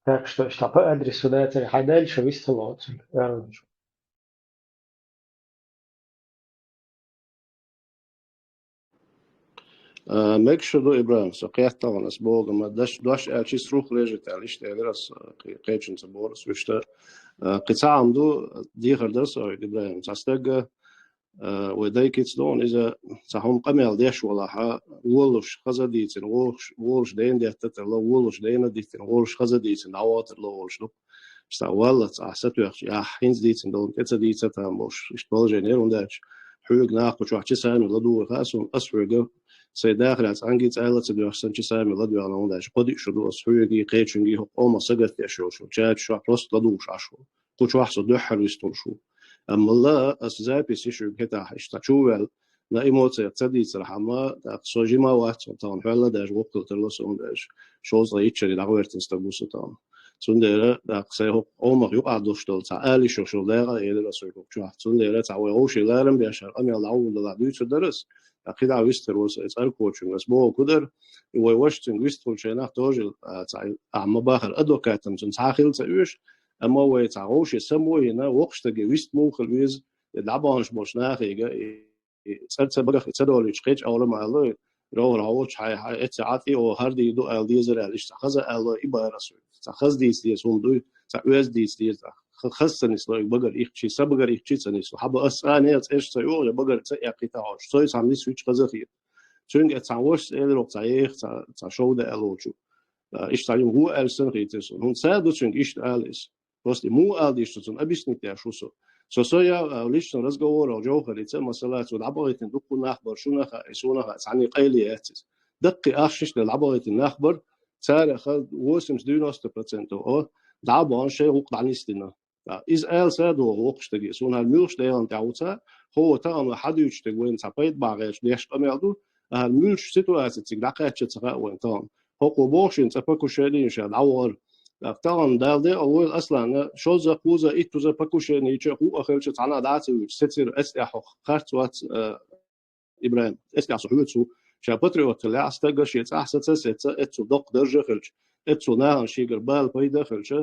E: так что по адресу да это حيبان شو вистолот أرنو
H: مكشو دو إبراهيم سقيت طبعا أسبوع ما داش أشيس روح ليجت عليش تقدرس قيتشن سبورس وشتا قطع عمدو دي خردرس أو إبراهيم تستجع وداي كيتسلون إذا صحهم قميل ديش ولا ها ولش خزديتن ولش دين ديتتر لا ولش دين ديتن ولش خزديتن عواتر لا ولش لو استوالت أحسن وقت يا حينز ديتن دون كتسديتن تاموش إشتبالجينير ونداش حوق ناقش وحشي سامي لدو خاسون أسفرجو سيداخل از انگیت ایلت دوستان چه سامی لدو على اونش قدی شدو اسفویگی قیچنگی هم اما سگت یشو شو چه شو راست لدوش عشو قوش واحد ده حلوستون شو اما لا اسزای پیشیشو بهتا اشتچوول لا ایموت تصدی صراحه ما سوجی ما وقت طبعا حالا داش وقت تلص اونش شوز ریچری دعوت استبوس طبعا سندره دقسه هم اما یو عدوشتل تعالی شو شو دقیقه ایده رسول شو سندره تعوی اوش لارم بیشتر امی لعول لعبیت درس أكيد عويستر وسأل كوتشنج بس بو كدر ويوشتن ويستول شيء توجل عم باخر أدوكاتم تنساخيل تأويش أما ويتعوش يسموه هنا وقش تجي ويست موخل ويز لعبانش بوش ناخيجا سألت بقى تدول يشقيج أول ما الله روح راوش هاي اتعاطي أو هردي يدو ألديزر عليش تخز الله إبا رسول تخز ديس ديس هم دوي تأويز ديس ديس خصنيس لو بقر إخشي سبقر إخشي سنيس وحب أسأني إيش تيور بقر تأقيتهاش سوي سامي سويتش قزخير شون أتعوش إلى تعيخ تعشوا ده ألوجو إيش تعلم هو ألسن خيتسون هم سادو شون إيش أليس بس مو أليش تون أبيش نتياشوسو سوسيا ليش نرزقور أو جوهر يتم مسألة والعبارة ندق نخبر شو نخ عني قيلي أتس دقي أخشش للعبارة النخبر سعر أخذ وسمس 90% أو دعبان شيء وقت عنيستنا إز آل سادو وقش تجي سون هالملش ديان تعوتا هو تام حد يشتغل وين تعبيد بعيش ليش قميعدو هالملش سيتواسية تجدقة تشتغل وين تام هو قبوش إن تفكر شيء شاد عوار تام ده أول أصلاً شو زقوزة إتو زبكوش نيجي هو أخير شيء تعنا دعتي ستير أستيح خرط وات إبراهيم أستيح صحوته شابتريوت اللي أستجر شيء أحسن تسيت إتو دق درجة خلش إتو نهان شيء قربال بيدا خلش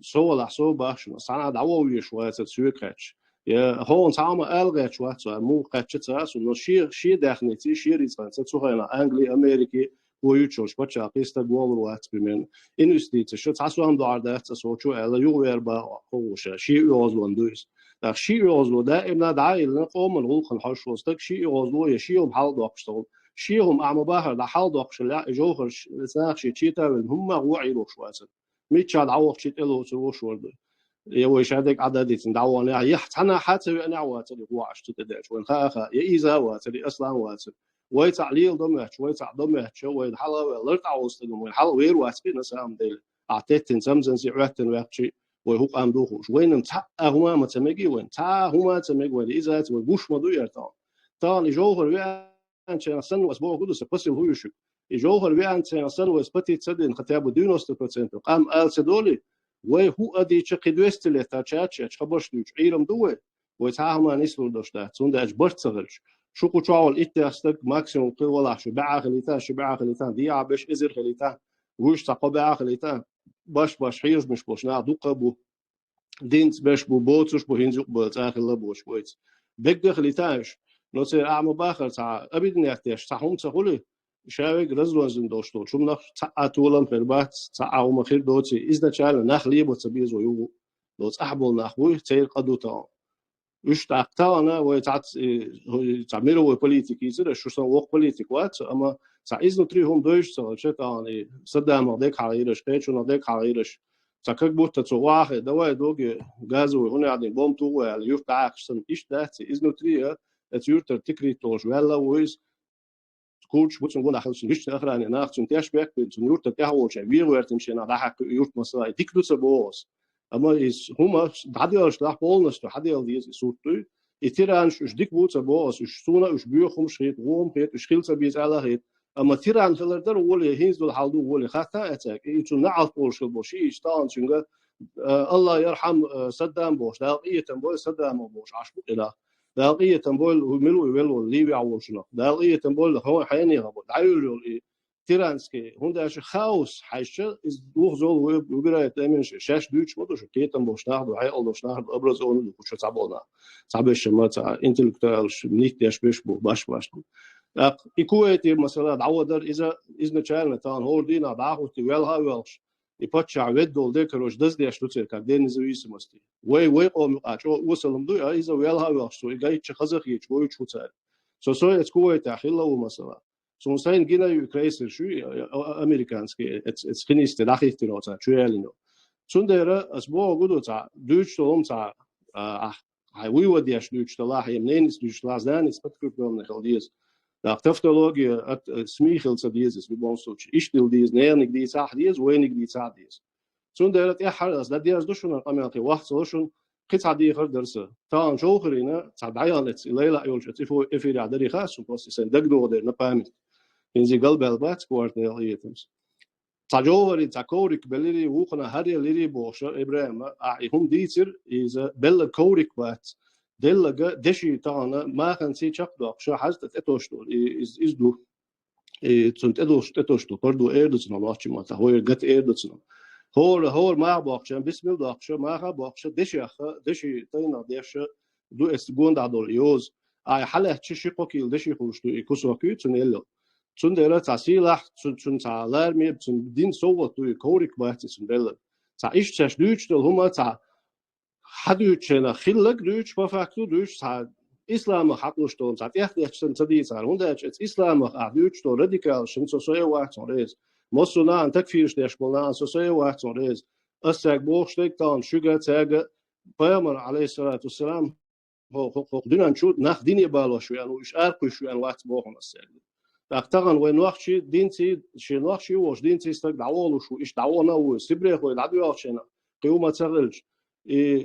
H: سو لحسو باش صنع دعوة شوية تسوي كاتش يا هون تعمل ألغى شوية مو كاتش تراس إنه شيء داخلي شيء ريسان تسوينا أنجلي أمريكي ويوتشوش بتشا قيستا جوال وات بمن إنستيت شو تعسوا هم دعارات تسوي شو على يويربا هوش شيء يوزلون دويس شيء يوزلو دائما دعاء لنقوم الغلق الحش وستك شيء يوزلو يشيهم حال دوقشتون شيهم أعمى باهر لحال دوقش لا جوهر سناخ شيء تاول هم وعيرو شوية ميتشاد عوق شيء إلو تروش ورد يوش هذاك عدديت دعوانا يحت أنا حتى أنا واتري هو عشت تدش وين خاخا يإذا واتري أصلا واتر ويتعليل دمهش ويتعدمهش ويتحلا ولرت عوستهم ويحلا وير واتري نسام ديل أعتقد تنزمزن سيعتن وقتي وهو قام دوخش وين تا هما متمجي وين تا هما تمجي وين إذا وبوش ما دوير تان تان الجوهر وين كان سن وأسبوع كده سبسل هو يشوف جوهر بيان سنة وسبتي تصدق ختابو 90% قام آل سدولي وهو أدي تشقدوست له تشاتش خبرش دوش عيرم دوه ويتعاهم نسول دوشتا سوندا أجبرت صغرش شو قطعوا إتاستك ماكسيموم قوة شو باع خليتان دي عبش إزر خليتان وش تقبع خليتان باش حيز مش باش نعدوق بو دينت باش بو بوتش بو هنزوق بو تاخل بوش بويت بقى خليتاش نصير أعمى باخر تاع أبيد نحتاج تاعهم تقولي شاوك رزلون زندوشتو شو منخ تاعتولم فربات تاعهم مخير دوتي إذا شال نخلي بتبيز ويو دوت أحبول نخوي تير قدو تاع وش تاعنا ويتعت تعملوا بوليتيكي زر شو سن وق بوليتيك وات أما تعيزن تريهم دوش تاع شتان صدام ديك حريرش كيتشون ديك حريرش تاكك بوت تواخ دواء دوغ غازو هنا عندي بوم تو اليوف تاعشن إيش ده إذن تريه تيورتر تكري توش ولا ويز كوتش بوتشن قول أخذ سنجش آخر أنا ناخذ سنتياش بيك سنيورتر تهوش عبير ويرتمشي أنا ضحك يورت مصراي ديكلوس بوس أما إس هما حديالش لا بولنس حديال ديز سوتو يتيرانش إيش ديك بوتش بوس إيش سونا إيش بيوخم شيت روم هيت إيش خلص بيز على هيت أما تيران خلردر ولا هينز دول حالدو ولا خاطر أتاك يتو نعال بولش بوشي إشتان شنجا الله يرحم صدام بوش داقية تنبول صدام بوش عشبو إله داقية تنبول وملو يولو ليبيا وشنا داقية تنبول هو حيني غبو دايرو تيرانسكي هنداش خاوس حيشة إز دوخ زول وبراية تأمين شاش دوش مدوش كيتن بوش ناخدو هاي أولوش ناخدو أبرز أونو وشو تعبولنا تعبش ما تاع إنتلكتوالش منيت داش بيشبو باش إكويتي مثلا دعوة إذا نشالنا تان هور دينا داخل تيوالها ويلش يبتشع ودول ديكروش دزدي شلوتير كدين زويس مستي وي قوم أشوا وصلهم دو إذا ويلها ويلش سو إجاي تخزخ يشوي شوتال سو إتكويت أخيلا ومثلا سو سين جينا يكريس شو أمريكانسكي إتس خنيست داخل تنوتا شو يالينو سندرة أسبوع قدو تا دوش توم تا هاي ودي أش دوش تلا هي منين دوش لازان إسبتكو من خلديس Da technologie at smichel zu dieses wie bon so ich will dies neernig dies ach dies wenig dies ach dies so der hat das da dies do schon am ja wacht so schon قطع عادية غير درسة طبعا جوهرنا تعبيانات ليلة يولش تفو إفير عدري خاص وبس سندقدو ده نبامي إنزي قلب البات كوارت نيليتمس تجوهري تكورك بلري وقنا هري لري بوشة إبراهيم هم ديتر إذا بل كورك بات دلجا دشي تاعنا ما كان سي تشقدو شو حزت اتوشتو إز دو تنت اتوشتو برضو إيردسنا لاشي ما تهوي قت إيردسنا هور ما باقشان بسم الله باقشة ما باقشة دشي تينا دشة دو استجون دادول يوز أي حلا تشي قوكيل دشي خوشتو يكسوكي تنيلو تندرة تسيلح تنتعلر مي تندين صوت تو كورك بات تندل تعيش تشدوش دل هما تع حدوشنا خلق دوش بفكتو دوش تع إسلام حقوش دول تع يحتاج تدي تع هندا إسلام حدوش دول راديكال شنو سوي واحد صاريز مسونا أن تكفيرش دشمنا سوي واحد صاريز أستاج بوشتك تان شجع تاج بيامر عليه الصلاة والسلام هو دينا نشوف ناخ ديني بالوش يعني وإيش أركوش يعني واحد بوخنا الساج أختارن وين وقتي دينتي شيء وقتي وش دينتي استق دعوة شو إيش دعونا وسبري هو العدو عشنا قيوم تغلج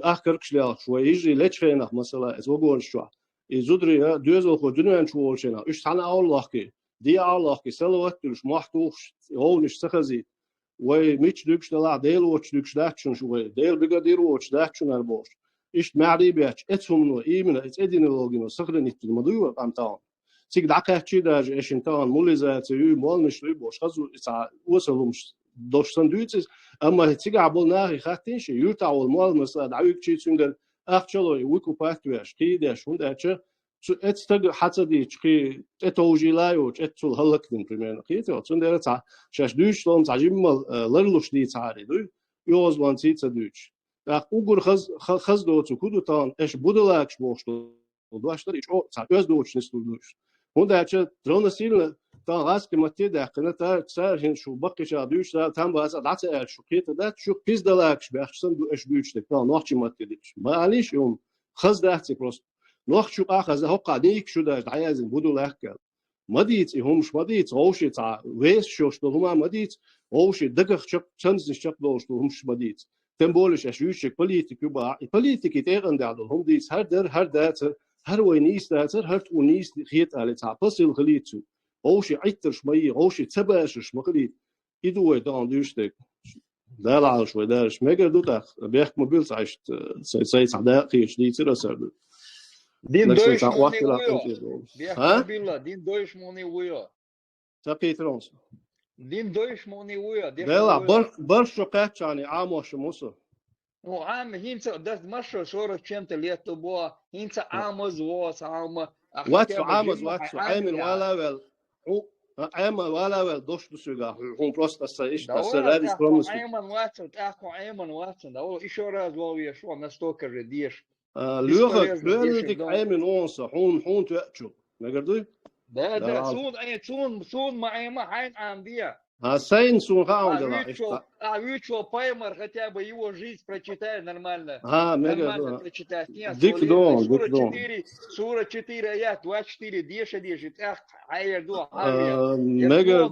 H: أخر كشلا شو يجري ليش فينا مثلا إتوقعون شو يزودري دوزل خو دنيا شو عشنا إيش تنا الله كي دي الله كي سلوات تلش محتوش هو نش سخزي وميش دكش لا ديل وش دكش داكشن شو ديل بقدر وش داكشن البوش إيش معري بيش إتهم نو إيمن إتأدين اللوجينو سخرني تلمدوي أم تاون سيك دعكة تشيداج إيش إنتان موليزات يو مال نشري بوش خزو إسا وصلهم دوشتن دوتس أما تيجي عبول ناهي خاتين شيء يرتعول مال مثلا دعوك شيء تنقل أخشلوي ويكو باتويش كيداش هون أشة أتستق حتى دي تشكي أتوجي لايوش أتول هلكتين بريمير كيتو تندر تع شاش دوش لون تعجب مال لرلوش دي تعري دو يوز وان تيتا دوش أقول خز دوتو كودو تان إيش بدلاكش بوشتو دواشتر إيش أو تع أز دوش نستو دوش هون أشة ترونا سيلنا تان غاز كمتي داخلنا تا تسار هن شو بقي شادوش تا تام باز عطى شو كيت ده شو بيز دلاكش بيحسن دو إيش بيوش تك تان نوحش متي ديش ما عليش يوم خز دهتي بروست نوح شو أخذ هو قاديك شو ده عايزين بدلاك ما ديت همش ما ديت هوش تا ويس شوش هما ما ديت هوش دقق شق شنز شق دوش همش ما ديت تنبولش أشويش بوليتيك يبقى بوليتيك يتغن دادو هم ديت هر دات هر وينيس داتر هر ونيس خيط على تا بس الخليتو هوشي عيتر شمية هوشي تباش شمقلي إدوه دان دوشتك دال على شوي دارش مجر دوتاخ بيحك موبيل عشت سايت صدق خيش دي ترسل
C: دين
H: نكسل
C: دويش
H: تاع
C: موني
H: وقت لا
C: ويا
H: تنتي
C: بيحكي
H: ها
C: موبيلا دين دويش موني ويا
H: تاقي ترونس
C: دين دويش موني ويا ديش
H: دال
C: ويا
H: برش قات يعني عاموش موسى
C: وعام هينسا داس مشو شورة شنت اللي تبوا هينسا عامز واس عام
H: واتسو عامز واتسو عامل ولا ول عامل ولا ول دوش بسوغا هم بروستا سايش
C: دورة
H: تسرادي
C: تاخو
H: برومس
C: عيمن واتسو تاخو عيمن واتسو دورة إيشو راز لويا شو نستوكر رديش
H: لوغا كرولتك عامل اونسا هون تأتشو نقدر
C: ده سون أي سون ما عيمة عين عنديا
H: سين سون غاون دلا
C: Вичо паймар хотя бы его жизнь прочитай нормально.
H: Нормально
C: прочитать. Нет,
H: Дик дон.
C: Сура 4 аят 24 деша дешит. Ах, айерду,
H: Мега.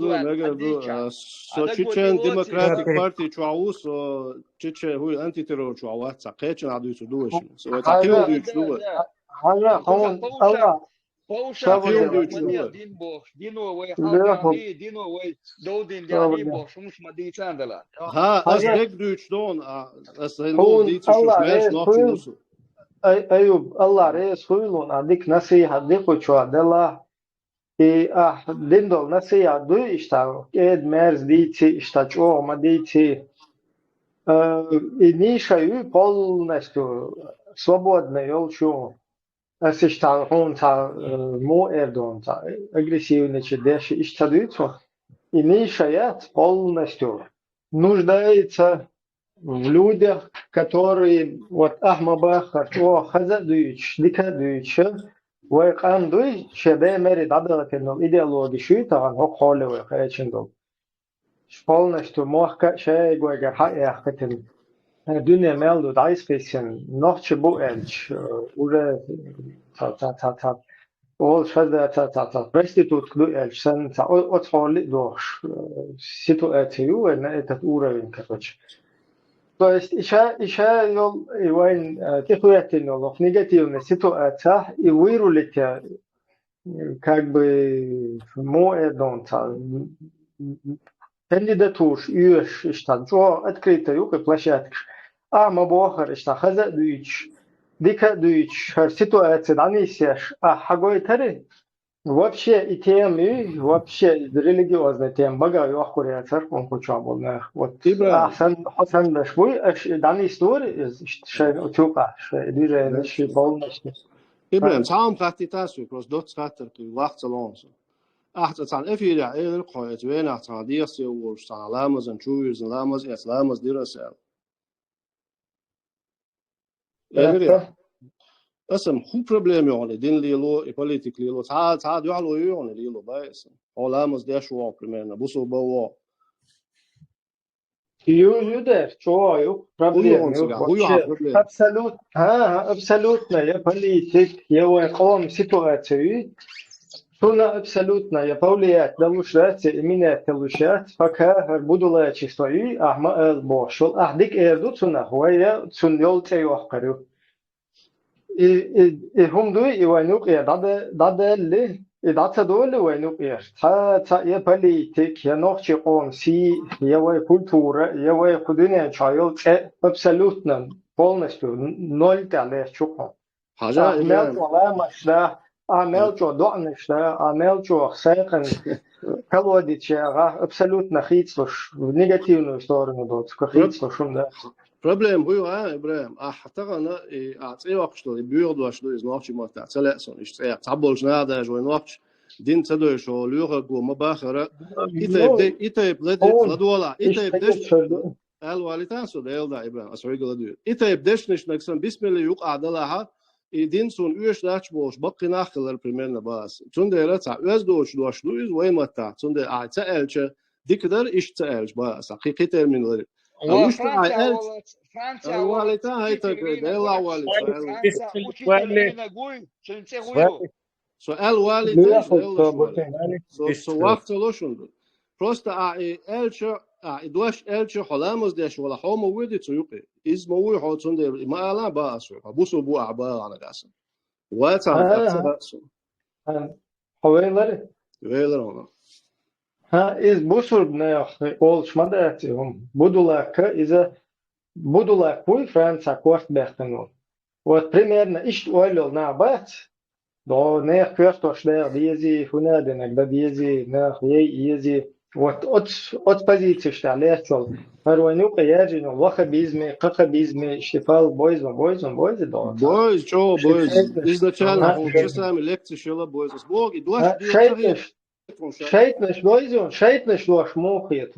H: So Chechen Democratic Party чуаус, Chechen هو anti terror чуаус, ساقيتش نعدو سدوش. So تاقيو دوش دو.
E: هلا هون الله
C: Пауша дин бог, диновый халками, диновый додин дяни бог, шумш мадицандала.
H: أصدق دوش دون أصدق ديت شو ماش ناقص
E: أيوب الله رئيس خيلون عندك نصيحة ديكو شو عدلا ديندول نصيحة دو إشتاو كيد مرز ديتي إشتاچو ما ديتي نيشаю полностью свободно елчу Assistan hon ta mo Erdoğan ta агрессивничать дальше ищтадуется и нишает полностью нуждается в людях, которые вот Ахмабахар, о хазадуич, дикадуич, вайкандуич, шеде мери дадалатенном идеологии шуйтаган хокхолевый хайчиндол. Полностью мохка шей гойгер хайяхкатен. Dünya meldu da ispesyen nohçe bu elç ure ol şada restitut kdu elç sen o tolli doş ситуацию на этот уровень короче. То есть еще yol вайн техуятинолог негативная ситуация и вырулить как бы моэдонта кандидатур юж штат жо открытая площадка ما بآخر اشتخذ دویچ دیکه دویچ هر سитуация данисяш حقوي تري вообще и темы вообще религиозные темы бага يأخذ церковь кучаболна вот Hasan башвой данис стори شيء أتوقع شيء ديره شيء بالنسبة
H: إبراهيم تعام قاتي تاسو كروس دوت قاتر كي وقت لونس أحد تعال إفيدا إيه القاية وين أحد دياسي وش تعال لامز نشويز لامز إسلامز ديرسال اسم خوب problem يعني din lilo i politik lilo ta du allo yani lilo bäs hållamos det så primärna buso bawa
E: ju där så ju problem абсолютно я политик я قوم ситуацию Шуна абсолютно я повлиять на лучшее именно получать пока буду лечь свою ахма бошел ахдик эрду шуна хуя шуньол тейохкару и хумду и вайнук я дадели и датадоле вайнук я та я политик я нохчи он си я вай культура я вай худине чайол абсолютно полностью ноль талеш чуко
H: хажа
E: я Амелчо донешта, амелчо секен, колодича, абсолютно хитслуш, в негативную сторону дот, хитслушум, да.
H: Проблем هو إبراهيم أحتقنا أعطي وقت شو بيرد وشو إزناش ما تعتلق سون إشتري تعبولش نادا جو إناش دين تدوي شو ليوغا جو مباخرة إتى بلد لدولا إتى بدش الوالدان سو ده يلدا إبراهيم أسوي قلدو إتى بدش نش نكسن بسم الله يوقع دلها din son uurslags boos bakken nachgeler primêr baas. Toen de rata uurdoos doos وين متى toen de a تألش ديكدر إيش تألش baas. حقيقي terminal.
C: Franța
H: والدان هاي تقول ده لا والد. سؤال والد. So وقت لوشون. Просто a elch دوش elch حلامز داش ولا حوم ودي تسوقي إز موي حوتون ده ما لا باس بوسو بو عبارة عن قاسم واتعرف أكثر
E: حوالي
H: Veiler ona.
E: Ha, iz busur ne olmuş madayatım. Budulak bu Fransa kortbehten. Вот примерно ишт ойлол на бат, до нех пёртош дер диези фунаденек, да диези нех ези вот от позиции что лечол. Парванюка яджино вахабизме, какабизме, штефал бойзе до.
H: Boys, čo boys? Изначально он все сами лекции шела boys. Бог и дуаш
E: Шейтнеш дуаш мохиет.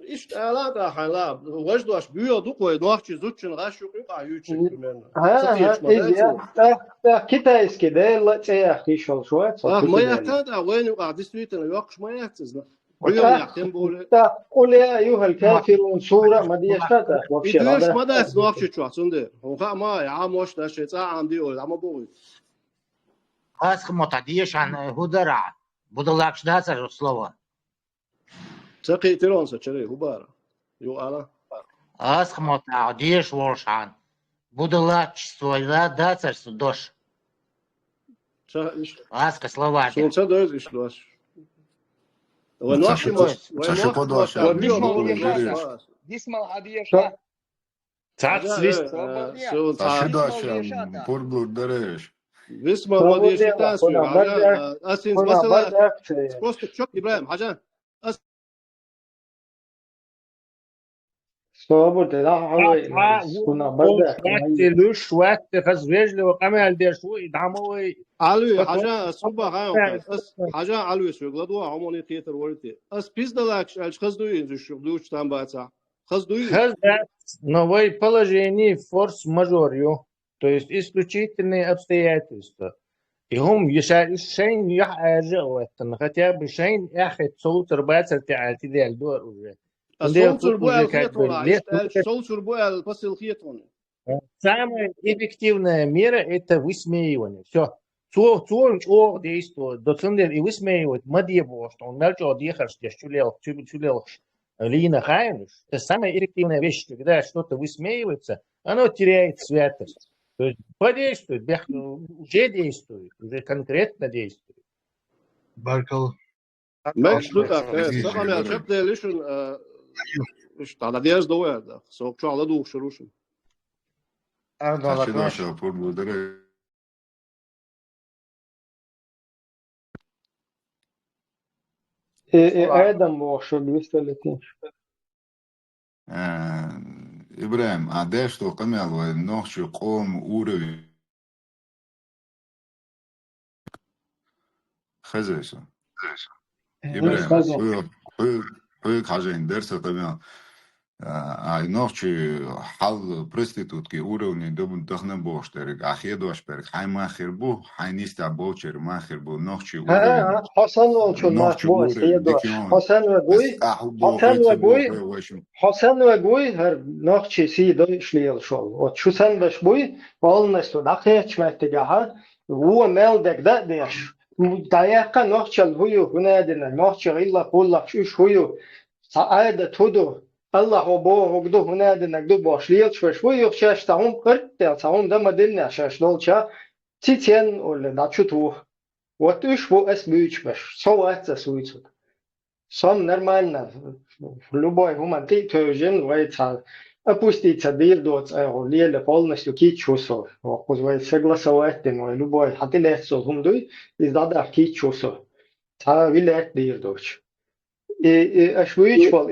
H: Ist da hala. Was du hast Bücher du koy noch zutzen rashu qa yüksek bilmem.
E: Ha, kitayski de la tsayah ishol şoat.
H: Ah mayakta da وين وقع دستويتنا يوقش mayaktsızna. Uyum yaktem böyle.
E: Ta ulya yuhal kafirun sura madiyashata вообще.
H: Идешь мадас вообще что отсюда. Он ма я может да что am diyor ama bu.
F: Асхмота диешан худара. Будулак ждаться слово.
H: Саки тиронса чери хубара. Ю ала.
F: Асхмота диеш волшан. Будулак своя даться дош. Аска слова.
H: Солнце дойдет ишло.
C: Дисмал адиеша.
H: Висма модиешта свя. Асин басала. Просто чок Ибраим хажа.
E: Свобода, да, kuna bardak.
I: Lush وقت فزوجل وقمل der شو يدعموا
H: علوي حاجة صبا هاي حاجة علوي شو غلطوا عموني تيتر ورتي أس пиздалакш альш خزدوين زو شو دوش там баца خزдуин
I: новое положение форс-мажорью, то есть исключительные обстоятельства. И هم شيء يحاجة хотя бы شيء ياخد صوت 4 ساعات الدور уже.
H: Солнцур буэл хитона, солнцур буэл посыл хитона.
I: Самая эффективная мера – это высмеивание. Все. Что действует? Доцендер и высмеивать мадьебо, что он мельчо дихаш, я чулел, лина хайнуш. Это самая эффективная вещь, когда что-то высмеивается, оно теряет святость. То есть подействует, уже действует, уже конкретно действует.
A: Баркал.
H: Меч тут сам я шепте лишен что на диез дояда. Сок что ala дух шурушин.
J: Наша благодаря.
E: Adam вообще 200
J: Ибраим, а де что камел ночью ком уровень хазайса. Ибраим, вы хазайн дерса камел. А ночью хал проститутки уровни дохнем боштерик. Ахедош перк хаймахер бу, хайниста бочер махер бу ночью уровень.
E: Hasan olçun boş yedoş. Hasan ve Guy her nokçi si doşliyel şol. O çusan baş buy olnasto da geçmekte ha. Bu meldek da deş. Dayaqa nokçal huyu hunadina nokçi illa kullak üç huyu. Saada tudu Allah o bo ogdu hunadina gdu başliyel şoş bu yok şaş tahum 40 der tahum da madinna şaş dolça. Titen ol da çutu. Вот уж во эсбючбаш, соваться суицут. Сам нормально, любой гуманитарий тоже вается опуститься дирдоц, леле полностью кичусо, позволит согласовать, но любой хатилецо гумдуй, издада кичусо, та вилет дирдоч. И эсбючбал,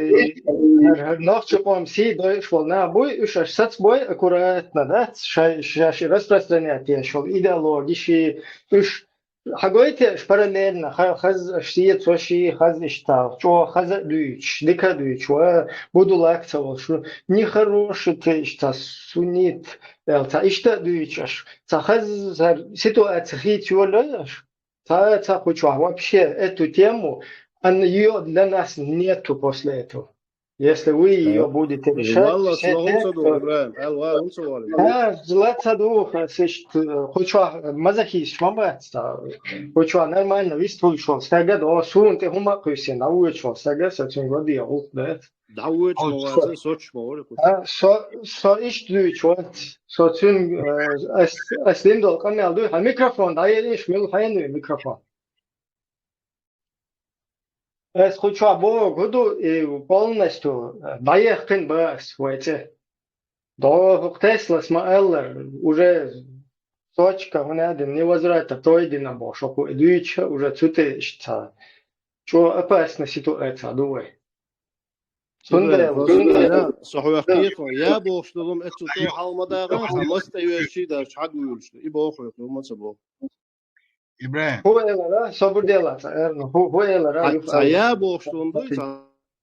E: нахчепом си дойшвал на бой, уж сацбой аккуратно, да, шаши распространять, шел идеологический, уж حاجات paralelna khaz ashtiye tsoshi khaz ishta cho khaz duch dikaduch wa budulak tsavshu ni хороший ishta sunit ta ishta duch ta khaz ситуация хитёлаш та хочу вообще эту тему ее для нас нету после этого. Если вы ее будете решать, хочу мазохист, хочу нормально выступил, стага до сун ты хума куси научил, стага сочинь годы я улдет.
H: Научил, сочинь.
E: Со иштуючу, сочинь аслиндол камел ду, а микрофон, да я лишь мил хайну микрофон. Es хочу обо году и полностью доехать бас в эти. До Тесла смаэллер уже точка он один невозврата пройдена был, что идущая уже цутешься. Что опасна ситуация, думаю.
H: إبراهيم
E: Сундел,
H: بس يا صحوحكيت يا بوشتلهم اتسو حال مداغا خمست يوشي داش حق ويلش يبوخو ما تبو
A: Ибраим,
E: хуэлара, собор делаться, эрно, хуэлара, юф
H: حتى
E: алла.
H: يا بوشتلهم دويت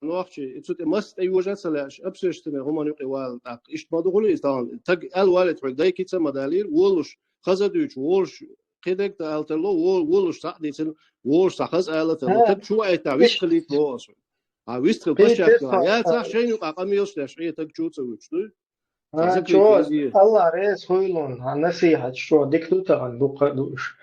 H: نوختي اتسو مست يوجا سلاش ابسشتني هم نقي وال تاق ايش ما دخلوا يستان تق الوالد حق داي كيتس مدالير وولش خزدوش وولش قدك تالتلو وولش صحديتن وولش صحز التلو تق شو اي تعويش خليت بوس ويستخل قشاك يا صح شيء يقع قميص لاش تق شو تسوي
E: شو الله رئيس هويلون نصيحة شو دكتوتا عن دوش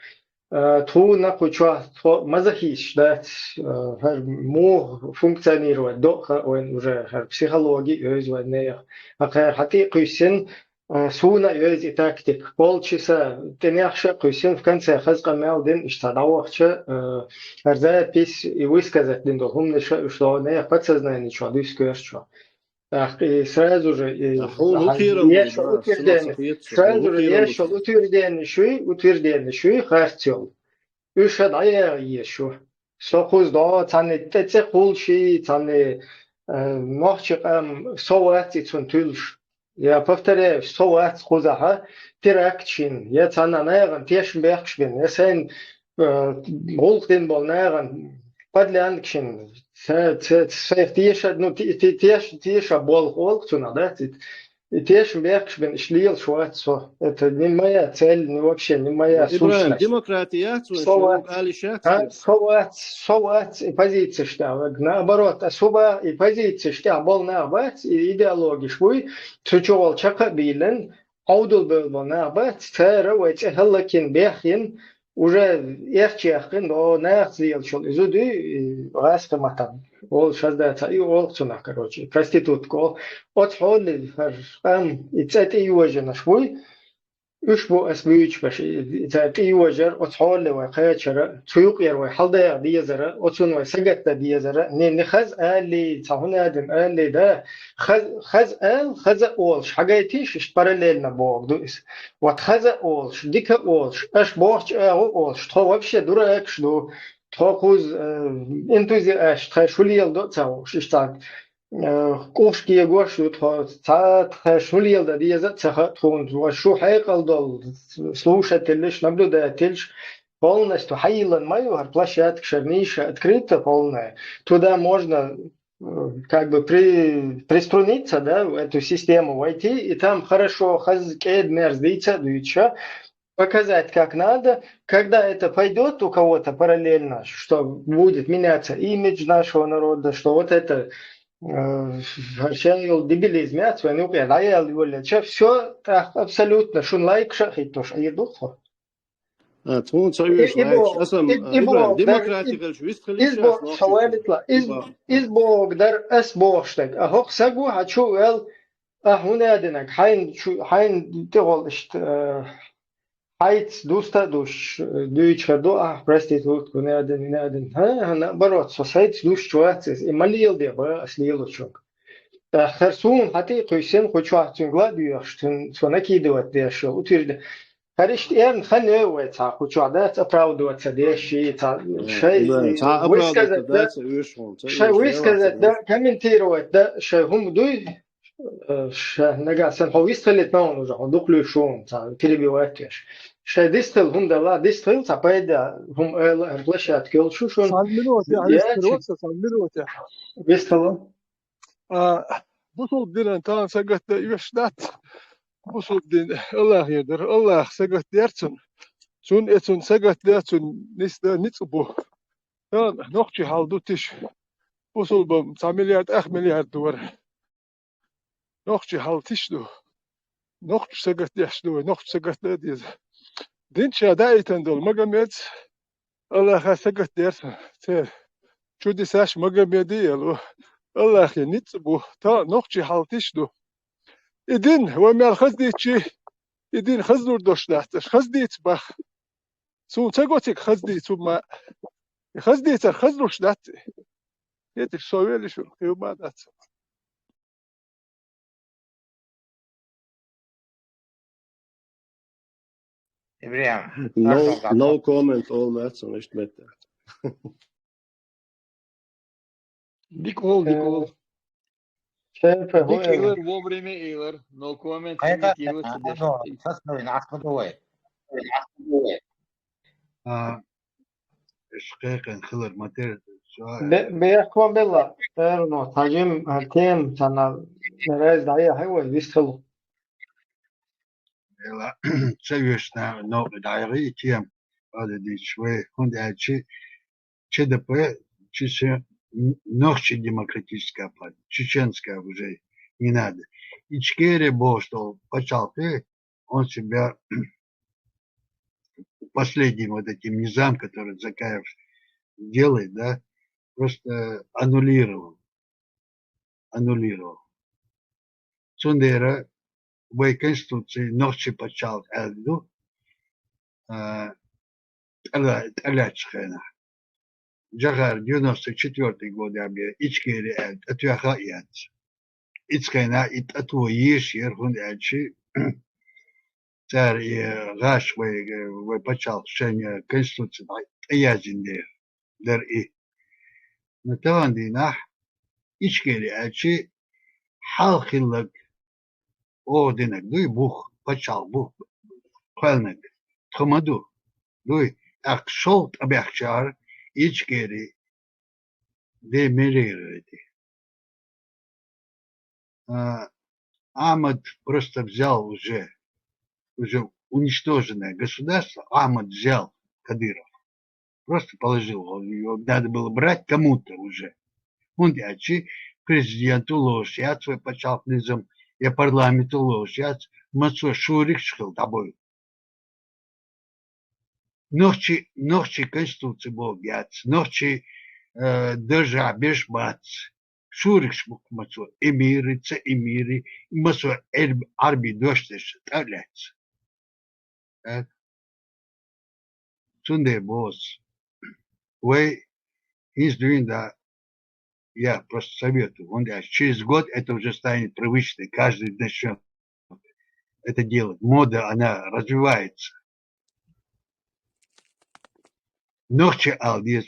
E: تو نقول شو مазохист дать مو функционировать до он уже психологии özvane акер хати күйсен суна өз и тактик полчаса теняхша күйсен в конце хазгамал ден иштадавахча запись и высказать ден до хумне что не подсознание что дискурс и сразу же сразу же утверждение шуи хартил уша дая ешо сохуз да цане теце хулши цане махчам совати цун тулш я повторяю соват хузаха теракчин я цана наяган тешн бехшбен я сен голден болнаган подлянкшин тиша ну тиша бол холцуна да тиша бехшбен шлил швацо это не моя цель не вообще не моя сущность
H: демократия
E: соват и позиция что наоборот особо и позиция что был наоборот и идеология швы чучувал чака билен аудул был наоборот цера вэйте халлакин бехин уже эрчехин до нахзил шол изуды раскаматан ол шаздата и ол цуна короче проститутка от холли ам ицати южна швы اشبو اسبوعش باشه تاقی وجر اتحول و قیچره سوق یر و حلده دیزره اتون و سگت دیزره نه خز علی تهون ادم علی ده خز اولش حاجتيش اش параллельно نبوغ دوس و خز اولش دیک اولش اش باخش اولش تو вообще дурак что то куз энтузиаст тшулил до цауш штат кошки егошу то тшулил да диза цаха тун шо хайкалдал слушатель наблюдатель полностью Хайлан Майор площадка Черниша открыта полная. Туда можно как бы приструниться, да, в эту систему войти, и там хорошо показать как надо, когда это пойдет у кого-то параллельно, что будет меняться имидж нашего народа, что вот это дебилизм, все абсолютно шунлайк шахитош, а едухо.
H: تون تسويش لايك أسم ديمقراطي قال شو يستخليش
E: إزبوغ در أسبوغشتك أهوك سقو هتشو ال هنا دينك حين تغلشت حيث دوستا دوش دويتش هدو проститут كنادن ها наоборот сосайт душ чуацис и малил де ба аслило чук خرسون حتى قيسين خوشواتين гладуяштин сонакидывать дешо утверждение Харишт ерн хане уэца хочуадат оправдываться деши шей высказать да комментировать да шей хумдуй нагасан ховистрелит на он уже он дуклюшон перебивать шей дистел хундала дистел цапайда хум площадь келшушон вистело
D: بطل دين تان سقط يشدات بصل دين الله يدر الله سقط يرتن سون اتون سقط يرتن نسدا نتصبو تان نقشي حالدوتش بصل بم 9 مليار مليار دولار نقشي حالتش دو نقش سقط يشدو نقش سقط ديز دين شدايتن دول مقامات الله سقط يرتن شو دي ساش مقامدي يلو الله ينتصبو تا نقشي حالتش دو إدين هو مال خزديتشي إدين خزدور دوشلاتش خزديت بخ سون تقوتك خزديت وما خزديت خزدور شلات эти совели шо хилмадаться.
F: Ибрahim,
H: No comment, all Matson, nicht mit.
C: Дикол.
E: شايفه
C: Дик
E: هو
C: Илэр, вовремя Илэр. No comment,
F: это,
C: примитивы,
F: оно, сосновин, ахмадуэ.
A: شقيقا خلر ماتير
E: بيحكم بالله إنه تهاجم هالتيم كان نرايز دعية حلوة يستلو
A: لا تسويشنا نوع دايري تيم هذا دي شوي هون أشي ЧДП ногче демократическая партия, чеченская уже не надо. Ичкерия был, что почалты, он себя последним вот этим низам, который Закаев делает, да, просто аннулировал. Цундера в Конституции ногче почал эльду, алячхена. Джагар 94 год я бы ичкери эльд, отвяха яд. Ицкайна ит атвоиш ерхун эльчи, царь гаш вы почал шение Конституции, язинде, дер и. На тавандинах ичкери эльчи халхиллак одинак, дуй бух, почал бух, хвалнак, тхамаду, дуй, ак шолт абяхчар, ичкери демилируете. Ахмад просто взял уже уничтоженное государство, Ахмад взял Кадыров, просто положил, его надо было брать кому-то уже. Он дячи президенту ложь, я свой почалкнизм, я парламенту ложь, я мацо шурик шхил тобой. Ночи Конституции был яц, ночи держа беш бац. Шурик шмук мацо эмири, мацо арби доштеш таляц. Sunday boss. Way he's doing that. Я просто советую. Он через год это уже станет привычной. Каждый начнет это делать. Мода, она развивается. Ногче алдес.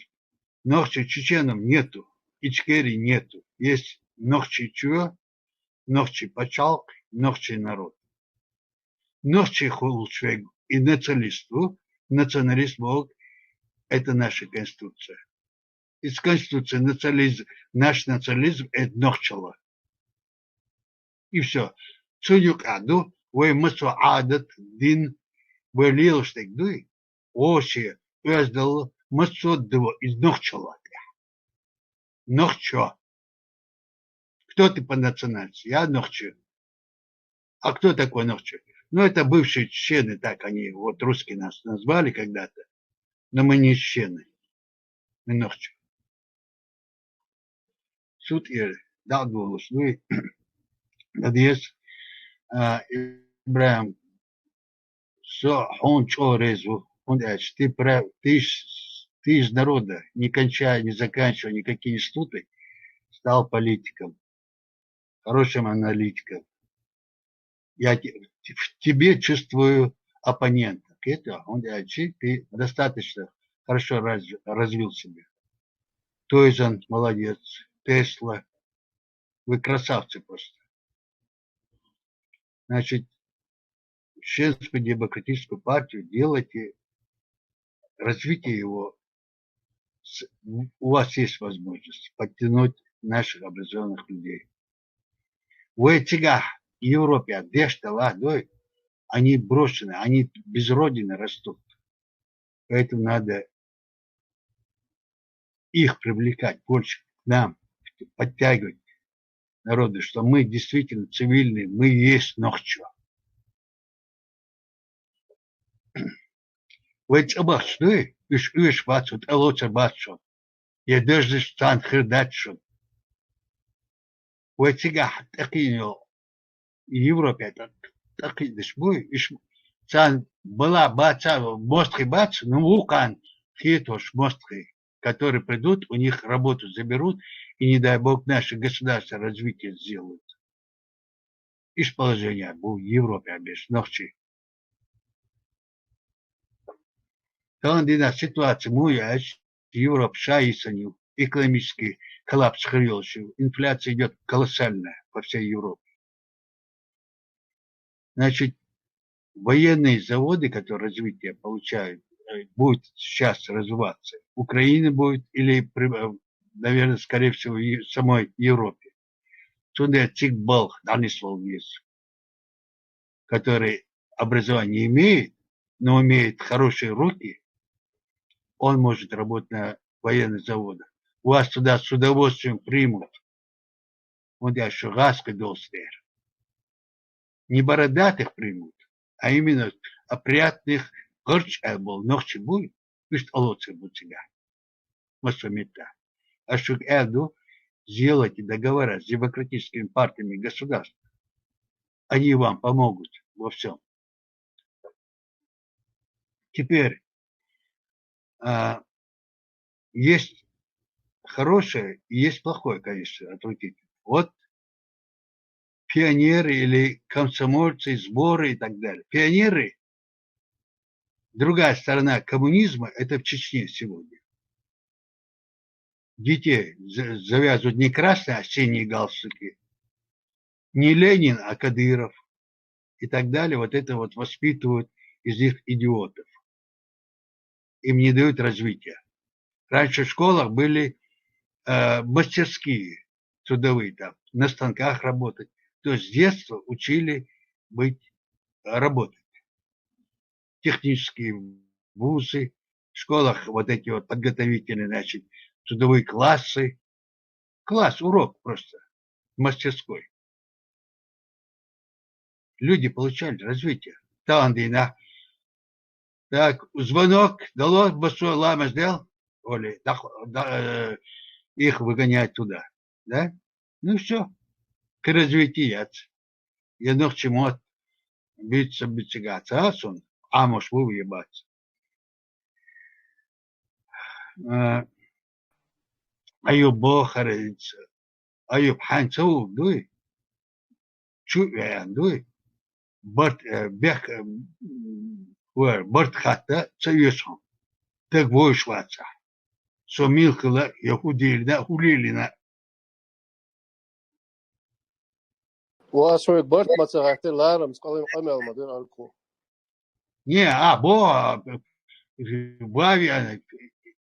A: Ногче чеченам нету. Ичкери нету. Есть ногче чего? Ногче пачалк, ногче народ. Ногче хулчвег и националисту. Националист Бог – это наша Конституция. Из Конституции национализм, наш национализм – это ногчало. И все. Цунюк аду, вы мацу адат дин, вы лилштек дуй, оши, уяздал мацу дво из ногчало. Ногчо. Кто ты по национальности? Я ногчо. А кто такой ногчо? Ну, это бывшие чечены, так они, вот русские нас назвали когда-то. Но мы не чечены. Мы ногчо. Суд и дал голос. Ну и надеюсь, Ибрahim, что он что резву, он говорит, ты из народа, не кончая, не заканчивая никакие институты, стал политиком, хорошим аналитиком. Я в тебе чувствую оппонента. Это он говорит, ты достаточно хорошо развил себя. Тойзан, молодец, Тесла, вы красавцы просто. Значит, Чеченскую демократическую партию делайте, развитие его, у вас есть возможность подтянуть наших образованных людей. В этих Европе, они брошены, они без родины растут. Поэтому надо их привлекать больше к нам, подтягивать народы, что мы действительно цивильные, мы есть ногчо. В этих обошлы, уж бачут, лучше бачут. Я даже стан хрдачут. В этих такие Европе такие дешбой, стан была бача, мостри бач, ну укан, хитош мостри. которые придут, у них работу заберут, и, не дай бог, наше государство развитие сделают. Иш положение был в Европе обещ, ночи. Там, где ситуация моя, Европа шаисанил, экономический коллапс хрелся, инфляция идет колоссальная по всей Европе. Значит, военные заводы, которые развитие получают, будут сейчас развиваться. Украина будет или, наверное, скорее всего, в самой Европе. Туда Цикбал, данный слово есть, который образование не имеет, но имеет хорошие руки, он может работать на военных заводах. Вас туда с удовольствием примут. Вот я шугаска долстер. Не бородатых примут, а именно опрятных горч был, ночи будет, пусть олоцы будут себя. Масомета. А что эду сделать договора с демократическими партиями государств, они вам помогут во всем. Теперь есть хорошее и есть плохое, конечно, от руки. Вот пионеры или комсомольцы, сборы и так далее. Пионеры, другая сторона коммунизма, это в Чечне сегодня. Детей завязывают не красные, а синие галстуки. Не Ленин, а Кадыров и так далее. Вот это вот воспитывают из них идиотов. Им не дают развития. Раньше в школах были мастерские трудовые, там, на станках работать. То есть с детства учили работать. Технические вузы, в школах вот эти вот подготовительные, значит, трудовые классы. Класс, урок просто, мастерской. Люди получали развитие. Таландина. Так, звонок дало, большой лама сделал, Оля, их выгоняют туда. Да? Ну все, к развитию. Я ног чему биться битсигаться, а может вы уебаться. Ayub Bokharic, Ayub Hanso, دوی چو دوی برد خطه سيسهم تقوش واتسع سوميل كلا يهودي لنا هولي لنا
H: واسوي برت ما تغيرت لارم قال قمل مدير الكو
A: не бави она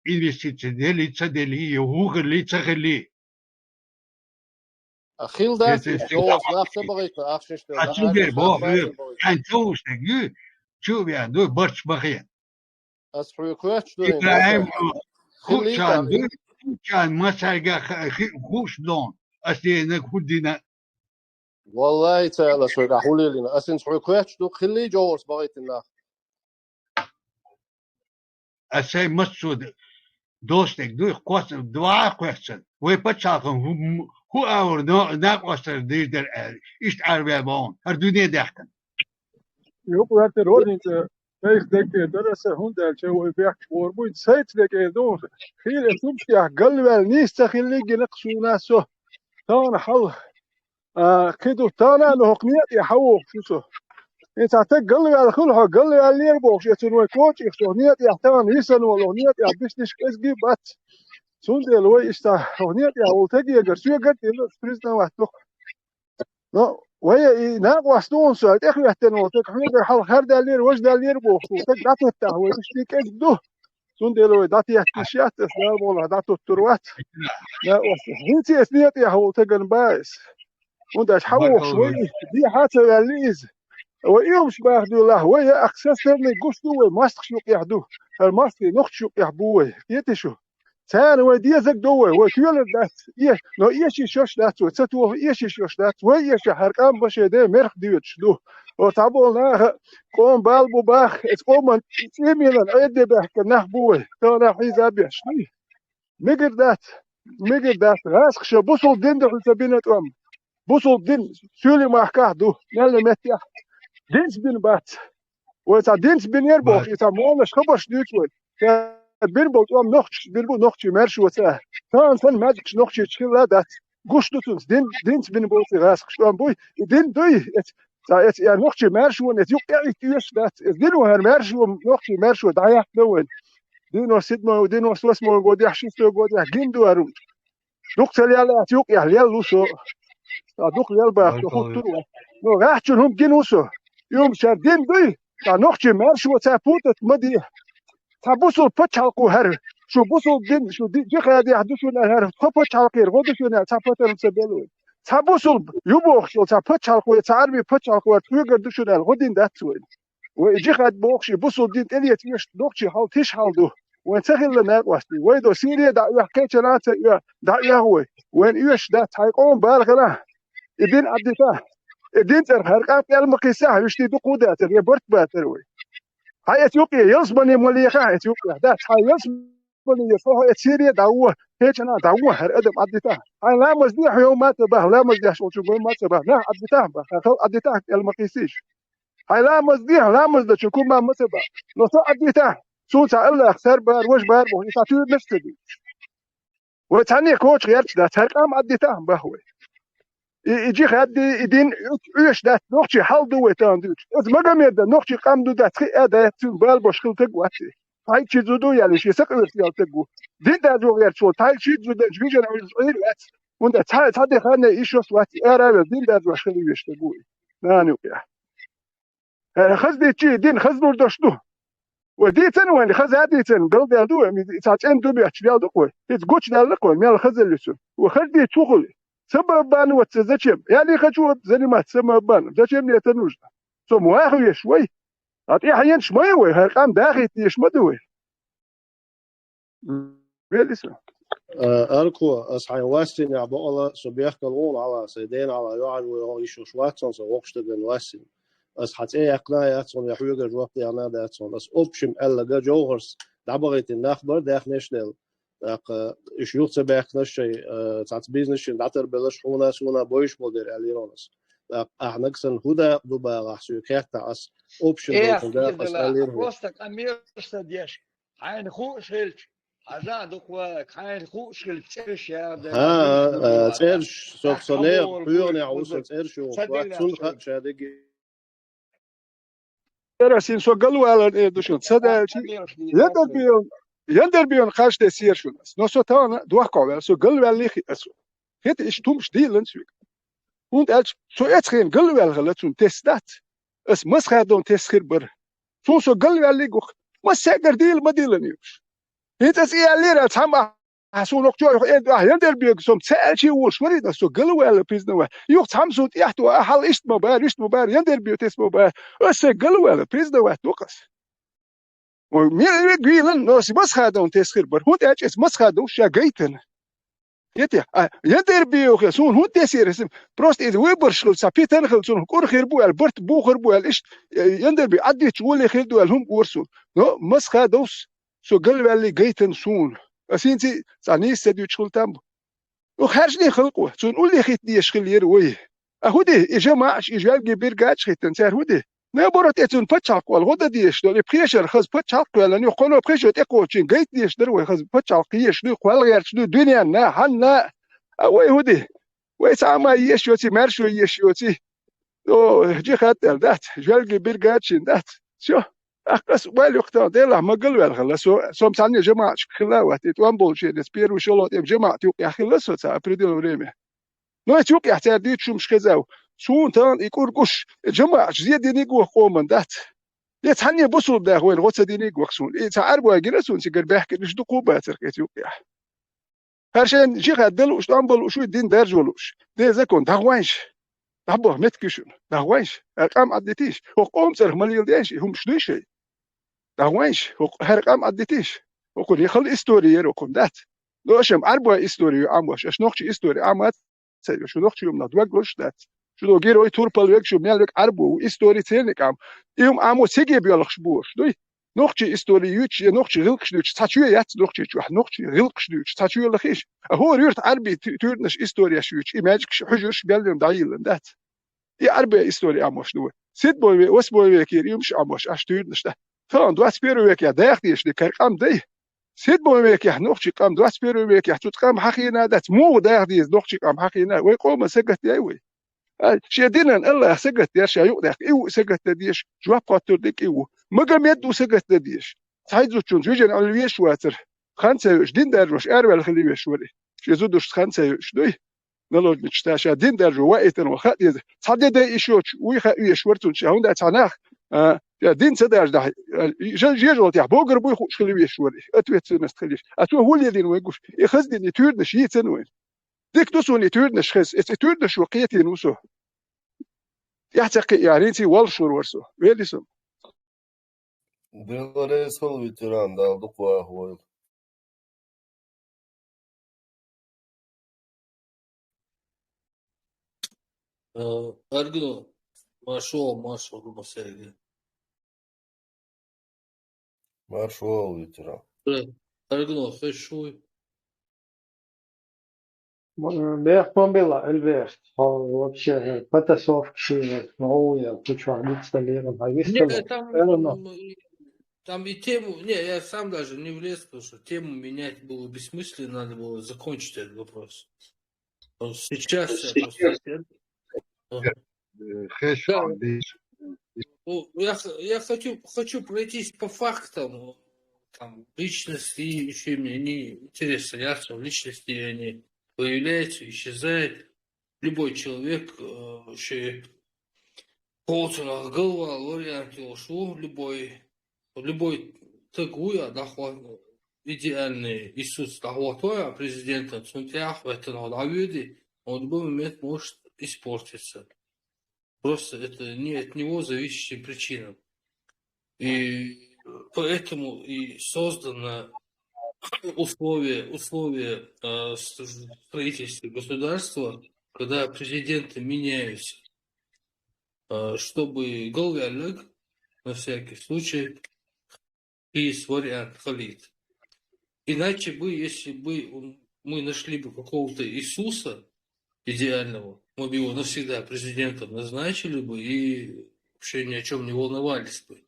A: инвестиции дели угол лица хели
H: أخيل داس جوز نفسه بغيت أخشش
A: أتوقع بوه كان توش تجي شو يعني دو برش بخير
H: أسحب كويس دوين
A: إبراهيم خوش كان دو كان مساجا خوش دون أصلي نكودينا
H: والله تعالى شو راحولي لنا أسن سحب كويس دو خلي جوز بغيت الناس
A: أسي مسود دوستك دو قوس دعاء قوسن ويبتشاكم هو أور ناقصر دير إيش عربي بون هردوني داخل
D: يوم هات رولينت فيس دك درس هوندا شو بيحكي وربوي سايت دك دون خير تمشي قلب النيس خلي جنقشو ناسو تانا حل كدو تانا له قنيت يحوق شو انت قلب على كلها قلب على اللي يربوش يتنوي كوتش يختونيت يحتوان يسن ولونيت يعبشنش كسجي بات سوندي لوي استا هونيت يا ولتجي يقرسو يقرد بريزنا واحد no وهي ناق واسدون سؤال اخي يحتنو تك حل خير دالير وش دالير بوخو تك داتو التهوي مش ليك اجدو سوندي لوي داتي يحتشيات اسلام والله داتو التروات لا وحيتي اثنيت يا هو تقن بايس ونداش حوق شوي دي حاجه غاليز ويومش باخدو الله وهي اكسسرني قشتو وماستخ شوق يحدو الماستي نخت شوق يحبوه يتشو ثاني ودي زك دوه وكيل دات يه نو ايش شوش دات وتسو ايش شوش دات ويش حرقان باشه ده مرخ ديوتش دو وتعبولنا قوم بالبو باخ اسقوم يميلن عيد بحك نحبوه تانا حيزا بيشني ميجر دات راسخ شو بوصل دين دخل سبينة ام بوصل دين سولي ما حكاه دو نال متيح دينس بين بات وتا دينس بين يربوخ يتا مولش خبرش ديوتوي بيربو توم نخش بيربو نخش مرشو وتا تان ماجك نخش تشيلا دات قشتوتونس دينس بين بوتي غاسخ شلون بوي دين دوي ات يا نخش مرشو نت يقع تيش دات دينو هر مرشو نخش مرشو دايا دوين دينو سيدمو ودينو سوسمو غودي حشيستو غودي جيندو ارون دوقتل يلا يقع يلوسو دوق يلبا خطر نو راحتون هم جنوسو يوم شردين دوي تا نخش مرشو تا بوتت مدي تبوسل بتشالقو هر شو بوسل دين شو دي قاعد يحدثون هر بتشالقير غدشون تابتر سبلو تبوسل يبوخ شو تبتشالقو تعربي بتشالقو تيغدشون غدين داتوين ويجي قاعد بوخش بوسل دين اليت مش دوخشي حال تيش حالدو وين تغل لنا واستي ويدو سيريا دا يحكيتنا دا يهوي وين يش دا تايقون بالغلا ادين اديتا ادين تر هرقات المقيسه يشتي دقودات يبرت باتروي هاي اثيوبيا يلزمني مليخه اثيوبيا ده هاي يلزمني فهو سيريا دعوه هيك انا دعوه هر ادم اديتا هاي لا مزديح يوم ما تبه لا مزديح شو ما تبه لا اديتا اديتا المقيسيش هاي لا مزديح لا مزد شو ما تبه لو اديتا شو تعال اخسر بار وش بار بو يساتو نفسي وتعني كوتش غير ده ترقم اديتا بهوي يجي خدي يدين ايش ده نوختي حال دوتان دوت از مگم يد نوختي قام دو ده ادا تو بال بشكل تقواتي هاي چیز دو يعني شي سق ارتيال تقو دين ده جو غير شو تاي چیز دو جوجن اير وات und der Zeit hat der eine ich was was دين ده بشكل يشتغل نانو يا خزدي چي دين خزنور دشتو وديتن وين خز هاديتن بلد يدو تاچن دو بيچ بيال دو كو هيت گوچ دال كو ميل خزلسو وخدي تشغل سبب بان وتزچم يعني خجو زلمات سبب بان زچم يتنوج سو مواخي شوي اطيح ين شوي وي هرقام داخي يشمدوي بيلسا
H: أركو أصحى واسين يا بقولة صبيح كلون على سيدين على يوعد ويهو يشوف شواتون سو وقشتن واسين أصحى إيه أقناع ياتون يحوج الوقت يعني ده ياتون بس أوبشن ألا جوهرس دعبرت النخبر داخل نشل إيش يوصل بأكناش شيء تعت بيزنس دعتر بلاش هنا سونا بويش موديل أليرونس احنا كسن هدا دوبا راح سو كارتا اس اوبشن ده اس ألير
C: وسطك امير استديش عين خوش هلش عزا دقوا عين خوش هلش يا
H: تيرش سوكسونير بيورني عوس تيرش وقتون شادي
D: ترسين سو قالوا على دوشن صدا يندر بيون خاش تسير شو نو سو تانا دوخ سو قالوا على اسو هيت ايش تومش ديلن سو und als so etchen gulwel gelatun testat es mas gadon teskir ber so gulwel ligo mas sagar deal madilanius hit as ialira tama so noch jo yender biog som tselchi wol shwari da so gulwel pisnwa yo tamso yahtu hal ist mobar yender biotes mobar es gulwel pisnwa tuqas ومين يقولن نو mas gadon teskir ber und als es mas gadon shagaiten يدير بيو خسون هو تسير اسم بروست إذا ويبر شغل سبيتن خلصون كور خيربو البرت بو خيربو الإيش يندر بيعدي تقول خيردو الهم قرصون نو مسخة دوس سو قلب اللي جيتن سون أسينتي ثاني استديو شغل تامبو وخرجني خلقوه سون قول لي خيت دي شغل يروي أهودي إجماع إجال جبير قاعد خيتن سير هودي ما برات إتون بتشاق والغدا ديش دول بريشر خز بتشاق ولا نيقولوا بريشر تقوى تين جيت ديش دروي خز بتشاق يش دو قال غير شنو دنيا نا حنا أوي هودي ويسامع يشوتي مرشو يشوتي أو جي خاطر دات جالجي بيرجاتشين دات شو أقص بالي وقتها ديلا ما قالوا الخلا سو مساني جماعة خلا وقت وامبول شيء نسبير وشلون جماعة يا أخي لسه سأبردون وريمه نو تشوك يحتاج شو مش كذا سون تان يكون قش جماعة زيادة نيجوا قومن دات يتحني بصل ده وين غوت دي نيجوا قسون يتعربوا يجلسون سيجر بحكي مش دقوبات يتيوبيا هرشان جي غدل وش امبل وشو الدين درجولوش دي زكون داوانش دابو متكشون داوانش ارقام عدتيش وقوم سر مليون ديش هم شنو شيء داوانش هرقام عدتيش وكل يخل استوري رقم دات لوشم اربع استوري امواش اش نوخش استوري امات سير شو نوخش يوم ندوغلوش دات شو غيروي توربال ويك شو ميلك اربو استوري تيلك ام يوم امو سيجي بيولخش بوش دوي نوختي استوري يوتش نوختي غلقش دوتش تاتشو يات نوختي تشوح نوختي غلقش دوتش تاتشو لخيش هو ريرت عربي تورنش استوري شوتش ايماجك حجوش بيلم دايل دات اي عربي استوري اموش دو سيت بوي وس بوي كير يمش اموش اش تورنش ده فان دوات بيرو ويك يا داختيش دي كرقام دي 7 ويك يح نوخشي قام 21 ويك يح تقام حقينا دات مو داير ديز نوخشي قام حقينا ويقوم سقت ياوي شيدنا الله سقت ياش يو داك ايو سقت ديش جواب قاتل ديك ايو مقام يدو سقت ديش تحيزو تشون جوجن على الويش واتر 5 دين دارجوش اربع خلي ويش ولي شيزودوش 5 دوي نلو نشتاشا دين دارجو وايتن وخات يز تصدي دا ايشوش ويخا يشورتون شاون دا تعناخ يا دين سداش دا جيجول تاع بوغر بو يخش خلي ويش ولي اتويت سنست خليش اتو هو اللي دين ويقوش يخز دين تورنش يتن وين ديك توسوني تورنش خز تورنش وقيتي نوسو يحتقي يعني انتي والشور ورسو ويلي سم
K: Белорус был ветеран, да, Луква.
G: Аргно, Маршал, Гумасяги.
K: Маршал ветеран.
G: Аргно, Хэшуй.
E: Бех бомбила, Эльверт. Вообще, потасовки, новые, кучу инсталлирован. А
G: Нет, там и тему... Не, я сам даже не влез, потому что тему менять было бессмысленно, надо было закончить этот вопрос. Сейчас я просто... Я хочу пройтись по фактам. Там, личности еще мне не интересно, ясно, в личности они появляются, исчезают. Любой человек еще полцена голова, вариант ушу, любой тагуя, идеальный Иисус Тахватоя, президента Цунтях, в этом Давиде, он в любой момент может испортиться. Просто это не от него зависящая причина. И поэтому и создано условия строительства государства, когда президенты меняются, чтобы Голвялек, на всякий случай, есть вариант халит. Иначе бы, если бы мы нашли бы какого-то Иисуса идеального, мы бы его навсегда президентом назначили бы и вообще ни о чем не волновались бы.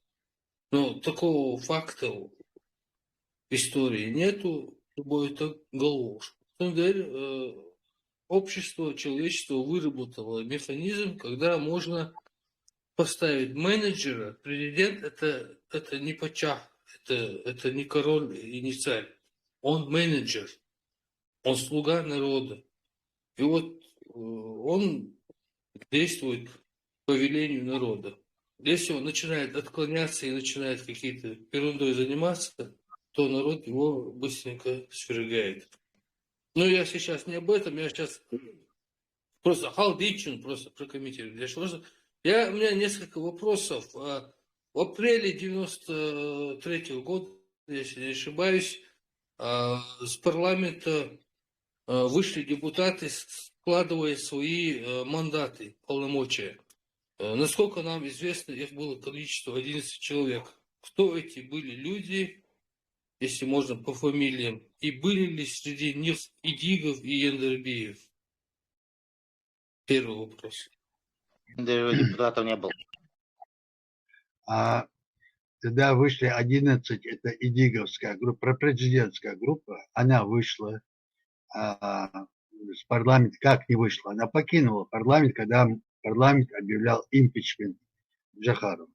G: Но такого факта в истории нету, любой это головушка. На самом деле, общество, человечество выработало механизм, когда можно поставить менеджера. Президент это не пачах, это не король и не царь. Он менеджер, он слуга народа. И вот он действует по велению народа. Если он начинает отклоняться и начинает какие-то ерундой заниматься, то народ его быстренько свергает. Но я сейчас не об этом, я сейчас просто халдичин, просто прокомментирую. У меня несколько вопросов. В апреле 93-го года, если не ошибаюсь, с парламента вышли депутаты, складывая свои мандаты, полномочия. Насколько нам известно, их было количество 11 человек. Кто эти были люди, если можно по фамилиям, и были ли среди них Идигов и Яндарбиев? Первый вопрос.
F: Депутатов не было.
A: Тогда вышли 11, это Идиговская группа, президентская группа, она вышла с парламента, как не вышла, она покинула парламент, когда парламент объявлял импичмент Джахару.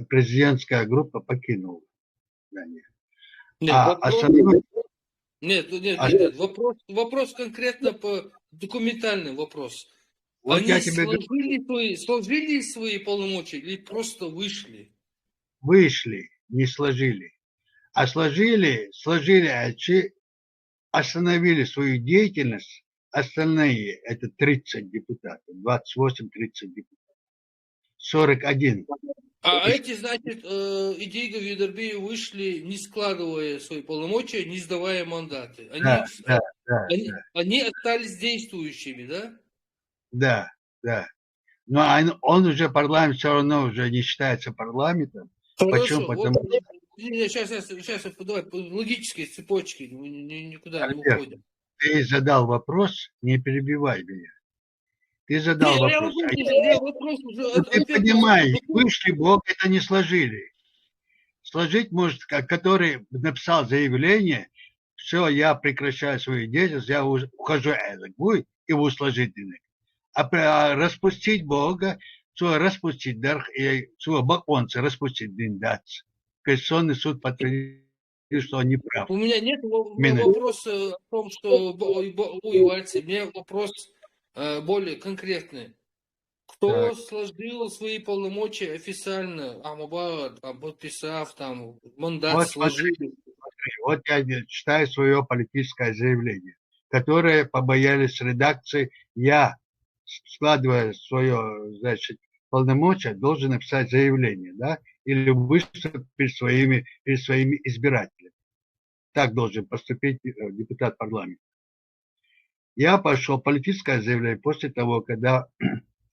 A: Президентская группа покинула.
G: Нет. Вопрос конкретно по документальный вопрос.
A: Вот
G: они сложили свои полномочия или просто вышли?
A: Вышли, не сложили. А сложили, остановили свою деятельность. Остальные, это 30 депутатов, 28-30 депутатов, 41.
G: А эти, значит, Идигов и Яндарбиев вышли, не складывая свои полномочия, не сдавая мандаты. Они остались действующими, да?
A: Да. Но он уже парламент все равно уже не считается парламентом.
G: Хорошо. Почему? Сейчас давай по логической цепочке, никуда не уходим.
A: Ты задал вопрос, не перебивай меня. Ты задал вопрос. Ты понимаешь, вышли, Бог это не сложили. сложить может, который написал заявление, все, я прекращаю свою деятельность, я ухожу будет его сложить. А распустить Бога, что распустить дарх, и что баконцы распустить диндац. Конституционный суд подтвердил, что он не прав.
G: У меня нет вопроса о том, что воевать. У меня вопрос более конкретный. Кто
A: Так.
G: сложил свои полномочия официально, там, подписав, там, мандат
A: Вот
G: сложил?
A: смотри, вот я читаю свое политическое заявление, которое побоялись редакции. Я, складывая свое, значит, полномочия, должен написать заявление, да, или выступить перед своими избирателями. Так должен поступить депутат парламента. Я пошел политическое заявление после того, когда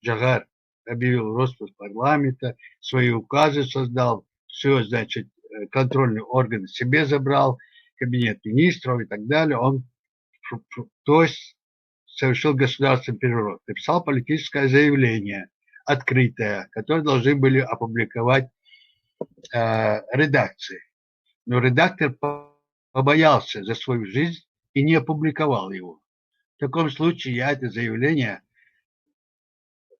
A: Джагар объявил распуск парламента, свои указы создал, все, значит, контрольные органы себе забрал, кабинет министров и так далее. Он, то есть, совершил государственный переворот. Написал политическое заявление, открытое, которое должны были опубликовать редакции. Но редактор побоялся за свою жизнь и не опубликовал его. В таком случае я это заявление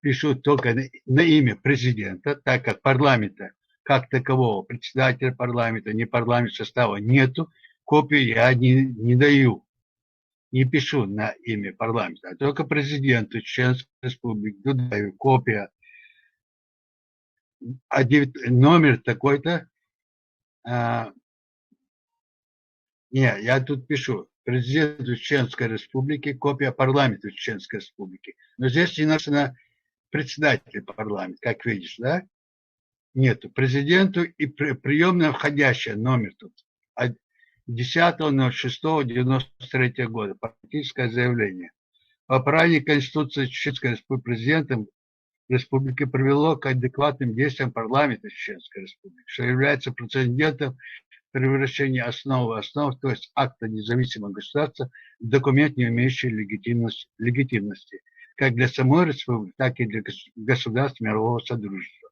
A: пишу только на имя президента, так как парламента как такового, председателя парламента, не парламент состава нету, копию я не даю, не пишу на имя парламента, а только президенту Чеченской Республики даю копия, номер такой-то. Не, я тут пишу президенту Чеченской Республики, копия парламента Чеченской Республики. Но здесь не написано председатель парламента, как видишь, да? Нету. Президенту и приемная входящая номер тут. 10.06.93 года. Политическое заявление. Поправление Конституции Чеченской Республики президентом Республики привело к адекватным действиям парламента Чеченской Республики, что является прецедентом превращения основы, то есть акта независимого государства, в документ, не имеющий легитимности, как для самой республики, так и для государств мирового содружества.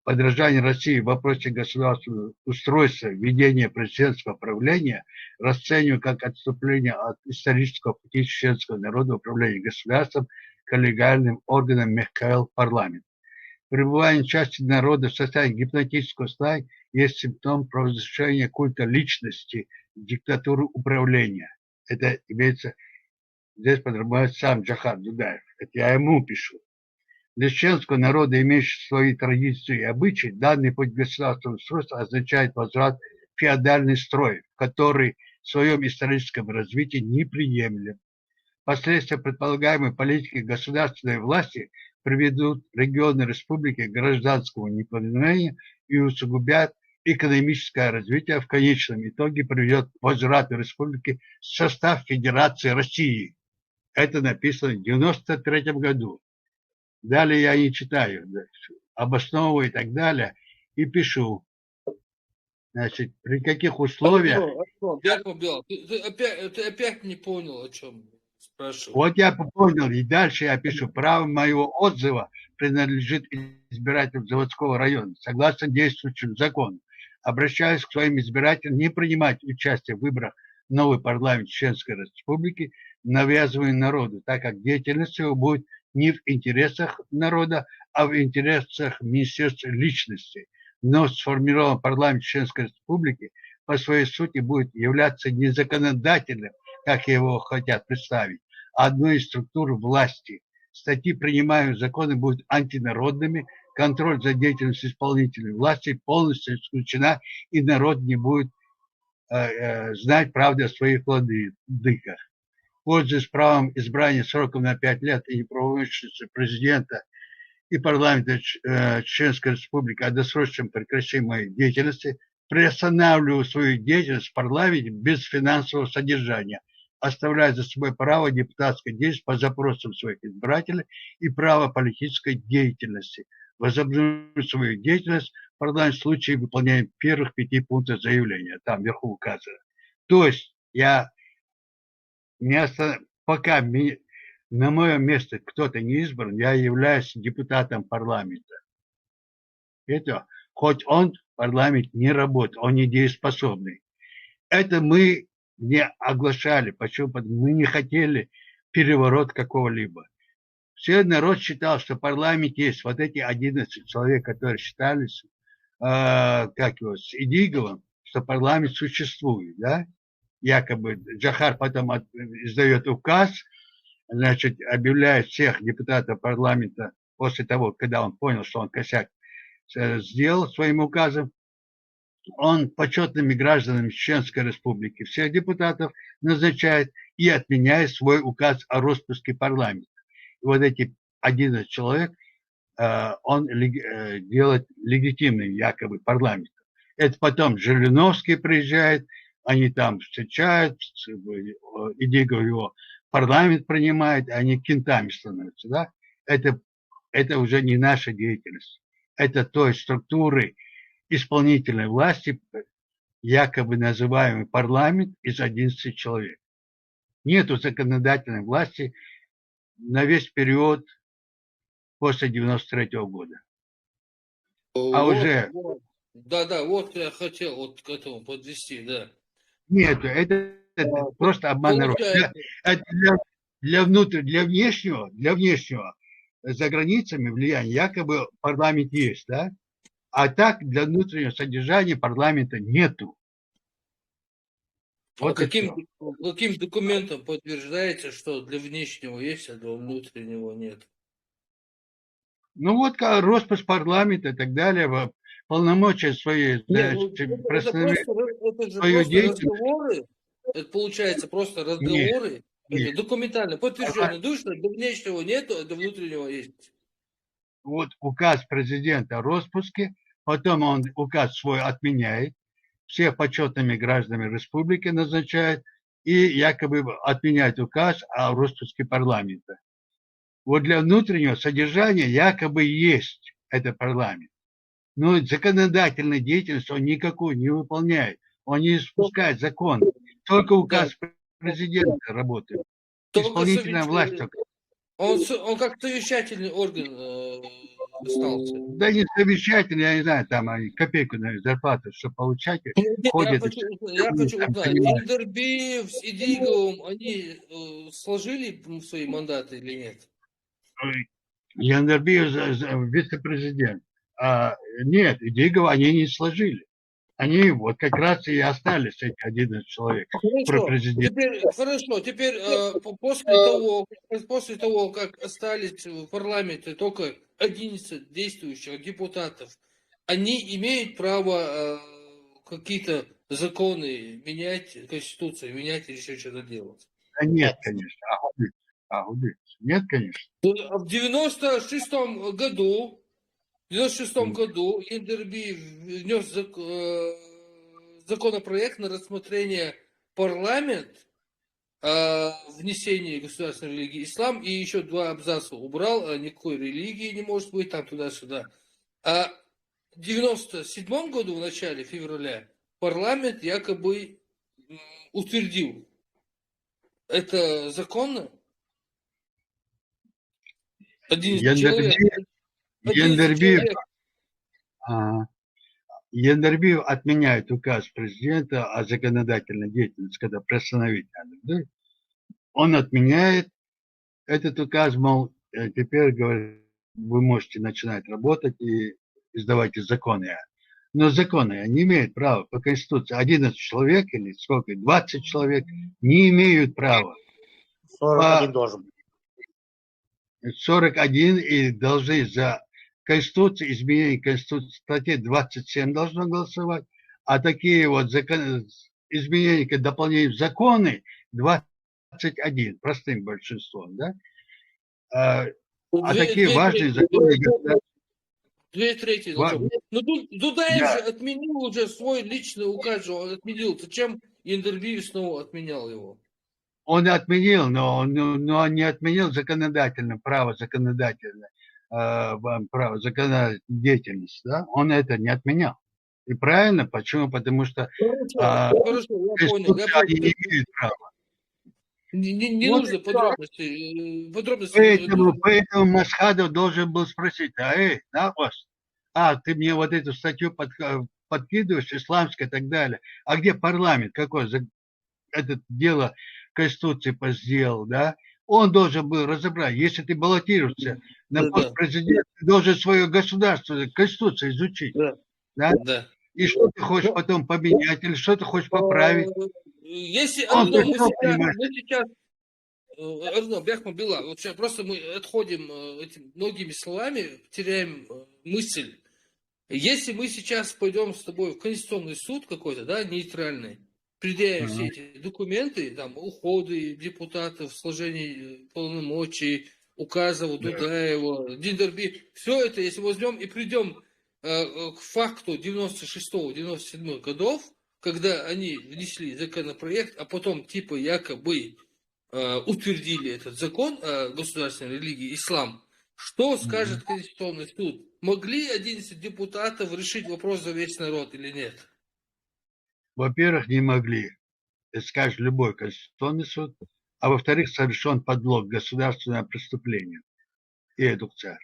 A: Подражание России в вопросе государственного устройства, ведения президентского правления расцениваю как отступление от исторического пути чеченского народа управления государством коллегиальным органом МКЛ парламент. Пребывание части народа в состоянии гипнотического сна есть симптом провозглашения культа личности, диктатуры управления. Это имеется, здесь подразумевается сам Джахар Дудаев. Это я ему пишу. Для чеченского народа, имеющего свои традиции и обычаи, данный путь государственного устройства означает возврат в феодальный строй, который в своем историческом развитии неприемлем. Последствия предполагаемой политики государственной власти приведут регионы республики к гражданскому непониманию и усугубят экономическое развитие, в конечном итоге приведет к возврату республики в состав Федерации России. Это написано в 1993 году. Далее я не читаю, обосновываю и так далее, и пишу. Значит, при каких условиях...
G: Ты опять не понял, о чем спрашиваю.
A: Вот я понял, и дальше я пишу. Право моего отзыва принадлежит избирателям заводского района, согласно действующим законам. Обращаюсь к своим избирателям не принимать участие в выборах в новый парламент Чеченской Республики, навязывая народу, так как деятельность его будет не в интересах народа, а в интересах Министерства личности. Но сформированный парламент Чеченской Республики по своей сути будет являться не законодательным, как его хотят представить, а одной из структур власти. Статьи, принимаемые законы, будут антинародными, контроль за деятельностью исполнительной власти полностью исключена, и народ не будет знать правды о своих владыках. Пользуясь правом избрания сроком на 5 лет и неправомочностью президента и парламента Чеченской Республики о досрочном прекращении моей деятельности, приостанавливаю свою деятельность в парламенте без финансового содержания, оставляя за собой право депутатской деятельности по запросам своих избирателей и право политической деятельности. Возобновлю свою деятельность в парламенте в случае выполнения первых 5 пунктов заявления. Там вверху указано. То есть я пока на мое место кто-то не избран, я являюсь депутатом парламента. Это хоть он в парламенте не работает, он недееспособный. Это мы не оглашали. Почему? Потому что мы не хотели переворот какого-либо. Все народ считал, что парламент есть. Вот эти 11 человек, которые считались, как его, с Идиговым, что парламент существует, да? Якобы Джахар потом издает указ, значит, объявляет всех депутатов парламента после того, когда он понял, что он косяк сделал своим указом, он почетными гражданами Чеченской Республики всех депутатов назначает и отменяет свой указ о распуске парламента. И вот эти 11 человек он делает легитимным якобы парламентом. Это потом Жириновский приезжает, они там встречают, Идигов его парламент принимает, они кентами становятся. Да? Это уже не наша деятельность. Это той структуры исполнительной власти, якобы называемый парламент, из 11 человек. Нету законодательной власти на весь период после 93-го года. А
G: Вот,
A: уже...
G: вот. Да, вот я хотел вот к этому подвести, да.
A: Нет, это просто обман народа. Это для внешнего за границами влияния якобы парламент есть, да? А так для внутреннего содержания парламента нету.
G: Вот каким документом подтверждается, что для внешнего есть, а для внутреннего нет?
A: Ну вот как распуск парламента и так далее, полномочия свои,
G: свою деятельность. Разговоры, это получается просто разговоры, это документально подтверждено, что для внешнего нету, а для внутреннего есть.
A: Вот указ президента о распуске, потом он указ свой отменяет, всех почетными гражданами республики назначает и якобы отменяет указ о распуске парламента. Вот для внутреннего содержания якобы есть это парламент. Но законодательной деятельности он никакую не выполняет. Он не спускает закон. Только указ президента работает. Исполнительная власть только.
G: Он как совещательный орган остался.
A: Да не совещательный, я не знаю, там они копейку на зарплату, что получать.
G: Я хочу узнать, Ендербиев с Идиговым, они сложили свои мандаты или нет?
A: Ендербиев вице-президент. Нет, Идигова они не сложили. Они вот как раз и остались, эти 11 человек.
G: Теперь после того, как остались в парламенте только 11 действующих депутатов, они имеют право какие-то законы менять, Конституцию менять или еще что-то делать?
A: Нет, конечно. Нет, конечно.
G: В 96-м году Ендербиев внес законопроект на рассмотрение парламент о внесении государственной религии ислам, и еще 2 абзаца убрал, никакой религии не может быть, там туда-сюда. А в 97 году, в начале февраля, парламент якобы утвердил. Это законно?
A: Ендербиев отменяет указ президента о законодательной деятельности, когда приостановить надо. Да? Он отменяет этот указ, мол, теперь, говорит, вы можете начинать работать и издавать законы. Но законы не имеют права по Конституции. 11 человек или сколько, 20 человек не имеют права.
F: 41 должен быть.
A: 41 и должны за Конституцию, изменение Конституции, статьи 27 должно голосовать, а такие вот изменения, дополнения в законы 21, простым большинством, да? Такие важные законы...
G: 2/3. Ну, Дудаев же отменил уже свой личный указ, он отменил. Зачем Ендербиев снова отменял его?
A: Он отменил, но он не отменил законодательное право, законодательной деятельности. Да? Он это не отменял. И правильно, почему? Потому что
G: хорошо, я понял.
A: Они не имеют права.
G: Не вот нужно подробности.
A: Поэтому Масхадов должен был спросить, ты мне вот эту статью подкидываешь, исламская и так далее. А где парламент? Какое это дело Конституции сделал, да? Он должен был разобрать. Если ты баллотируешься на
G: Да,
A: пост
G: да,
A: президента, ты должен свое государство, Конституцию изучить,
G: да,
A: да?
G: да.
A: И что ты хочешь
G: Ну,
A: потом поменять, или что ты хочешь поправить.
G: если,
A: Он
G: Арно,
A: то что понимает.
G: мы сейчас Арно, Бяхма Бела, вот сейчас просто мы отходим этим многими словами, теряем мысль. Если мы сейчас пойдем с тобой в Конституционный суд какой-то, да, нейтральный, предъявим все эти документы, там, уходы депутатов, сложение полномочий, указов Дудаева, Диндерби, все это, если возьмем и придем к факту 96-97 годов, когда они внесли законопроект, а потом типа якобы утвердили этот закон о государственной религии ислам, что скажет Конституционный суд? Могли 11 депутатов решить вопрос за весь народ или нет?
A: Во-первых, не могли. Это скажет любой Конституционный суд. А во-вторых, совершен подлог государственного преступления и эдукция.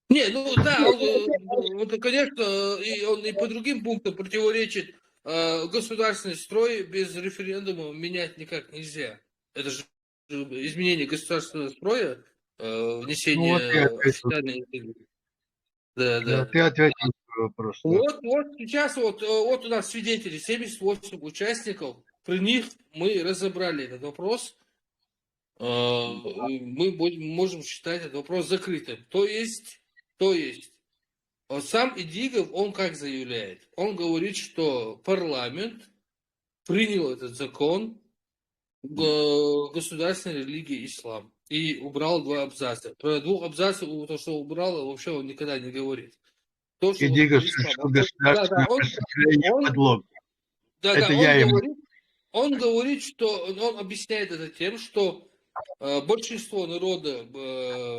G: Не, ну да, он, конечно, и он и по другим пунктам противоречит. Государственный строй без референдума менять никак нельзя. Это же изменение государственного строя,
A: Ну
G: внесение
A: вот я ответил.
G: официальной... Да,
A: Да,
G: да.
A: ты ответил на свой вопрос. Да.
G: Вот сейчас вот у нас свидетели, 78 участников, при них мы разобрали этот вопрос, мы можем считать этот вопрос закрытым. То есть вот сам Идигов, он как заявляет? Он говорит, что парламент принял этот закон государственной религии ислам и убрал 2 абзаца. Про 2 абзацев, то, что убрал, вообще он никогда не говорит. То, что
A: Идигов
G: вот
A: совершил
G: ислам.
A: государственное преступление подлог. Это я ему...
G: Он говорит, что он объясняет это тем, что большинство народа,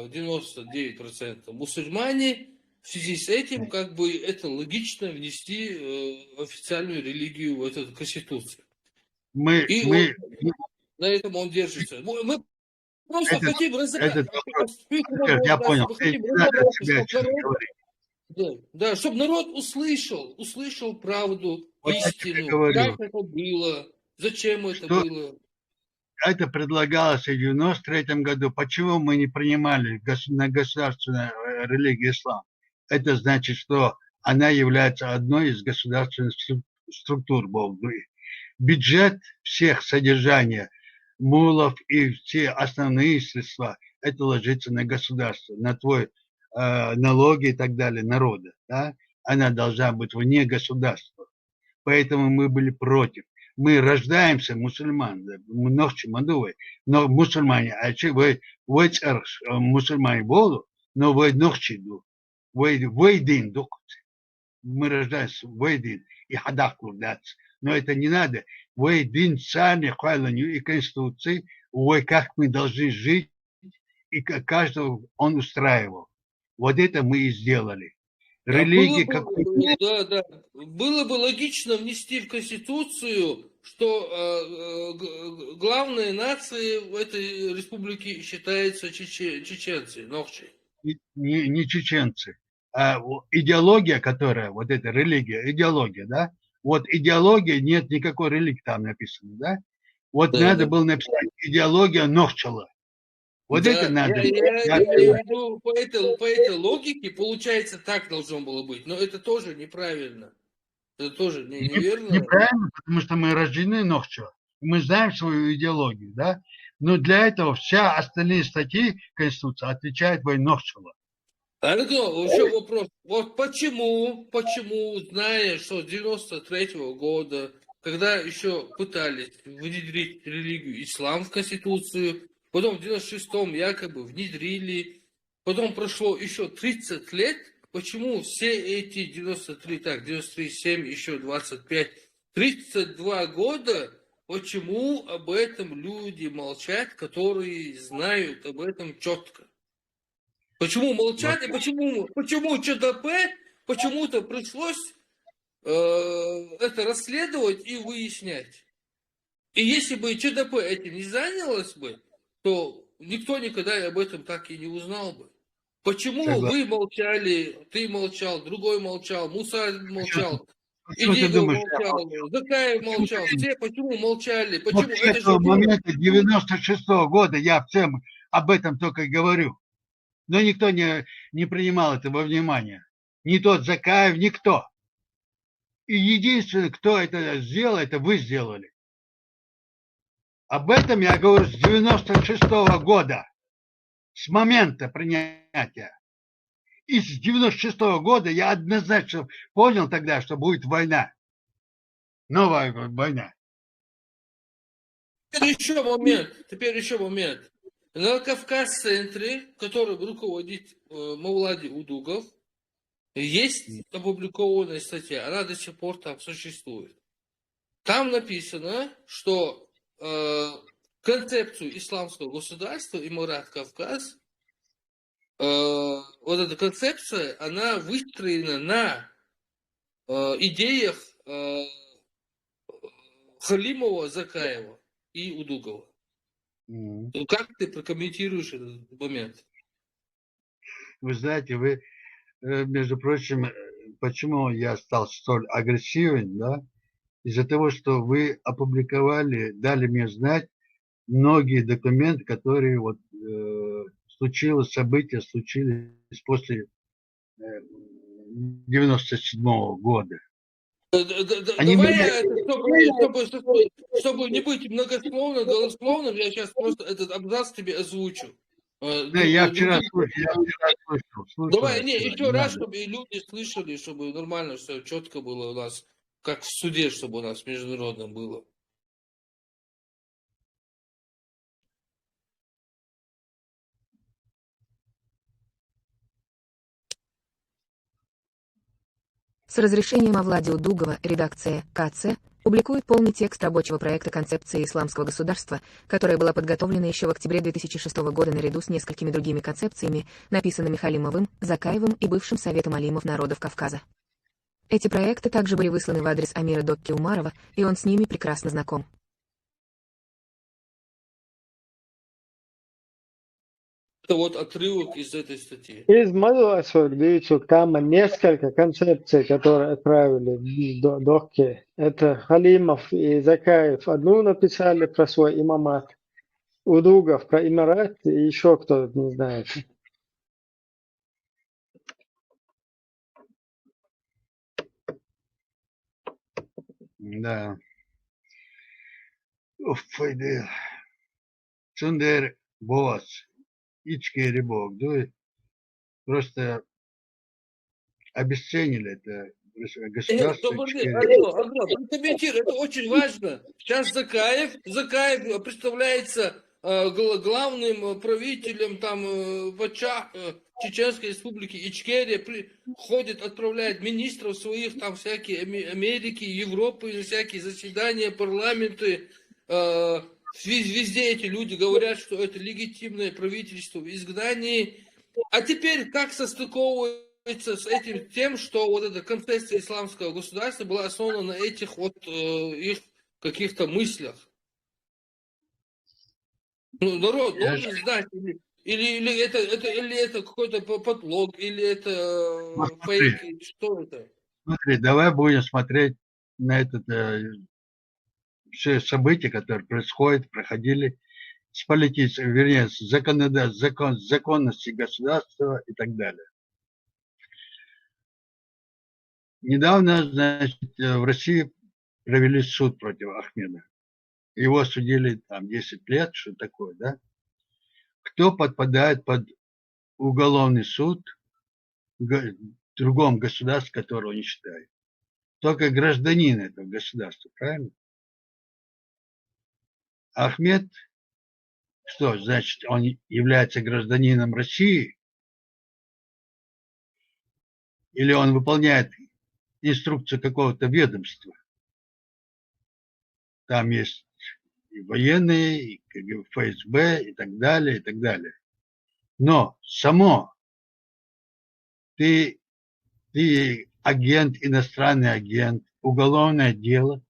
G: 99% мусульмане, в связи с этим, как бы это логично внести официальную религию в эту конституцию. На этом он держится. Мы просто хотим разобраться.
A: Я понял.
G: Да, чтобы народ услышал правду, истину, как это было, зачем это было.
A: Это предлагалось в 93 году. Почему мы не принимали на государственную религию ислам? Это значит, что она является одной из государственных структур. Бюджет всех содержания мулов и все основные средства, это ложится на государство, на твой налоги и так далее, народа. Да? Она должна быть вне государства. Поэтому мы были против. Мы рождаемся мусульман, но мусульмане, а че вы мусульмане болу, но вы нохчиду, вы дин духте. Мы рождаемся в дин и хадаку дать. Но это не надо. Вы дин сами хваланью и конституции, вы как мы должны жить, и каждого он устраивал. Вот это мы и сделали. Религии
G: было бы логично внести в Конституцию, что главной нацией в этой республике считаются чеченцы, нохчи.
A: Не чеченцы. А идеология, которая, вот эта религия, идеология, да? Вот идеология, нет никакой религии там написано, да? Вот надо было написать идеология Нохчала. Вот это надо.
G: Я имею в виду, по этой логике, получается, так должно было быть. Но это тоже неправильно. Это тоже неверно.
A: Неправильно, потому что мы рождены Нохчала. Мы знаем свою идеологию, да? Но для этого вся остальные статьи Конституции отвечают во Нохчала.
G: Еще вопрос. Вот почему, зная, что с 93-го года, когда еще пытались внедрить религию ислам в Конституцию, потом в 96-м якобы внедрили, потом прошло еще 30 лет, почему все эти 93, еще 25, 32 года, почему об этом люди молчат, которые знают об этом четко? Почему молчат и почему ЧДП почему-то пришлось это расследовать и выяснять? И если бы ЧДП этим не занялось бы, то никто никогда об этом так и не узнал бы. Почему вы молчали, ты молчал, другой молчал, Муса молчал,
A: Почему ты
G: Идигов
A: думаешь,
G: молчал, Закаев молчал, все почему молчали?
A: вот
G: Почему?
A: с
G: Это же
A: этого
G: было.
A: момента 96-го года я всем об этом только говорю. Но никто не принимал этого во внимание. Ни тот Закаев, никто. И единственный, кто это сделал, это вы сделали. Об этом я говорю с 96-го года. С момента принятия. И с 96-го года я однозначно понял тогда, что будет война. Новая война.
G: Теперь еще момент. На Кавказ-центре, которым руководит Мавлади Удугов, есть опубликованная статья, она до сих пор там существует. Там написано, что концепцию исламского государства Эмират Кавказ, вот эта концепция, она выстроена на идеях Халимова, Закаева и Удугова. Как ты прокомментируешь этот момент?
A: Вы знаете, вы, между прочим, почему я стал столь агрессивен, да? Из-за того, что вы опубликовали, дали мне знать многие документы, которые вот события случились после 97-го года.
G: Давай, чтобы не быть многословным, голословным, я сейчас просто этот абзац тебе озвучу.
A: Да, я вчера слушал.
G: Давай, еще раз, чтобы и люди слышали, чтобы нормально все четко было у нас, как в суде, чтобы у нас международном было.
L: С разрешения Мавлади Удугова редакция КЦ публикует полный текст рабочего проекта концепции исламского государства, которая была подготовлена еще в октябре 2006 года наряду с несколькими другими концепциями, написанными Халимовым, Закаевым и бывшим Советом алимов народов Кавказа. Эти проекты также были высланы в адрес Амира Докки Умарова, и он с ними прекрасно знаком.
G: Это вот отрывок из этой статьи.
E: Из моего видите, там несколько концепций, которые отправили в Докке. Это Халимов и Закаев одну написали про свой имамат, Удугов про Эмират и еще кто-то, не знает.
A: Да. Файде. Цундер Боас. Ичкери Бог. Просто обесценили это государство.
G: Прокомментируй, это очень важно. Сейчас Закаев представляется главным правителем там Вача Чеченской республики Ичкерия, ходит, отправляет министров своих там всякие Америки, Европы, всякие заседания, парламенты. Везде эти люди говорят, что это легитимное правительство в изгнании. А теперь как состыковывается с этим тем, что вот эта концепция исламского государства была основана на этих вот их каких-то мыслях? Ну, народ должен знать, или это какой-то подлог, или это фейк, или что это?
A: Смотри, давай будем смотреть на это все события, которые проходили с политической, вернее, с законности государства и так далее. Недавно, значит, в России провели суд против Ахмеда. Его судили там 10 лет, что такое, да? Кто подпадает под уголовный суд в другом государстве, которого не считают? Только гражданин этого государства, правильно? Ахмед, что, значит, он является гражданином России? Или он выполняет инструкцию какого-то ведомства? Там есть и военные, и ФСБ, и так далее, и так далее. Но ты агент, иностранный агент, уголовное дело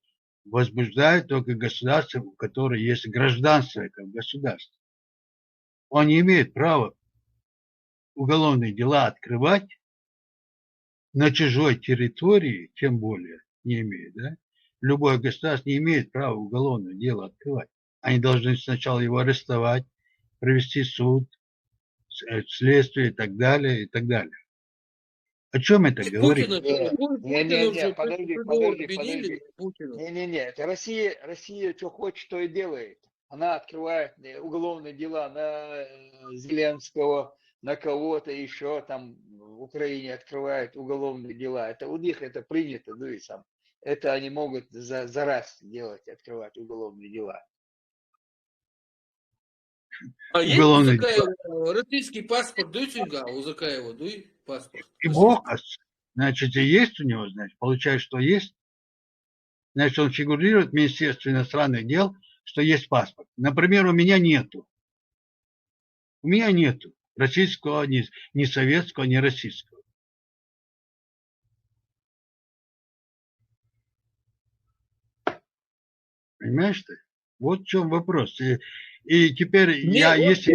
A: возбуждает только государство, у которого есть гражданство этого государства. Он не имеет права уголовные дела открывать на чужой территории, тем более не имеет, да? Любое государство не имеет права уголовное дело открывать. Они должны сначала его арестовать, провести суд, следствие и так далее, и так далее. О чем это говорит?
C: Не, подожди.
G: обвинили Путина.
C: Не, это Россия что хочет, то и делает. Она открывает уголовные дела на Зеленского, на кого-то еще там в Украине открывают уголовные дела. Это у них это принято, ну и сам. Это они могут за раз делать, открывать уголовные дела.
G: А есть у Закаева российский паспорт, дуйте, у Закаева, дуй паспорт.
A: И БОКОС, значит, и есть у него, значит, получается, что есть. Значит, он фигурирует в Министерстве иностранных дел, что есть паспорт. Например, у меня нету. У меня нету российского, ни советского, ни российского. Понимаешь ты? Вот в чем вопрос. И теперь если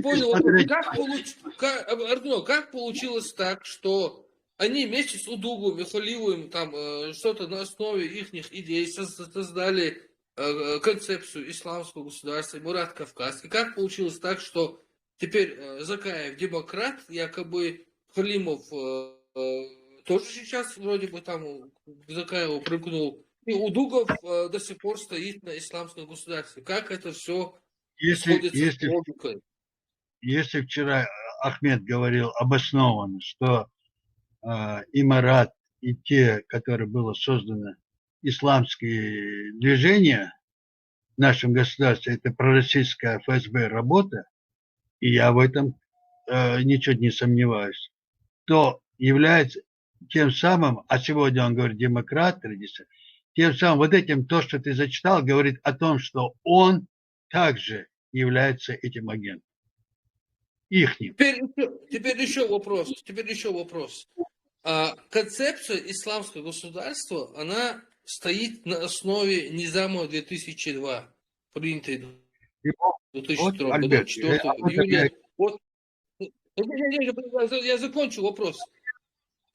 G: понял, как получилось так, что они вместе с Удугом и Халиловым там что-то на основе их идей создали концепцию исламского государства, Мурат Кавказский. Как получилось так, что теперь Закаев демократ, якобы Халимов тоже сейчас вроде бы там Закаеву прыгнул, и Удугов до сих пор стоит на исламском государстве. Как это все сходится с логикой?
A: Если вчера Ахмед говорил обоснованно, что Имарат и те, которые было создано исламские движения в нашем государстве, это пророссийская ФСБ работа, и я в этом ничуть не сомневаюсь, то является тем самым, а сегодня он говорит демократ, тем самым вот этим, то, что ты зачитал, говорит о том, что он также является этим агентом. Ихним.
G: Теперь еще вопрос. Концепция исламского государства, она стоит на основе Низама 2002, принятой 2002 году, 4 июля. Я закончу вопрос.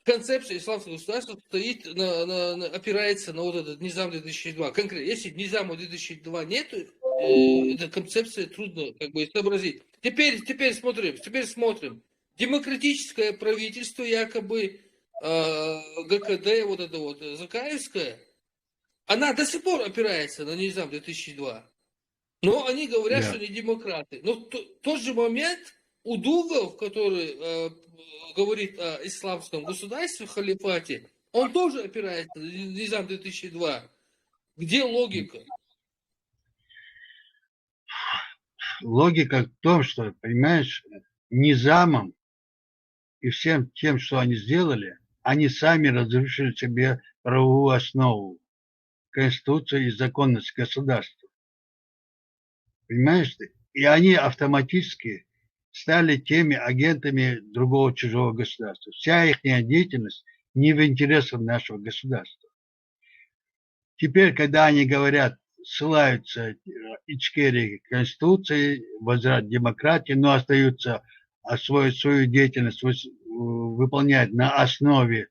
G: Концепция исламского государства стоит опирается на вот этот Низам 2002. Конкретно, если Низама 2002 нет, эта концепция трудно сообразить. Теперь смотрим. Демократическое правительство, якобы ГКД, вот это вот Закаевское, она до сих пор опирается на Низам 2002. Но они говорят, что они демократы. Но в тот же момент Удугов, который говорит о исламском государстве, халифате, он тоже опирается на Низам 2002. Где логика?
A: Логика в том, что, понимаешь, Низамом и всем тем, что они сделали, они сами разрушили себе правовую основу, конституцию и законность государства. Понимаешь ты? И они автоматически стали теми агентами другого чужого государства. Вся их деятельность не в интересах нашего государства. Теперь, когда они говорят, ссылаются Ичкерии Конституции, возврат демократии, но остаются свою деятельность выполнять на основе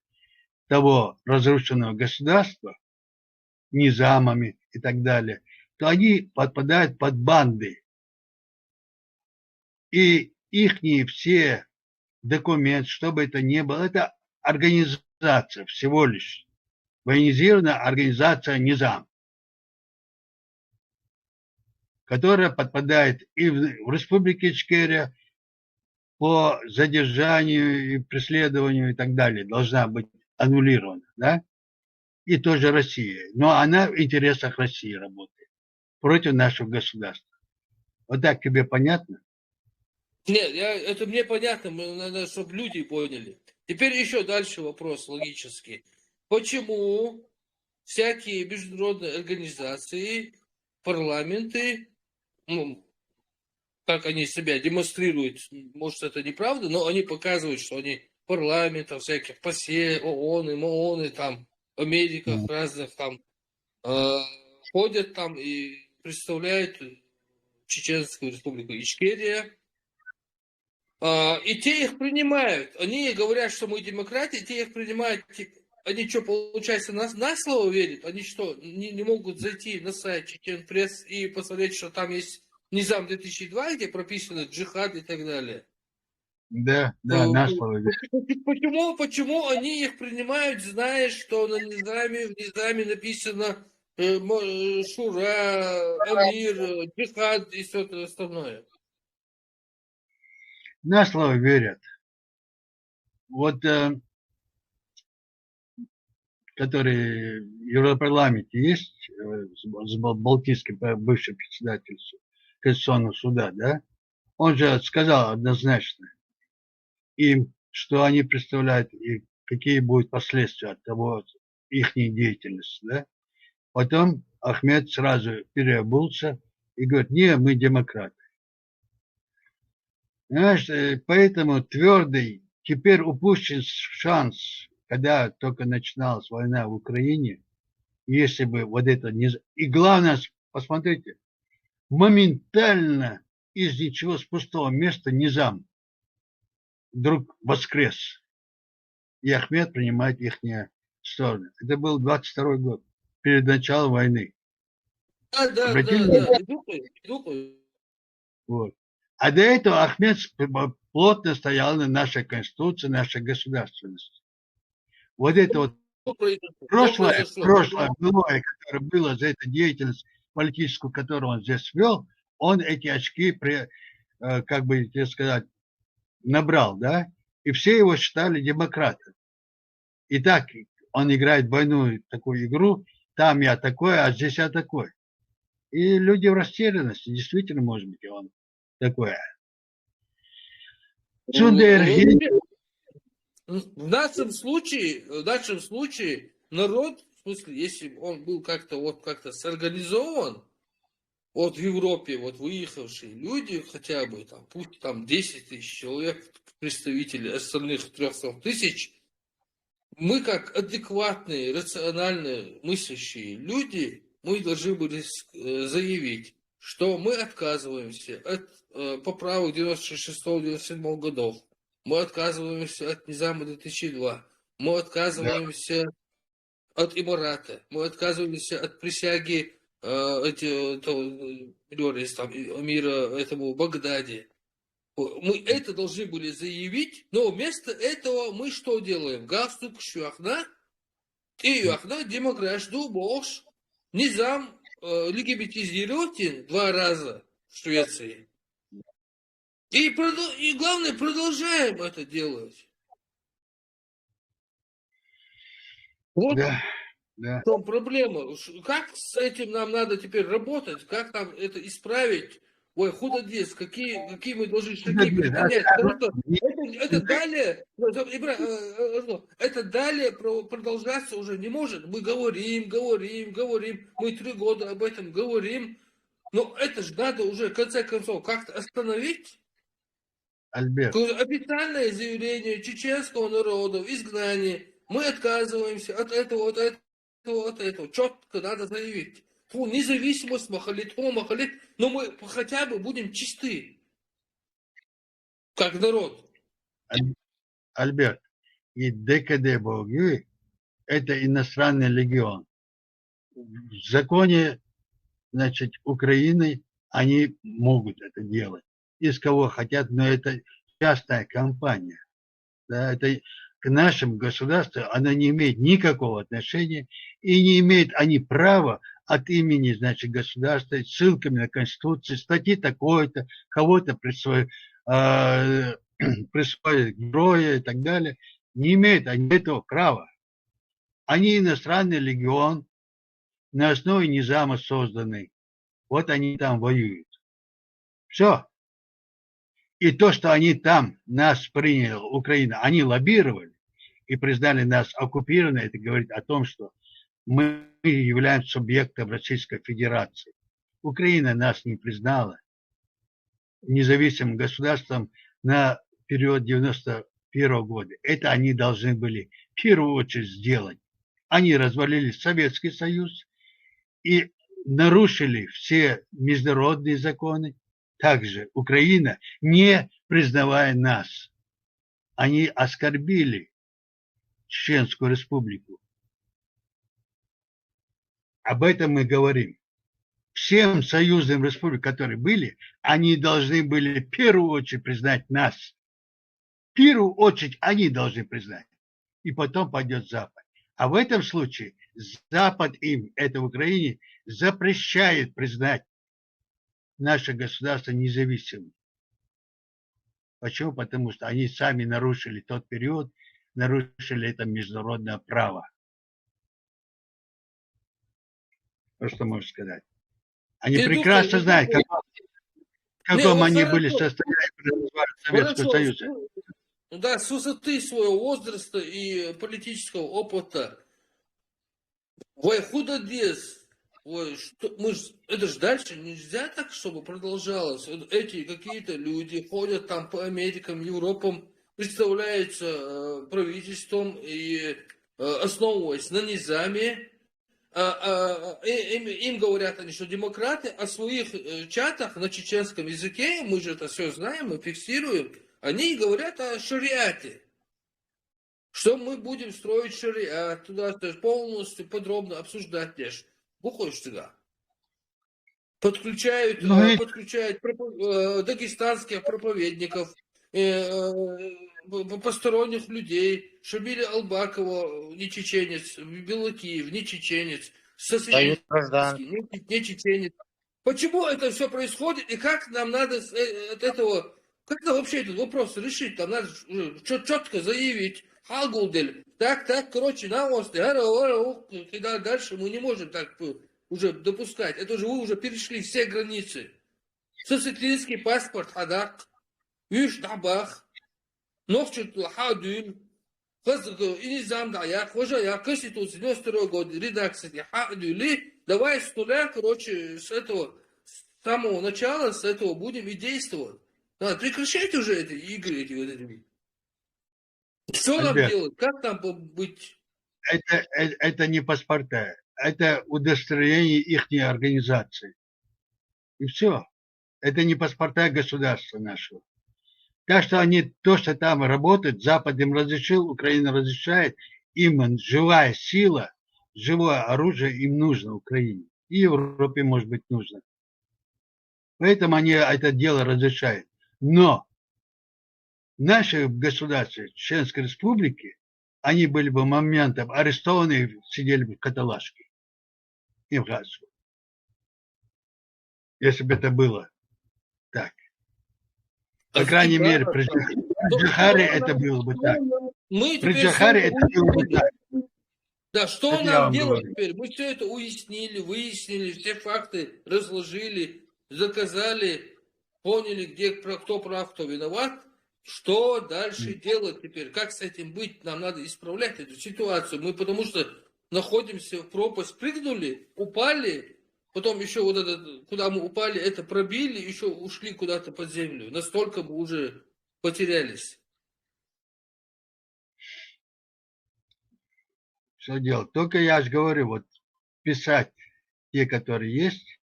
A: того разрушенного государства, низамами и так далее, то они подпадают под банды. И ихние все документы, что бы это ни было, это организация всего лишь. Военизированная организация Низам, которая подпадает и в Республике Ичкерия по задержанию и преследованию и так далее, должна быть аннулирована, да? И тоже Россия. Но она в интересах России работает против нашего государства. Вот так тебе понятно?
G: Нет, это мне понятно, надо, чтобы люди поняли. Теперь еще дальше вопрос логический. Почему всякие международные организации, парламенты, как они себя демонстрируют, может это неправда, но они показывают, что они парламентов всяких, ПАСЕ, ООН, МООН, там, в Америках разных там, ходят там и представляют Чеченскую республику Ичкерия, И те их принимают. Они говорят, что мы демократия, те их принимают. Они что, получается, на слово верят? Они что, не могут зайти на сайт Чечен Пресс и посмотреть, что там есть Низам 2002, где прописано джихад и так далее?
A: Да, на слово верят.
G: Почему они их принимают, зная, что в Низаме написано Шура, Амир, джихад и все остальное?
A: На слово верят. Вот, который в Европарламенте есть, с Балтийским бывший председатель Конституционного суда, да, он же сказал однозначно им, что они представляют и какие будут последствия от того их деятельности, да. Потом Ахмед сразу переобулся и говорит: не, мы демократы. Знаешь, поэтому твердый, теперь упущен шанс, когда только начиналась война в Украине, если бы вот это не... И главное, посмотрите, моментально из ничего, с пустого места Низам вдруг воскрес. И Ахмед принимает их сторону. Это был 22-й год, перед началом войны.
G: Да.
A: Вот. А до этого Ахмед плотно стоял на нашей конституции, нашей государственности. Вот это вот прошлое былое, которое было за эту деятельность политическую, которую он здесь вел, он эти очки, как бы тебе сказать, набрал, да? И все его считали демократом. И так он играет двойную такую игру, там я такой, а здесь я такой. И люди в растерянности, действительно, может быть, он такой.
G: В нашем случае народ, в смысле, если он был как-то сорганизован, вот в Европе, вот выехавшие люди, хотя бы там, пусть там 10 тысяч человек, представители остальных 300 тысяч, мы как адекватные, рациональные, мыслящие люди, мы должны были заявить, что мы отказываемся от поправок 96-97 годов. Мы отказываемся от Низама 2002. Мы отказываемся от Имарата. Мы отказываемся от присяги Амира этому Багдаде. Мы это должны были заявить, но вместо этого мы что делаем? Галстук шуахна, и юахна демократию бош. Низам легитимизирован 2 раза в Швеции. И главное, продолжаем это делать. Вот в чем проблема. Как с этим нам надо теперь работать? Как нам это исправить? Ой, худодец, какие мы должны шаги предпринять? Потому что это далее продолжаться уже не может. Мы говорим. Мы 3 года об этом говорим. Но это же надо уже, в конце концов, как-то остановить.
A: Альберт.
G: Официальное заявление чеченского народа в изгнании. Мы отказываемся от этого. Четко надо заявить. Независимость махалит, но мы хотя бы будем чисты. Как народ.
A: Альберт, и ДКД Боги – это иностранный легион. В законе, значит, Украины они могут это делать. Из кого хотят, но это частная компания. Да, это к нашему государству она не имеет никакого отношения, и не имеют они права от имени, значит, государства, ссылками на Конституцию, статьи такой-то, кого-то присвоить героя и так далее. Не имеют они этого права. Они иностранный легион, на основе Низама созданный. Вот они там воюют. Все. И то, что они там нас приняли, Украина, они лоббировали и признали нас оккупированной, это говорит о том, что мы являемся субъектом Российской Федерации. Украина нас не признала независимым государством на период 91 года. Это они должны были в первую очередь сделать. Они развалили Советский Союз и нарушили все международные законы, также Украина, не признавая нас. Они оскорбили Чеченскую республику. Об этом мы говорим. Всем союзным республикам, которые были, они должны были в первую очередь признать нас. В первую очередь они должны признать. И потом пойдет Запад. А в этом случае Запад им, это в Украине, запрещает признать наше государство независимым. Почему? Потому что они сами нарушили тот период, нарушили это международное право. Что можно сказать? Они прекрасно знают, в каком они были состоянии при Советского Союза.
G: Да, с высоты своего возраста и политического опыта. Ой, худодес. Ой, что, это же дальше нельзя так, чтобы продолжалось. Вот эти какие-то люди ходят там по Америкам, Европам, представляются правительством и основываясь на низаме. Им говорят они, что демократы, о своих чатах на чеченском языке, мы же это все знаем, мы фиксируем, они говорят о шариате. Что мы будем строить шариат, туда полностью подробно обсуждать лишь. Выходишь туда. Подключают дагестанских проповедников, посторонних людей. Шабиля Албакова не чеченец, Белакиев не чеченец, Сосветинский не чеченец. Почему это все происходит и как нам надо от этого, как нам вообще этот вопрос решить? Там надо четко заявить, Халгулдель, так, короче, на остров, когда дальше мы не можем так уже допускать. Это же вы уже перешли все границы. Сосветинский паспорт, Хадак, Юш Дабах, Новчет Хадюль, Инизам Даяк, Хожаяк, Конституция 92 года, редакция Хадюли. Давай с нуля, короче, с этого, с самого начала, с этого будем и действовать. Надо прекращайте уже эти игры, эти вот эти. Что нам делать? Как нам быть?
A: Это не паспорта, это удостоверение их организации. И все. Это не паспорта государства нашего. Так что они, то, что там работают, Запад им разрешил, Украина разрешает, им живая сила, живое оружие им нужно Украине. И Европе, может быть, нужно. Поэтому они это дело разрешают. Но наши государства, Чеченской Республики, они были бы моментом арестованы, сидели бы в каталажке. И в газу. Если бы это было так. По крайней мере, при Джахаре это было бы так. При Джахаре это было бы так.
G: Да, что нам делать теперь? Мы все это уяснили, выяснили, все факты разложили, заказали, поняли, где кто прав, кто виноват. Что дальше делать теперь? Как с этим быть? Нам надо исправлять эту ситуацию. Мы потому что находимся в пропасть, прыгнули, упали, потом еще вот это, куда мы упали, это пробили, еще ушли куда-то под землю. Настолько мы уже потерялись.
A: Что делать? Только я же говорю, вот писать те, которые есть,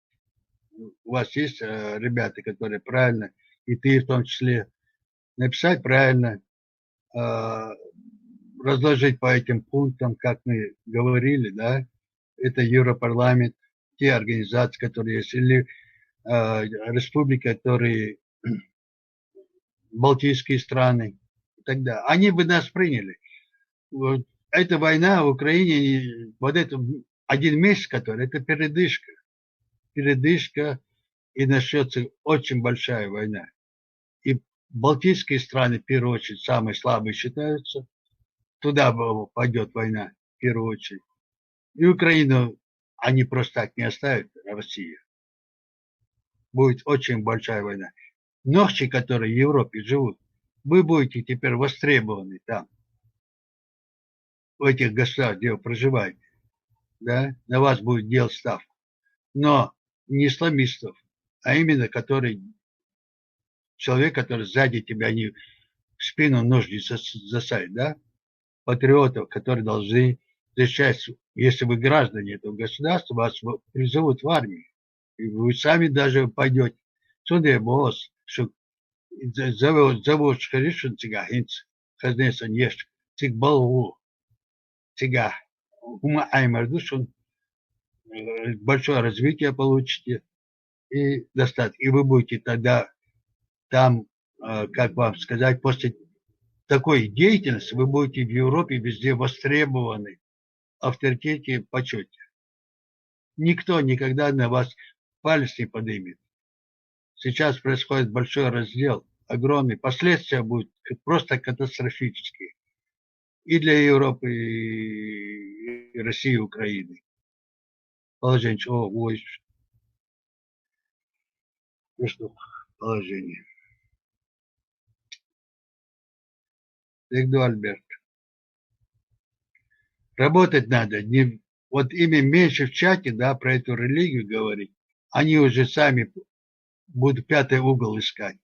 A: у вас есть ребята, которые правильно, и ты в том числе, написать правильно, разложить по этим пунктам, как мы говорили, да, это Европарламент, те организации, которые есть, или республики, которые Балтийские страны, и так далее. Они бы нас приняли. Вот эта война в Украине, вот это 1 месяц, который, это передышка. Передышка, и начнется очень большая война. И Балтийские страны, в первую очередь, самые слабые считаются. Туда пойдет война, в первую очередь. И Украину они просто так не оставят, Россию. Будет очень большая война. Ногчи, которые в Европе живут, вы будете теперь востребованы там, в этих государствах, где вы проживаете. Да? На вас будет делать ставку. Но не исламистов, а именно человек, который сзади тебя не в спину ножницы засадит, да? Патриотов, которые должны защищать, если вы граждане этого государства, вас призовут в армию. И вы сами даже пойдете Судя босс, что зовут шхаришун цыга хинц, хазнесан ешь, цыг балву, цыга. Ума аймардушун, большое развитие получите и достаток. И вы будете тогда там, как вам сказать, после такой деятельности вы будете в Европе везде востребованы, авторитете, почете. Никто никогда на вас палец не поднимет. Сейчас происходит большой раздел, огромный. Последствия будут просто катастрофические. И для Европы, и России, и Украины. Положение. Ой, что положение. Игду Альберт. Работать надо. Не, вот ими меньше в чате, да, про эту религию говорить. Они уже сами будут пятый угол искать,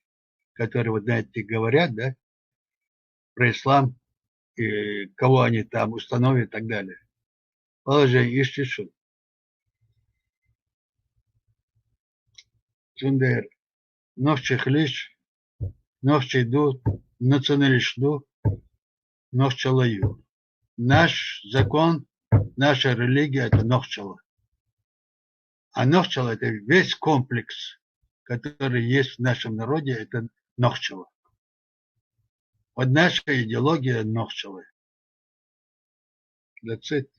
A: который, вот знаете, говорят, да, про ислам, и кого они там установят и так далее. Положение, Иштишун. Цундер. Новчих лиш, новчий ду, националишту, новчалаю. Наш закон, наша религия – это новчало. А новчало – это весь комплекс, который есть в нашем народе, это новчало. Вот наша идеология новчало. That's it.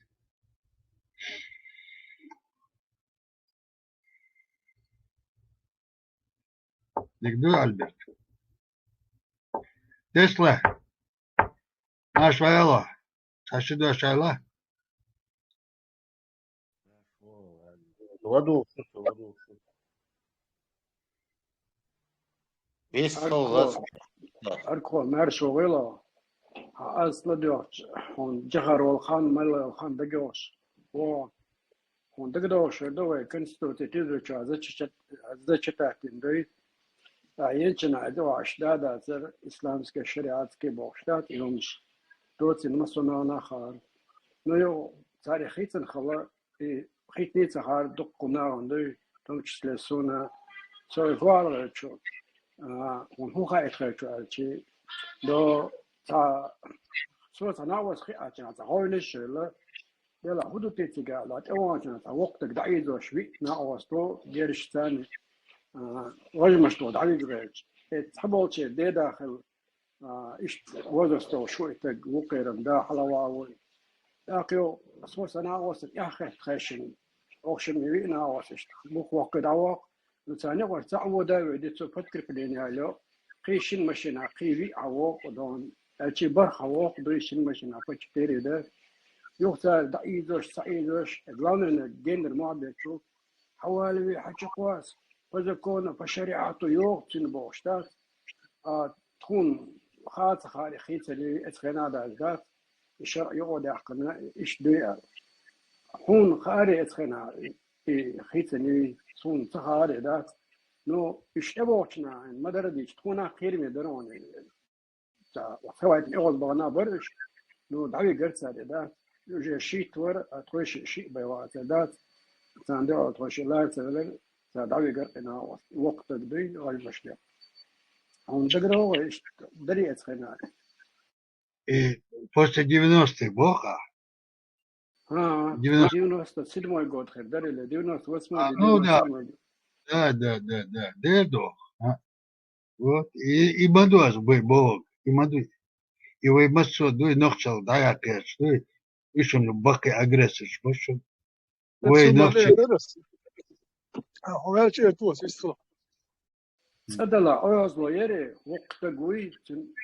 A: Нигду, Альберт. Тесла. Ашвайла. Ашиду Ашайла.
B: Ладу.
F: Весь солдат.
M: أركو مارشو غلا أصل دوش هون جهر الخان مال الخان دقوش و هون دقوش دوي كنستوتي تدرج هذا شتاتين دوي عينشنا دواش دادا سر إسلامسك شريعات كي بوشتات يومش توتي نمسونا ناخر نيو تاريخي تنخلا خيت نيت هار دقنا عندي تمشي لسونا سوي فوار شو هون خايف خايف شيء دو تا سو تناوس خي أجنا تهون الشغلة يلا هدو تيجا لا تواجنا توقت دعيد وشوي ناوستو جيرش ثاني وجمش تو دعيد غير تحبوا شيء ده داخل إيش وزستو شوي تج وقيرم ده حلواوي أكيو سو تناوس يا أخي خشن أوشن مينا واسش بوك وقت دواق لسانه ورتعو ده ودي تفكر في الدنيا له قيشين مشينا قيبي عواق ودون أشي برخ عواق دويشين مشينا فتشتري ده يختار دعيدوش سعيدوش إدلاننا الدين المعبد شو حوالي حكي قواس وذكونا فشريعته يوقتين بوشتات تكون خاطر خالي خيط اللي اتخنا دازات الشرع يقعد يحقنا إيش دويا هون خاري اتخنا خيط اللي صون تخاري دات نو إيش أبوشنا ما درديش تكون خير مدرون سواء يقعد بغنا برش نو دعوي قرصة دات يوجد شيء تور أتوش شيء بيوات دات تاندو أتوش لا تسلل دعوي قرصنا وقت تقضي غير مشكلة هون دقرو إيش دري أتخنا
A: И после 90-х Боха,
M: 97 год خير دري ل 98
A: ну да,
M: 97
A: да, Дедо. Вот, и Мадуаз был Бог, и Маду, и вы Масо, дуй нохчал, да, я кэш, дуй, и что мне баки агрессор, что, вы нохчал.
D: هو شيء توس يسخل
M: صدلا أيازلو يري وقت قوي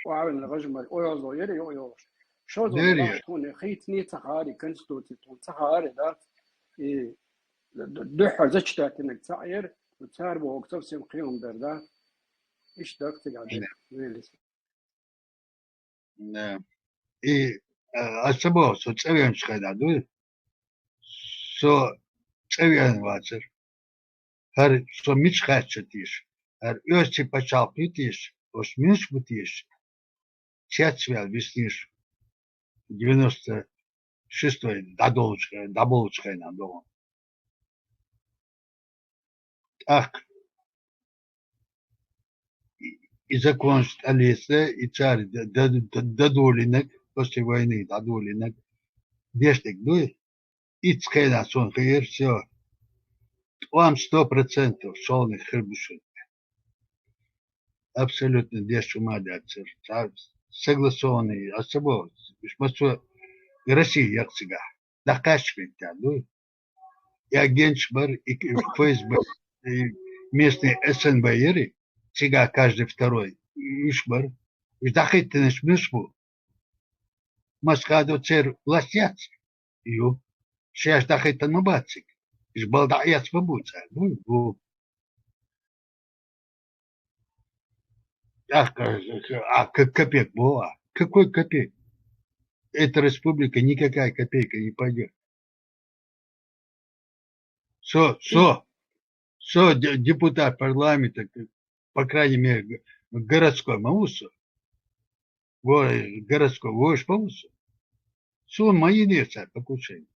M: وعاون الغجمة أيازلو يري يوش شو زو
A: داري،
M: ملاش توني خيتني تخاري كنستو تون تخاري ذات دحر زشتات إنك تعير وتسار بوقت سيم قيوم دردا إيش داك تقعد ويلس
A: и особо, со цевен шхайда, дуй, со цевен вацер, хар со мич хачатиш, хар ёсти пачал питиш, ос минш бутиш, чацвел висниш, 96-й, даболочкой нам дома. Так, и закончится, и царь додолинок, после войны додолинок, дештик дуй, и цкена сон хир, все. Вам 100% шолных хрбушек. Абсолютно дешумадятся. Согласованный особо. И Россия як цыга. Да кашвит, дуй. И агент Шбар, и ФСБ, и местные СНБ, цыга каждый второй, и Шбар. И дахайте наш мышбу. Маскадо цер властят. Ю. Сейчас дахайте набацик. И балдаят свободца. Ну, как копеек была? Какой копеек? Эта республика никакая копейка не пойдет. Депутат парламента, по крайней мере, городской Маусу, городской вождь Маусу, мои нервы покушение.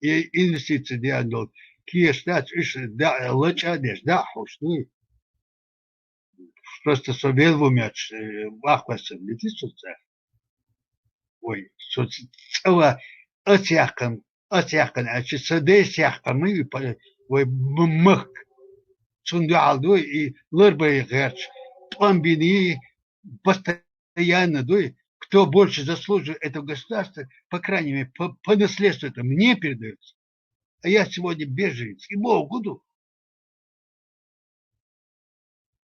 A: И инвестиции делают. Киештат, да, лачадеш, да, хуш, просто совел мяч, вахвасом, летишься. Ой, целая отяхкан, а че садесяхкан, мы, ой, мах, цундалдой и лырбай герч, пломбини, постоянно, дой, кто больше заслуживает этого государства, по крайней мере, по наследству это мне передается. А я сегодня беженец, и Богу.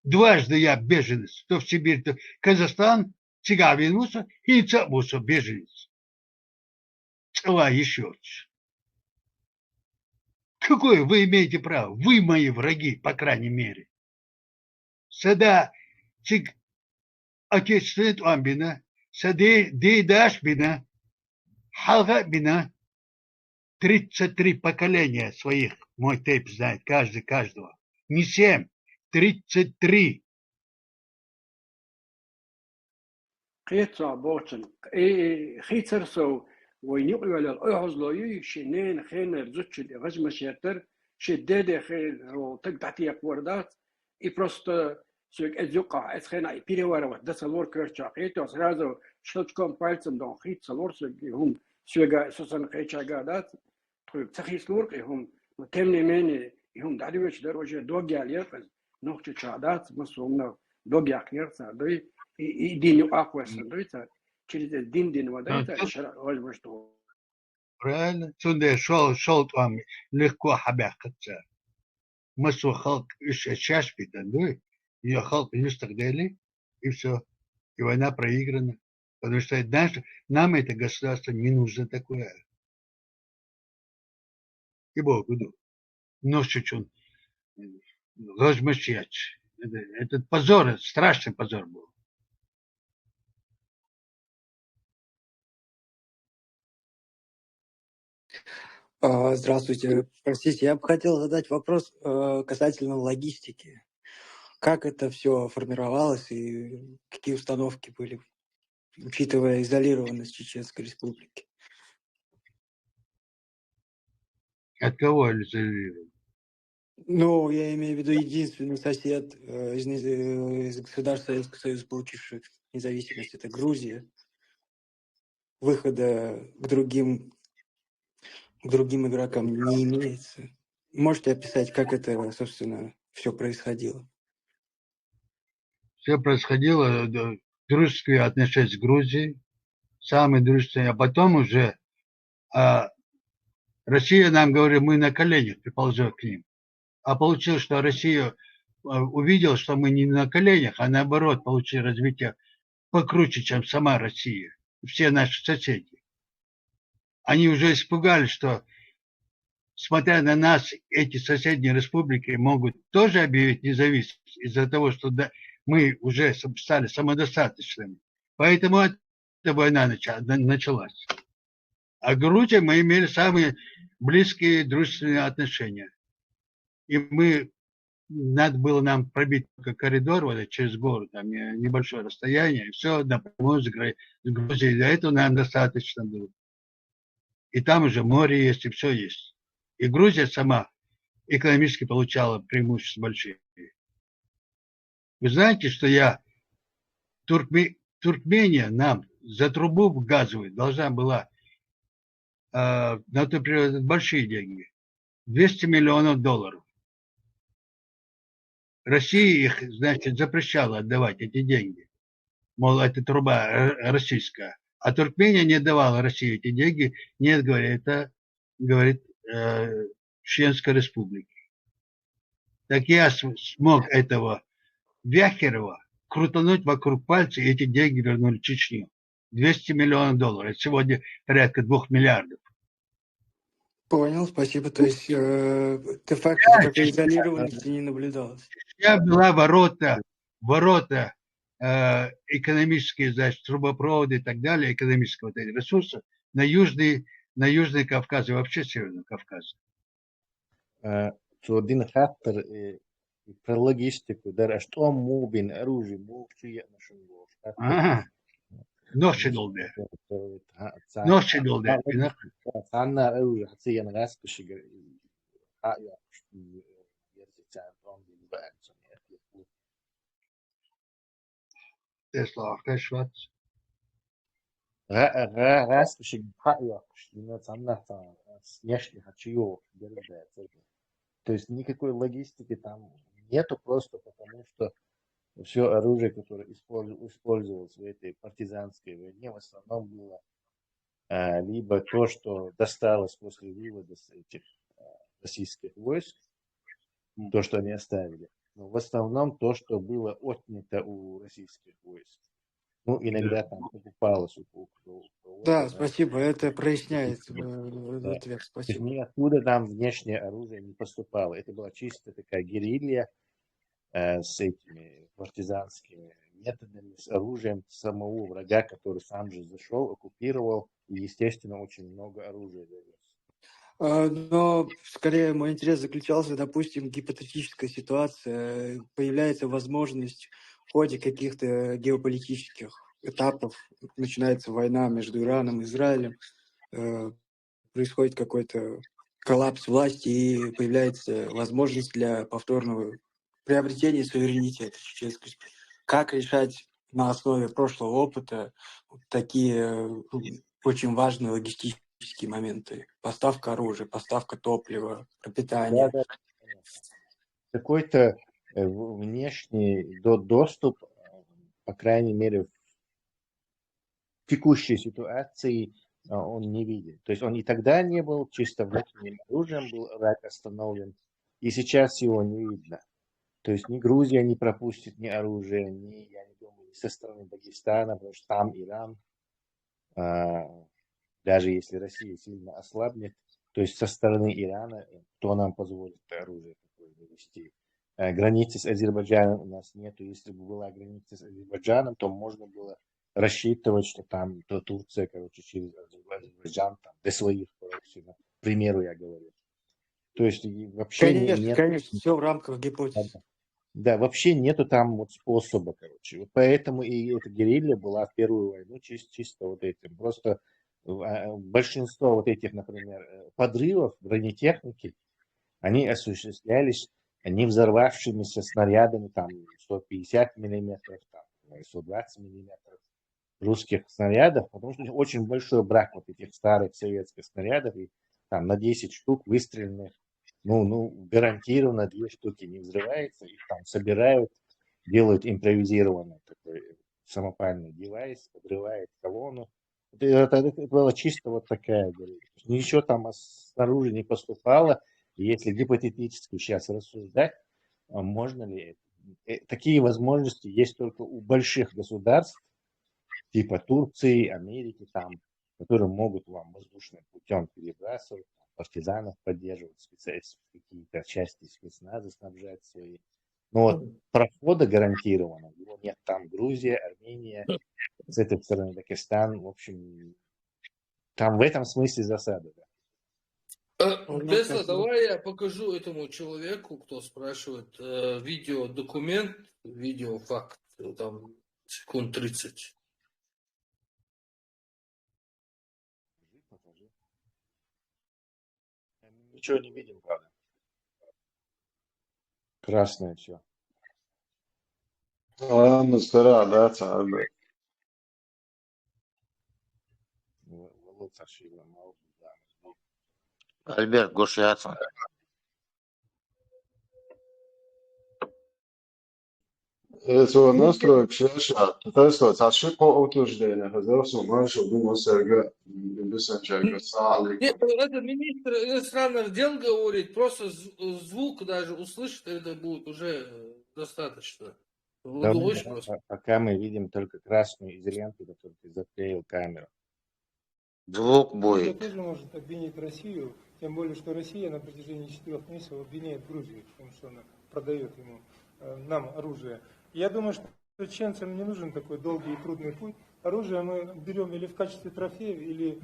A: Дважды я беженец, то в Сибирь, то в Казахстан, цыгавинуса и цабуса беженец. Цела еще. Какое вы имеете право? Вы мои враги, по крайней мере. Сада цыг отечественный амбина, сады дейдаш бина, халга бина. 33 поколения своих, мой тейп знает, каждого. Не 7, 33.
M: قيتsa بوتشن خيتر سو وينيقوا على الأهزلوي شنين خين زوتش غزمة شيتر شديد خين رو تقطعتي أقوردات просто سوك أزوقع أسخين أي بيريوارا ودس الور كرشا خيتو سرازو شلتكم بالسم دون خيت سلور هم سوغا سوسن خيتشا قادات تخيس لورق هم تمني مني هم دعوش دروجة دوغي عليقز نوخش شادات مصومنا دوغي أخيرتا دوي دين أقوى سندويتا через دين ودايتا شرع وجبشتو.
A: Правильно. Сюда шел там легко хабякаться. Массу халк еще чашпи дандуй, ее халк не стагдали, и все. И война проиграна. Потому что нам это государство не нужно такое. И Богу. Но чуть-чуть. Размещать. Этот позор, страшный позор был.
N: Здравствуйте. Простите, я бы хотел задать вопрос касательно логистики. Как это все формировалось и какие установки были, учитывая изолированность Чеченской Республики?
A: От кого изолирован?
N: Ну, я имею в виду единственный сосед из государств Советского Союза, получивших независимость, это Грузия. Выхода к другим игрокам не имеется. Можете описать, как это, собственно, все происходило?
A: Все происходило, дружеские отношения с Грузией, самые дружественные, а потом уже Россия нам говорит, мы на коленях приползем к ним. А получилось, что Россия увидела, что мы не на коленях, а наоборот получили развитие покруче, чем сама Россия, все наши соседи. Они уже испугались, что, смотря на нас, эти соседние республики могут тоже объявить независимость из-за того, что мы уже стали самодостаточными. Поэтому эта война началась. А Грузия мы имели самые близкие дружественные отношения. И надо было нам пробить только коридор вот, через город, там небольшое расстояние, и все напрямую с Грузией. Для этого нам достаточно было. И там уже море есть, и все есть. И Грузия сама экономически получала преимущества большие. Вы знаете, что Туркмения нам за трубу газовую должна была, на тот период, большие деньги, $200 миллионов. Россия их, значит, запрещала отдавать эти деньги. Мол, это труба российская. А Туркмения не давала России эти деньги. Нет, говорит, это, говорит, Чеченской республики. Так я смог этого Вяхерова крутануть вокруг пальца, и эти деньги вернули в Чечню. $200 миллионов. Это сегодня порядка 2 миллиардов.
N: Понял, спасибо. То есть де-факто никакой изолированности не наблюдалось.
A: Чечня была ворота экономические, значит, трубопроводы и так далее, экономические вот эти ресурсы на Южный Кавказ и вообще Северный Кавказ.
I: Один фактор про логистику, да, что мобин оружие, мовчує нашим
A: Ага. Ночи долбе. Ночи долбе.
I: Санна оружие, хациян распиши,
A: Тесла, Ахтешвац.
I: распиши, санна снежки хачиё, то есть никакой логистики там нету, просто потому что все оружие, которое использовалось в этой партизанской войне, в основном было либо то, что досталось после вывода с этих российских войск, то, что они оставили, но в основном то, что было отнято у российских войск. Ну, иногда там покупалось у кого-то.
N: Да, спасибо, это проясняет
I: Да.
N: ответ, спасибо.
I: Ниоткуда там внешнее оружие не поступало. Это была чисто такая герилья с этими партизанскими методами, с оружием самого врага, который сам же зашел, оккупировал, и, естественно, очень много оружия довез.
N: Но скорее мой интерес заключался, допустим, гипотетическая ситуация, появляется возможность в ходе каких-то геополитических этапов, начинается война между Ираном и Израилем, происходит какой-то коллапс власти и появляется возможность для повторного приобретения суверенитета чеченской республики. Как решать на основе прошлого опыта такие очень важные логистические моменты? Поставка оружия, поставка топлива, пропитания.
I: Да. Какой-то внешний доступ, по крайней мере, в текущей ситуации он не видит. То есть он и тогда не был, чисто внутренним оружием был враг остановлен, и сейчас его не видно. То есть ни Грузия не пропустит ни оружие, ни, я не думаю, ни со стороны Дагестана, потому что там Иран, даже если Россия сильно ослабнет, то есть со стороны Ирана, кто нам позволит оружие такое вывести. Границы с Азербайджаном у нас нету. Если бы была граница с Азербайджаном, то можно было рассчитывать, что там то Турция, короче, через Азербайджан, там, до своих, короче, к примеру, я говорю. То есть вообще
N: конечно, все в рамках гипотезы.
I: Да, вообще нету там вот способа, короче. Вот поэтому и эта герилья была в Первую войну чисто вот этим. Просто большинство вот этих, например, подрывов бронетехники, они осуществлялись не взорвавшимися снарядами, там, 150 миллиметров, там, 120 миллиметров русских снарядов, потому что очень большой брак вот этих старых советских снарядов, и там на 10 штук выстреленных, гарантированно 2 штуки не взрывается, их там собирают, делают импровизированный такой самопальный девайс, подрывает колонну. Это была чисто вот такая, ничего там снаружи не поступало. И если гипотетически сейчас рассуждать, можно ли это? Такие возможности есть только у больших государств, типа Турции, Америки, там, которые могут вам воздушным путем перебрасывать, партизанов поддерживать, какие-то части спецназа снабжать свои. Но вот прохода гарантированно его нет. Там Грузия, Армения, с этой стороны Дагестан. В общем, там в этом смысле засада. Да.
G: Тесла, давай я покажу этому человеку, кто спрашивает, видеодокумент, видеофакт, там секунд 30.
I: Ничего не видим, правда. Красное все.
H: مسترا да царбе.
F: Альберт Гошиаца.
H: Это настройка шаша. Это что, царшико утверждение. Это что, маршал думал Серга, бессачага, салик.
G: Нет, это министр иностранных дел говорит, просто звук даже услышать это будет уже достаточно.
I: Да,
G: Слышно.
I: пока мы видим только красную из ленты, которую ты заклеил камеру.
F: Звук
O: Это
F: будет.
O: тоже может обвинить Россию, тем более, что Россия на протяжении 4 месяцев обвиняет Грузию в том, что она продает ему, нам оружие. Я думаю, что чеченцам не нужен такой долгий и трудный путь. Оружие мы берем или в качестве трофеев, или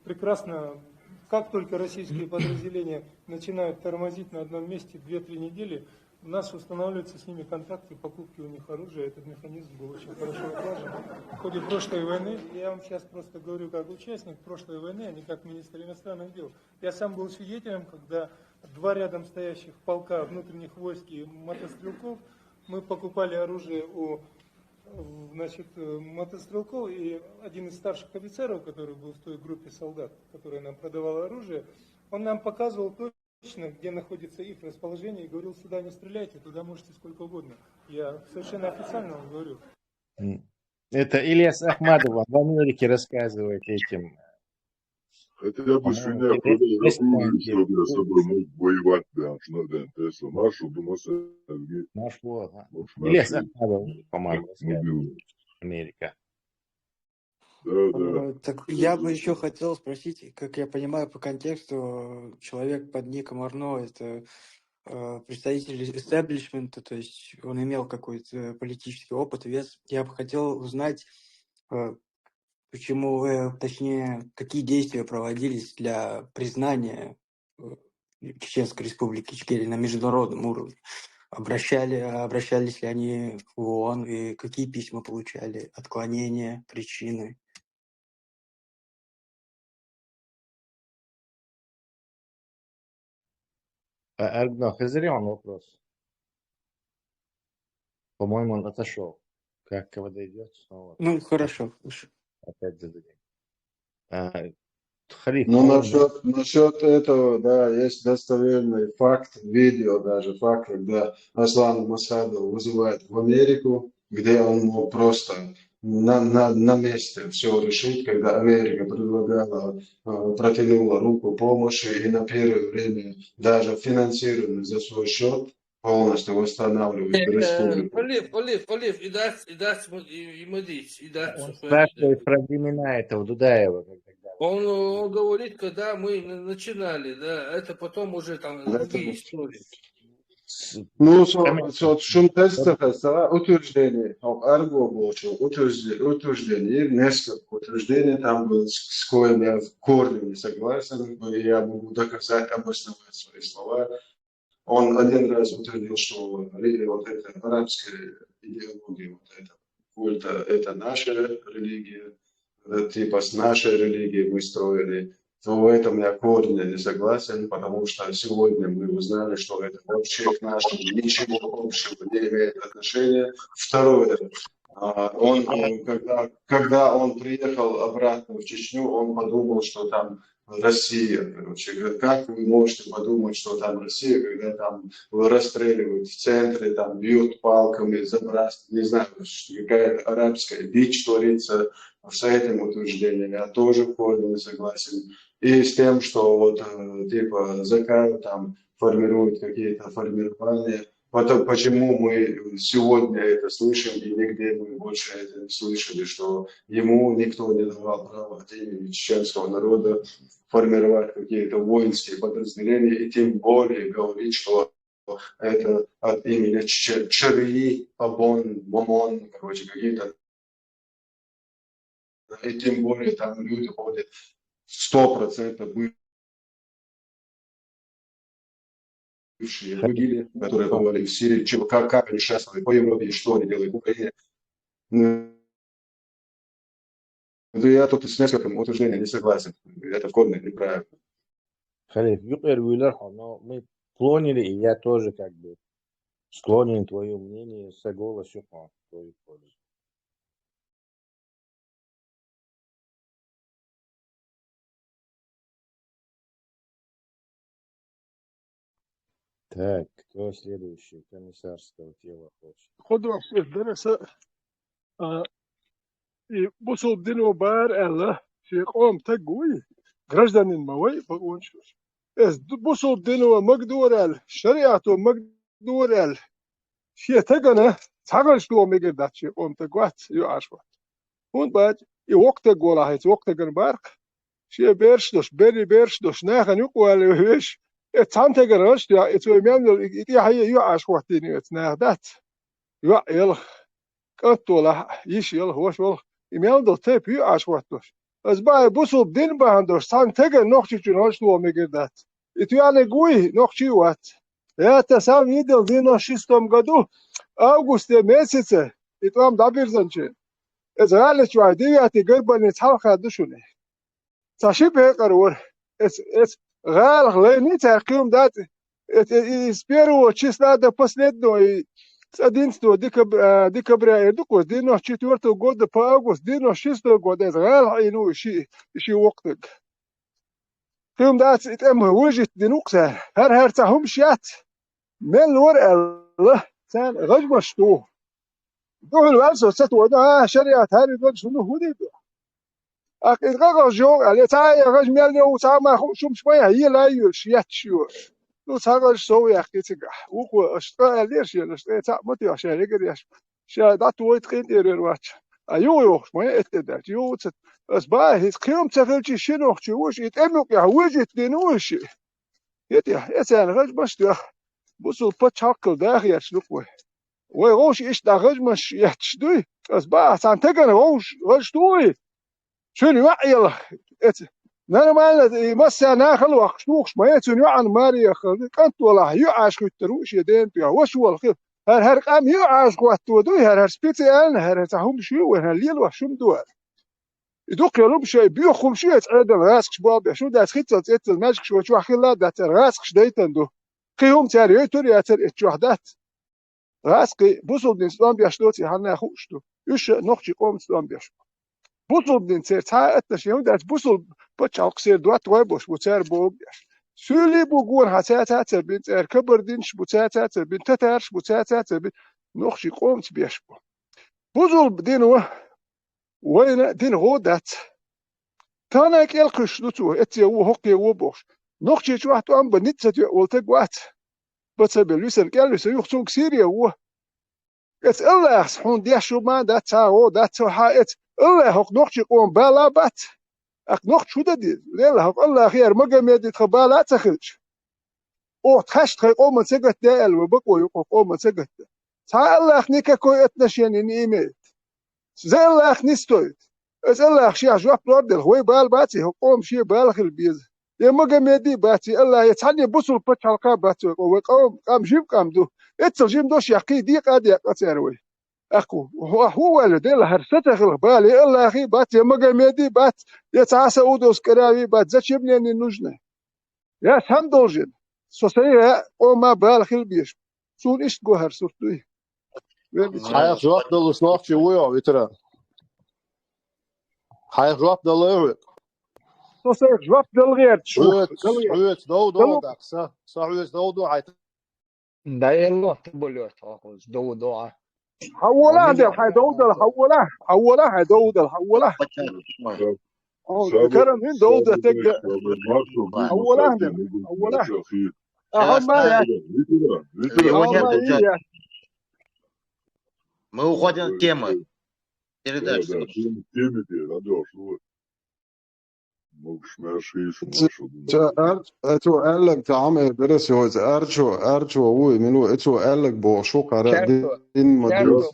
O: прекрасно, как только российские подразделения начинают тормозить на одном месте 2-3 недели, у нас устанавливаются с ними контакты покупки у них оружия. Этот механизм был очень хорошо отлажен в ходе прошлой войны. Я вам сейчас просто говорю как участник прошлой войны, а не как министр иностранных дел. Я сам был свидетелем, когда 2 рядом стоящих полка внутренних войск и мотострелков, мы покупали оружие у мотострелков, и один из старших офицеров, который был в той группе солдат, которая нам продавала оружие, он нам показывал точно, где находится их расположение, и говорил: сюда не стреляйте, туда можете сколько угодно. Я совершенно официально вам говорю.
I: Это Ильяс Ахмадов в Америке рассказывает этим.
P: Хотя бы свинья продолжила, чтобы я с тобой мог воевать, да, что да, Тесла, нашу, думаю, Сергей.
I: Наш вот, Ильяс Ахмадов помогал рассказывать. Америка.
P: Да.
N: Так я бы еще хотел спросить, как я понимаю по контексту, человек под ником Арно — это представитель истеблишмента, то есть он имел какой-то политический опыт, вес. Я бы хотел узнать, почему, точнее, какие действия проводились для признания Чеченской Республики Ичкерия на международном уровне. Обращались ли они в ООН, и какие письма получали, отклонения, причины?
I: Аргно, зря вопрос. По-моему, он отошел. Как КВД идет снова?
N: Ну, хорошо.
I: Опять зададим. Халиф,
H: Ну, насчет этого, да, есть достоверный факт, видео даже факт, когда Аслан Масхадов вызывает в Америку, где он мог просто на месте все решить, когда Америка предлагала, протянула руку помощи и на первое время даже финансирование за свой счет полностью восстанавливает республику.
G: Олив, и даст
I: Он спрашивает про времена этого Дудаева.
G: Он говорит, когда мы начинали, да, это потом уже там другие истории.
H: Ну, шум теста утверждение, арго больше утверждение, несколько утверждений там было, с коим я в корне не согласен, и я могу доказать, обосновать свои слова. Он один раз утвердил, что вот эта арабская идеология, вот это культа, это наша религия, типа с нашей религией мы строили, то в этом я коренно не согласен, потому что сегодня мы узнали, что это вообще к нашему ничего общего не имеет отношения. Второе, он, когда он приехал обратно в Чечню, он подумал, что там Россия, короче. Как вы можете подумать, что там Россия, когда там расстреливают в центре, там бьют палками, забрасывают, не знаю, какая-то арабская дичь творится. С этим утверждением я тоже вполне не согласен. И с тем, что вот типа ЗК там формирует какие-то формирования. Почему мы сегодня это слышим, и нигде мы больше это не слышали, что ему никто не давал права от имени чеченского народа формировать какие-то воинские подразделения, и тем более говорить, что это от имени ЧРИ, ОБОН, МОМОН, короче, какие-то. И тем более там люди ходят 100% бывшие могилы, которые побывали в Сирии, как они шествуют по Европе, что они делают в Украине. Да я тут с нескольким утверждением не согласен. Это в корне неправильно.
I: Халиф, но мы клонили, и я тоже как бы Склонен твое мнение, согласен в твою пользу. Так, кто следующий? Комиссарского тела хочет.
D: خدوا الدرس بصوا بدينو بار الله في قوم تقوي гражданин موي بقونش اس بصوا بدينو مقدور ال شريعة مقدور ال شيء تجنا تعرش تو مقدر شيء قوم تقوات يعرفوا هون بعد يوقت قولا هيت وقت جنبارك شيء بيرش دوش ناخن يقول ويش اتسان تجرش يا اتو يمنو يتي هي يعرفوا تيني اتناخدات يلا كتولا يش يلا هوش والله يميل تيب يعرفوش از با بوسو بدين باندوش سان تجا نوخشي جنوش تو مقدات اتو يعني قوي نوخشي وات يا تسام يدل دينو شيستم قدو август месяце и там добирзанче израиль чуа девяти гербани цалха душуне цаши бекарор эс гал глени царким дат с 1 числа до последнего с 11 декабря эдуко с 94 года по август 96 года израиль ину ши وقتك كم دات اتم وجت دنوقسه هر تهم شات من ور الله سان غجمش تو دو الوالسو ستو ده شريعة هاري دول شنو هودي دو إذا جو على تاي غج ميل نو تا ما شوم شوية هي لا يلشيات شو لو تاغل سو يا أخي تجا وكو أشتغل ليش يلشتغل تا ما تيا شيء يقدر شيء ده توي تقين يروح أيوه شوية اتدات يو تت أسبوع هيك كيوم تغلش شنو خشوش يتأمل يا وجد دينوش يتيا يسأل غجمش ده بصوا بتشاكل داخل يشلوكوه وغوش إيش داخل مش يحتشدوي أسبوع سانتجن غوش توي شنو يلا نانا مالنا مسا ناخل وخشوخش ما يتسون عن ماري خل كنت والله يعاش كتروش يدين بيا وش هو الخير هر قام يعاش قوتو دوي هر سبيتي أنا هر تهم شو وهر ليل وشم دوار يدوق يلوم شيء بيخم شيء تعدل راسك باب شو ده تخيط تت الماجك شو خلا ده راسك دايتن دو قيوم تاري توري اتر اتشوحدات راسك بوصل دين سلام بيشتوتي هنا خوشتو يش نوخشي قوم سلام بيش بوصل دين سير تا اتشيو ده بوصل بتشاق سير دوات ويبوش بوتر بوب سولي بوغون هاتات بنت كبر دينش بوتات بنت تترش بوتات نوخشي قوم بيش بوصل دين وين دين غودات تانك يلقش لتو اتي وهقي وبوش نوخشي شوحتو ام بنيتسات ولتقوات بتسبلوسن قالوس يخصوك سيريا هو ات الله حون دي شو ما ده تاو ده تو حائت الله حق نوخشي قوم بالا بات اك نوخ شو ددي لا حق الله خير مقاميدي تخبالا تخرج او تخش قوم سقت دال وبقوا يقوم سقت تا الله خنيكا كو اتنشين نيمت زي الله خنيستويت اس الله شي جواب لورد هو بال باتي قوم شي بالخ البيز يما قميدي باتي الله يتحني بوصل بتحلقا باتي وقوم قام جيب قام دو اتل جيم دوش يقي دي قاد يقتروي اكو هو ولد الله هرسته بالي الله اخي باتي يما قميدي بات يتعاسى ودوس كراوي بات زشبني نوجنه يا سام دوجن سوسيه قوم بالخ البيش سون ايش جوهر سورتوي
H: حياة جواب دل سناخشي ويا ويترا حياة جواب دل
D: سوسيه جواب دل غير
H: عوت دو داكسا عوت دو عيت
C: ده يلا تبولو تاخذ دو
D: حولها ده حيدودل حولها حيدودل حولها كرم من دودة تقدر حولها ده حولها
F: Мы уходим от темы передачи.
Q: اتو قالك تعمل درس يوز ارجو هو منو اتو قالك بو شو قرا دين مدرس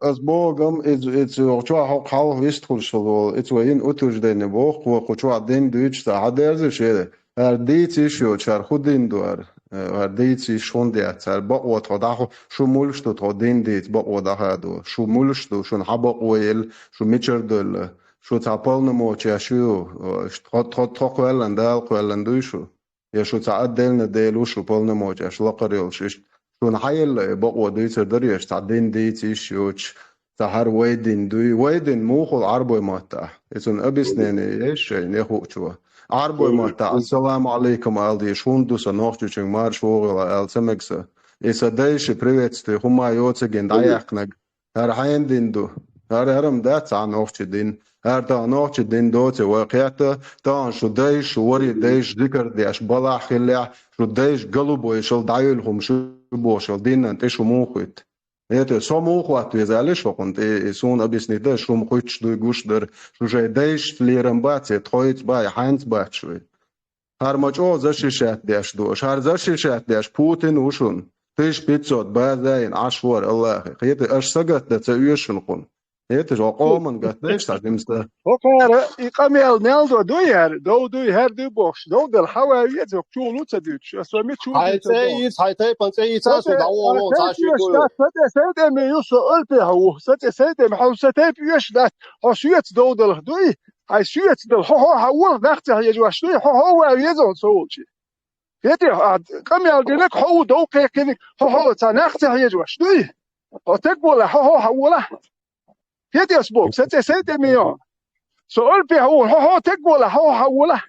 Q: از بوغم اتو چوا حق ويستخل شو اتو ان اتوج دين بوق وقچوا دين دوچ تا درس شه هر دیتی شو چر خودین دوار هر دیتی شون دیت سر با و تا ده شو مولش تو تا دین دیت با و ده دو شو مولش تو شون حبا قویل شو میچر دل شو تاپال نمو چه شو تا قویلن دل قویلن دوی شو شو تعدلنا ديل وشو полномочия شلقريلش شون حيل بقوة ديتر دريش تعدين ديتي شوش تهر ويدين موخل عربي ماتا إذن أبسنيني إيش نخو شو عربي ماتا السلام عليكم ألدي شون دوسا نوختو چنگ مارش وغلا أل سمكسا إسا ديش приветствую хума يوتسجين دايقنق هر حين دين دو هرم دات عن نوختو دين هر تا نوختو دين دوتي واقعتا تا شو ديش شو وري ديش ذكر ديش بلا خلع شو ديش قلبو يشل دايلهم شو بوشل دين انت شو موخوت Это само ухватывает залишь воконт и сон объяснит да что мы хочешь до гуштер что же дайш лерам бате троиц бай хайнц бачвы хармач о защищать даш до шар защищать даш Путин ушун 1500 базайн ашвар Аллах это аж сагат да цаюшун кун это же قومن قديش تعلمت
D: وكان إقامة نالدو دوير دوير دو بوش دو دل حوايج وكتولو تدوش أسمي تشوف
H: هاي بنتي تاسو دعوة
D: سيد ميوسو ألبي هو سيد محوسة بيش ده حسيت دو دل دوي هاي سيت دل هو نختي يجوش دوي هو يزون سوتشي يدي كم يالدينك هو دو كيكنك هو تنختي يجوش دوي وتقبل هو لا يدي أسبوع سيد ميو سؤال هو تقبل هو لا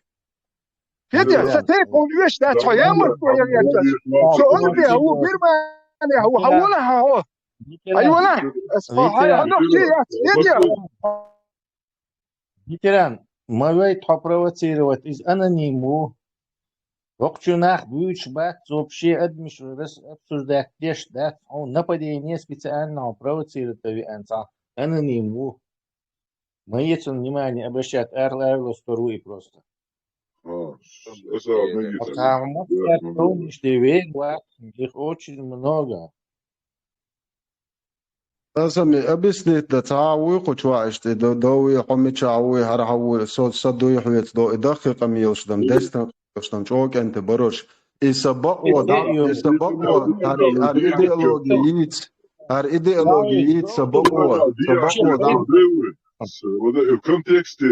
D: يدي ستيكون يش ده تيامر سؤال هو بيرمان هو لا هو أيوة لا
I: Ветеран, могу попровоцировать из анониму. Вокчунах бьюч бат вообще обсуждать деш да он нападение специального провоцирует анца анониму. Мы это внимание обращать эрло вторую просто. Потому что их очень много.
Q: أسمي أبسني تتعاوي قطوعش دوي قمي تعاوي هرعوي صوت صدوي حويت دو إدخل قميلش دم دستن قشتن شوك أنت بروش إسبق وضع إسبق هر إيديولوجيات سبق وضع
P: В контексте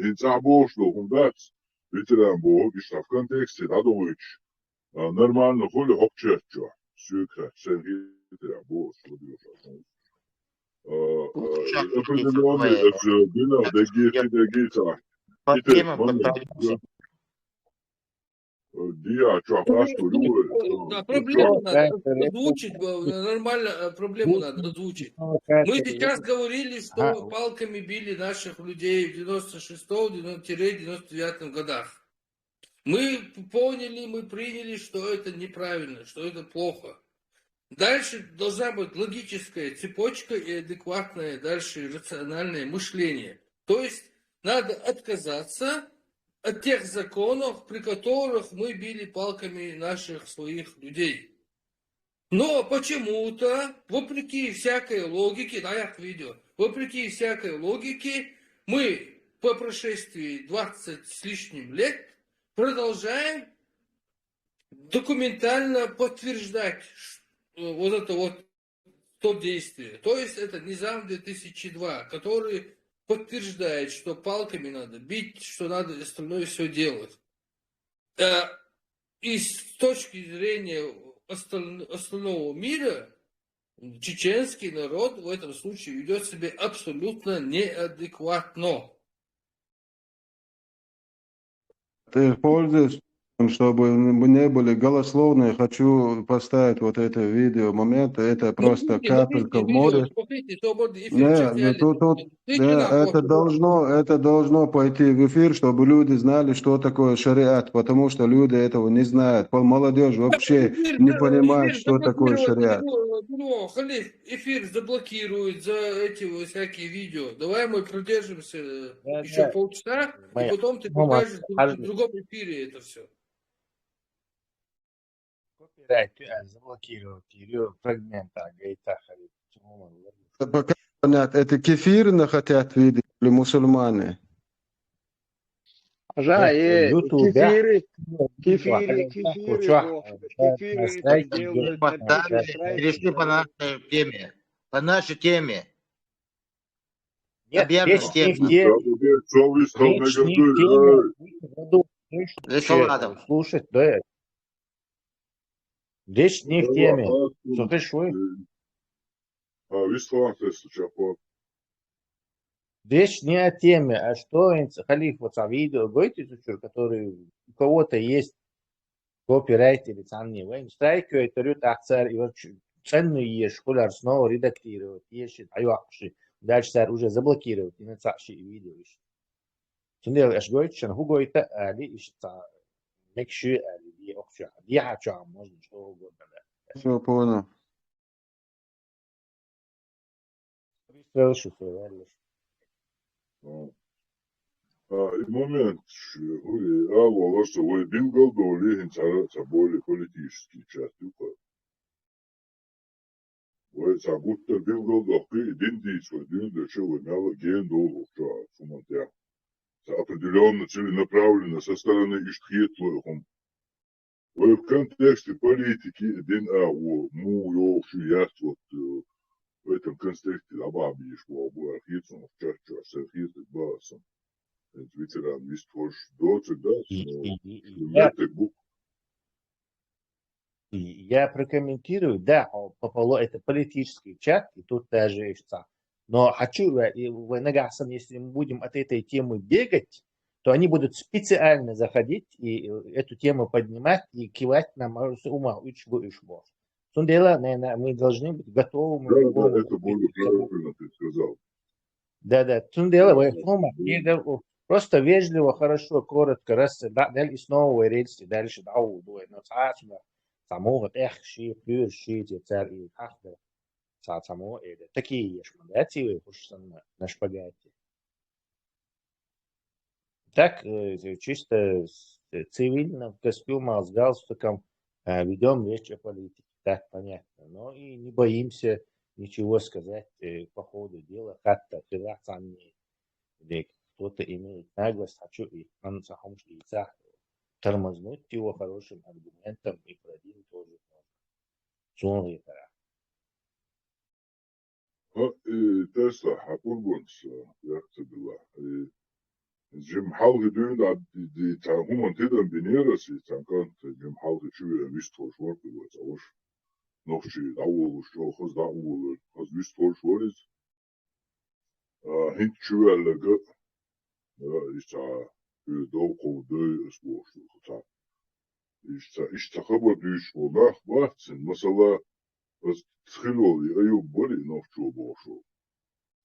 P: инцабошло бац ветеран бог и в контексте дадович нормально холи хопчачо сюкра ветеран бог определенный дегита
G: Да, проблему надо озвучить, нормально проблему надо озвучить. Мы сейчас говорили, что палками били наших людей в 96-99 годах. Мы поняли, мы приняли, что это неправильно, что это плохо. Дальше должна быть логическая цепочка и адекватное дальше рациональное мышление. То есть надо отказаться от тех законов, при которых мы били палками наших своих людей. Но почему-то, вопреки всякой логике, да, я видео, вопреки всякой логике, мы по прошествии 20 с лишним лет продолжаем документально подтверждать вот это вот то действие. То есть это Низам 2002, который подтверждает, что палками надо бить, что надо остальное все делать. И с точки зрения остального мира, чеченский народ в этом случае ведет себя абсолютно неадекватно.
Q: Ты пользуешься, чтобы не были голословные, хочу поставить вот это видео момент, это просто капелька в море. Это должно пойти в эфир, чтобы люди знали, что такое шариат, потому что люди этого не знают. Молодежь вообще не понимает, что такое шариат.
G: Халиф, эфир заблокирует за эти всякие видео. Давай мы продержимся еще полчаса, и потом ты покажешь в другом эфире это все.
I: Заблокировать ее фрагмента гайта.
Q: Это кефирно хотят видеть или мусульмане?
F: Перешли по нашей теме.
I: Нет, речь не в теме.
F: Лесоладом.
I: Слушать, да. Речь не в теме. Слушай, швы. Речь не о теме, а что халиф вот видео говорите, который у кого-то есть копирайт или ценный вайн, страйк это акцер и вот ценную ешь, кулар снова редактировать, ешь, аюакши, дальше сар уже заблокировать и нацаши видео ищет. Сundel аш говорит, что хугойта али ищет мекши али ди окша, ди хача можно что угодно.
Q: Все понял.
I: Слышу, слышишь.
P: И момент, что вы билгал доли, более политический часть. Вы будто билгал доли, идентичный, один что вы мяла ген долго, что суматя. Определенно целенаправленно со стороны Иштхетлахом. Вы в контексте политики, один яст вот в этом контексте обабьешь, был архитектор, в чаще, с архитектором басом. Ветеран вистфорш доцик, да,
I: Я прокомментирую, да, это политический чат, и тут даже есть. Но хочу, если мы будем от этой темы бегать, то они будут специально заходить и эту тему поднимать и кивать нам ума, учбу. Сундела, мы должны быть готовы.
P: Да, это более правильно ты сказал.
I: Да, Сундела, просто вежливо, хорошо, коротко, раз, и снова рельсы, дальше, но самого ши, плюс ши, царь и хахда. Самого это. Такие есть мандативы, на шпагате. Так, чисто цивильно, в костюмах, с галстуком, ведем речь о политике. Так, понятно. Но и не боимся ничего сказать по ходу дела. Как-то кто-то имеет наглость, хочу и тормознуть его хорошим аргументом и продвинуть тоже можно.
P: Тесла, Хапургонс, реакция была. Джим Халги дюйн, Хуман Тидан Бенерас, и Танкан, Джим Халги Чуя, Вистфор Шворпилась, а уж Новчи, Даул, что Хоз Даул, Хоз Вистфор Шворец, Хинт Чуя Лага, Иста, Доуко, Дой, Спорш, Иста Хабар Дюш, Волнах, Бахцин, Масала, Тхилоли, Аюб Бали, Новчо Бошо.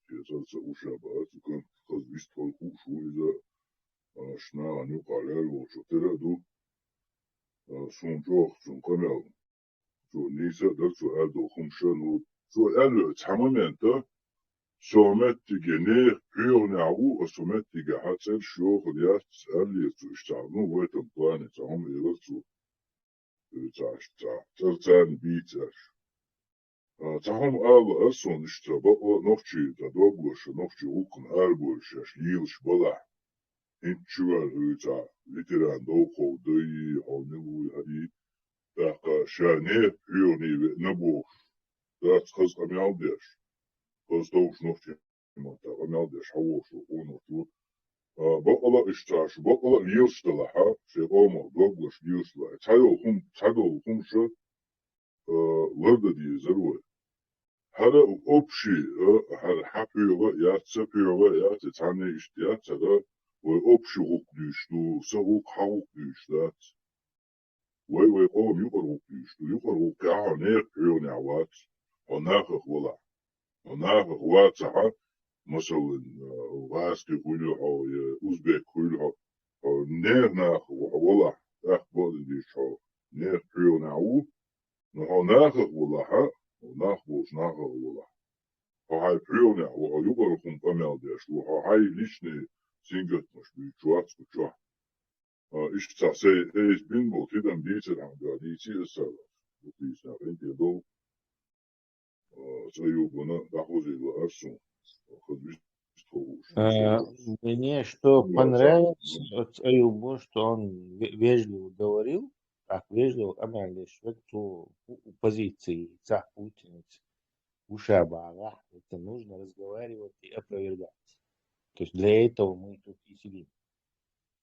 P: Сейчас уже бывает, как Вистфор Хушу, из-за Шна, Аню Каляру, что ты раду, Сунжох, Сункамял. Ниса даксу адо хумшану so alo tamamenta somatige pürnau og somatige hatsel show ja ali zu starten в этом плане там и расту царцан битер там ало асон что бо ночи да доглош ночи укн арбольш лилш была инчуа руца ветеран доко дой онилу хади так шане пюрни набуш да сказамялдеш Костовш ночи мата амялдеш хавошу оношу бокола ишташ бокола лилштала шеомо доглош лилшла чаго хумша лардади зарвой хара общий хара хапюва яцапюва яцане иштяцада ой общий гукдюшту саук хаукдюштат Ой, о, юкору, кахане, пюрняват, онахах вола. Онахах ватсаха, масалин, васки хулю, узбек хулю, нернах вола, ах, бодидиш, нер пюрняву, но онахах вола, онах бошнахах вола. Хай пюрняву, юкору хум памялдеш, хай личный сингат, маш бичуатску чуа. Ишца се бин бол тидан битер ангадичи сала. Бутисна ренте дол заюбана дахозила арсу.
I: Мне что понравилось от Аюбо, что он вежливо говорил, так вежливо, что у позиции царь путиницы, ушабара, это нужно разговаривать и опровергать. То есть для этого мы тут и сидим.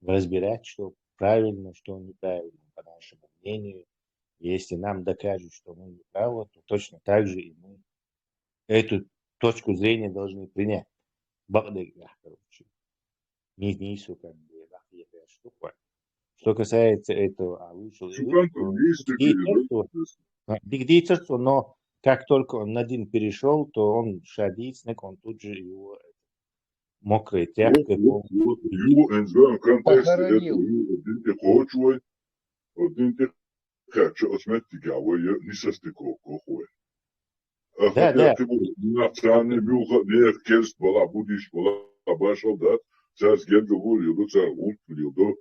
I: Разбирать, что правильно, что неправильно, по нашему мнению. Если нам докажут, что мы неправы, то точно так же и мы эту точку зрения должны принять. Короче. Не как бы, штука. Что касается этого, вышел диктаторство, но как только он один перешел, то он шадисник, он тут же его мокрой тряпкой
P: Его НЗ контексте это один ты хочешь, один ты хочешь, осметика, я не состыковку хуй. Хотя ты будешь национальный бюха, не керст была, будешь была, обошел, да, сейчас я говорю, да, сейчас говорил, да,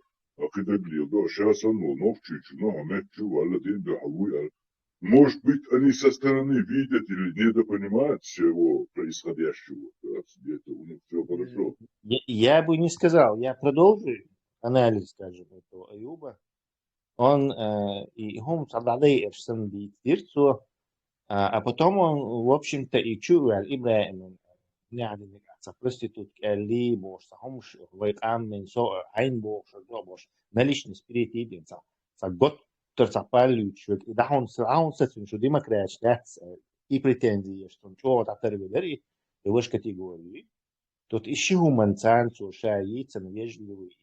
P: когда говорил, да, сейчас он, ну, чуть-чуть, ну, а мы чего, один, да, может быть, они со стороны видят или недопонимают всего происходящего, да, где-то у них все хорошо.
I: Я бы не сказал, я продолжу анализ, скажем, этого Аюба. Он, и он создали эрсэн битирцу, а потом он, в общем-то, и чувал Ибраим, يعني проститут اللي بوش همش ويقام من سوء عين بوش جو بوش ماليش نسبريتي دين صح год торцапалю чувак и да он сетин что дима креачлят и претензии что он чего оторвали и выш категории тут ищи гуманцан шаица невежливый,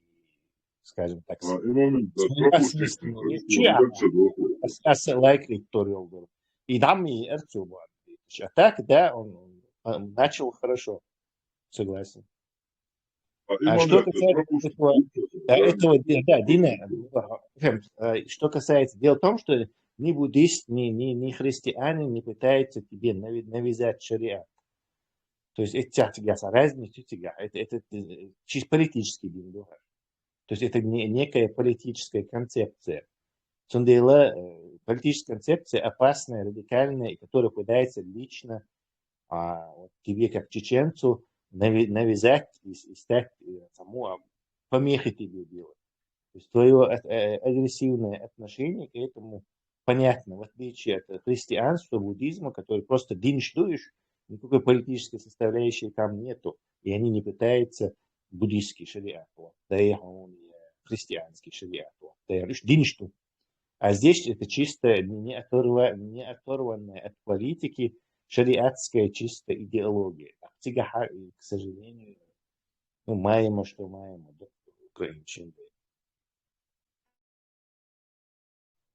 I: скажем так, likely туториал и там и эрцу а так да он начал хорошо, согласен. А что касается этого Дина, что касается, дело в том, что ни буддист, ни христианин не пытается тебе навязать шариат. То есть это разница, это чисто политический дин. То есть это некая политическая концепция. Политическая концепция опасная, радикальная, которая пытается лично вот тебе, как чеченцу, навязать и стать саму помехой тебе делать. То есть твое агрессивное отношение к этому понятно, в отличие от христианства, буддизма, который просто динштуешь, никакой политической составляющей там нету, и они не пытаются буддийский шариат, христианский шариат, диншту. А здесь это чисто не оторванное от политики, шариатская чисто идеология. К сожалению, маємо, что маємо, украинчин.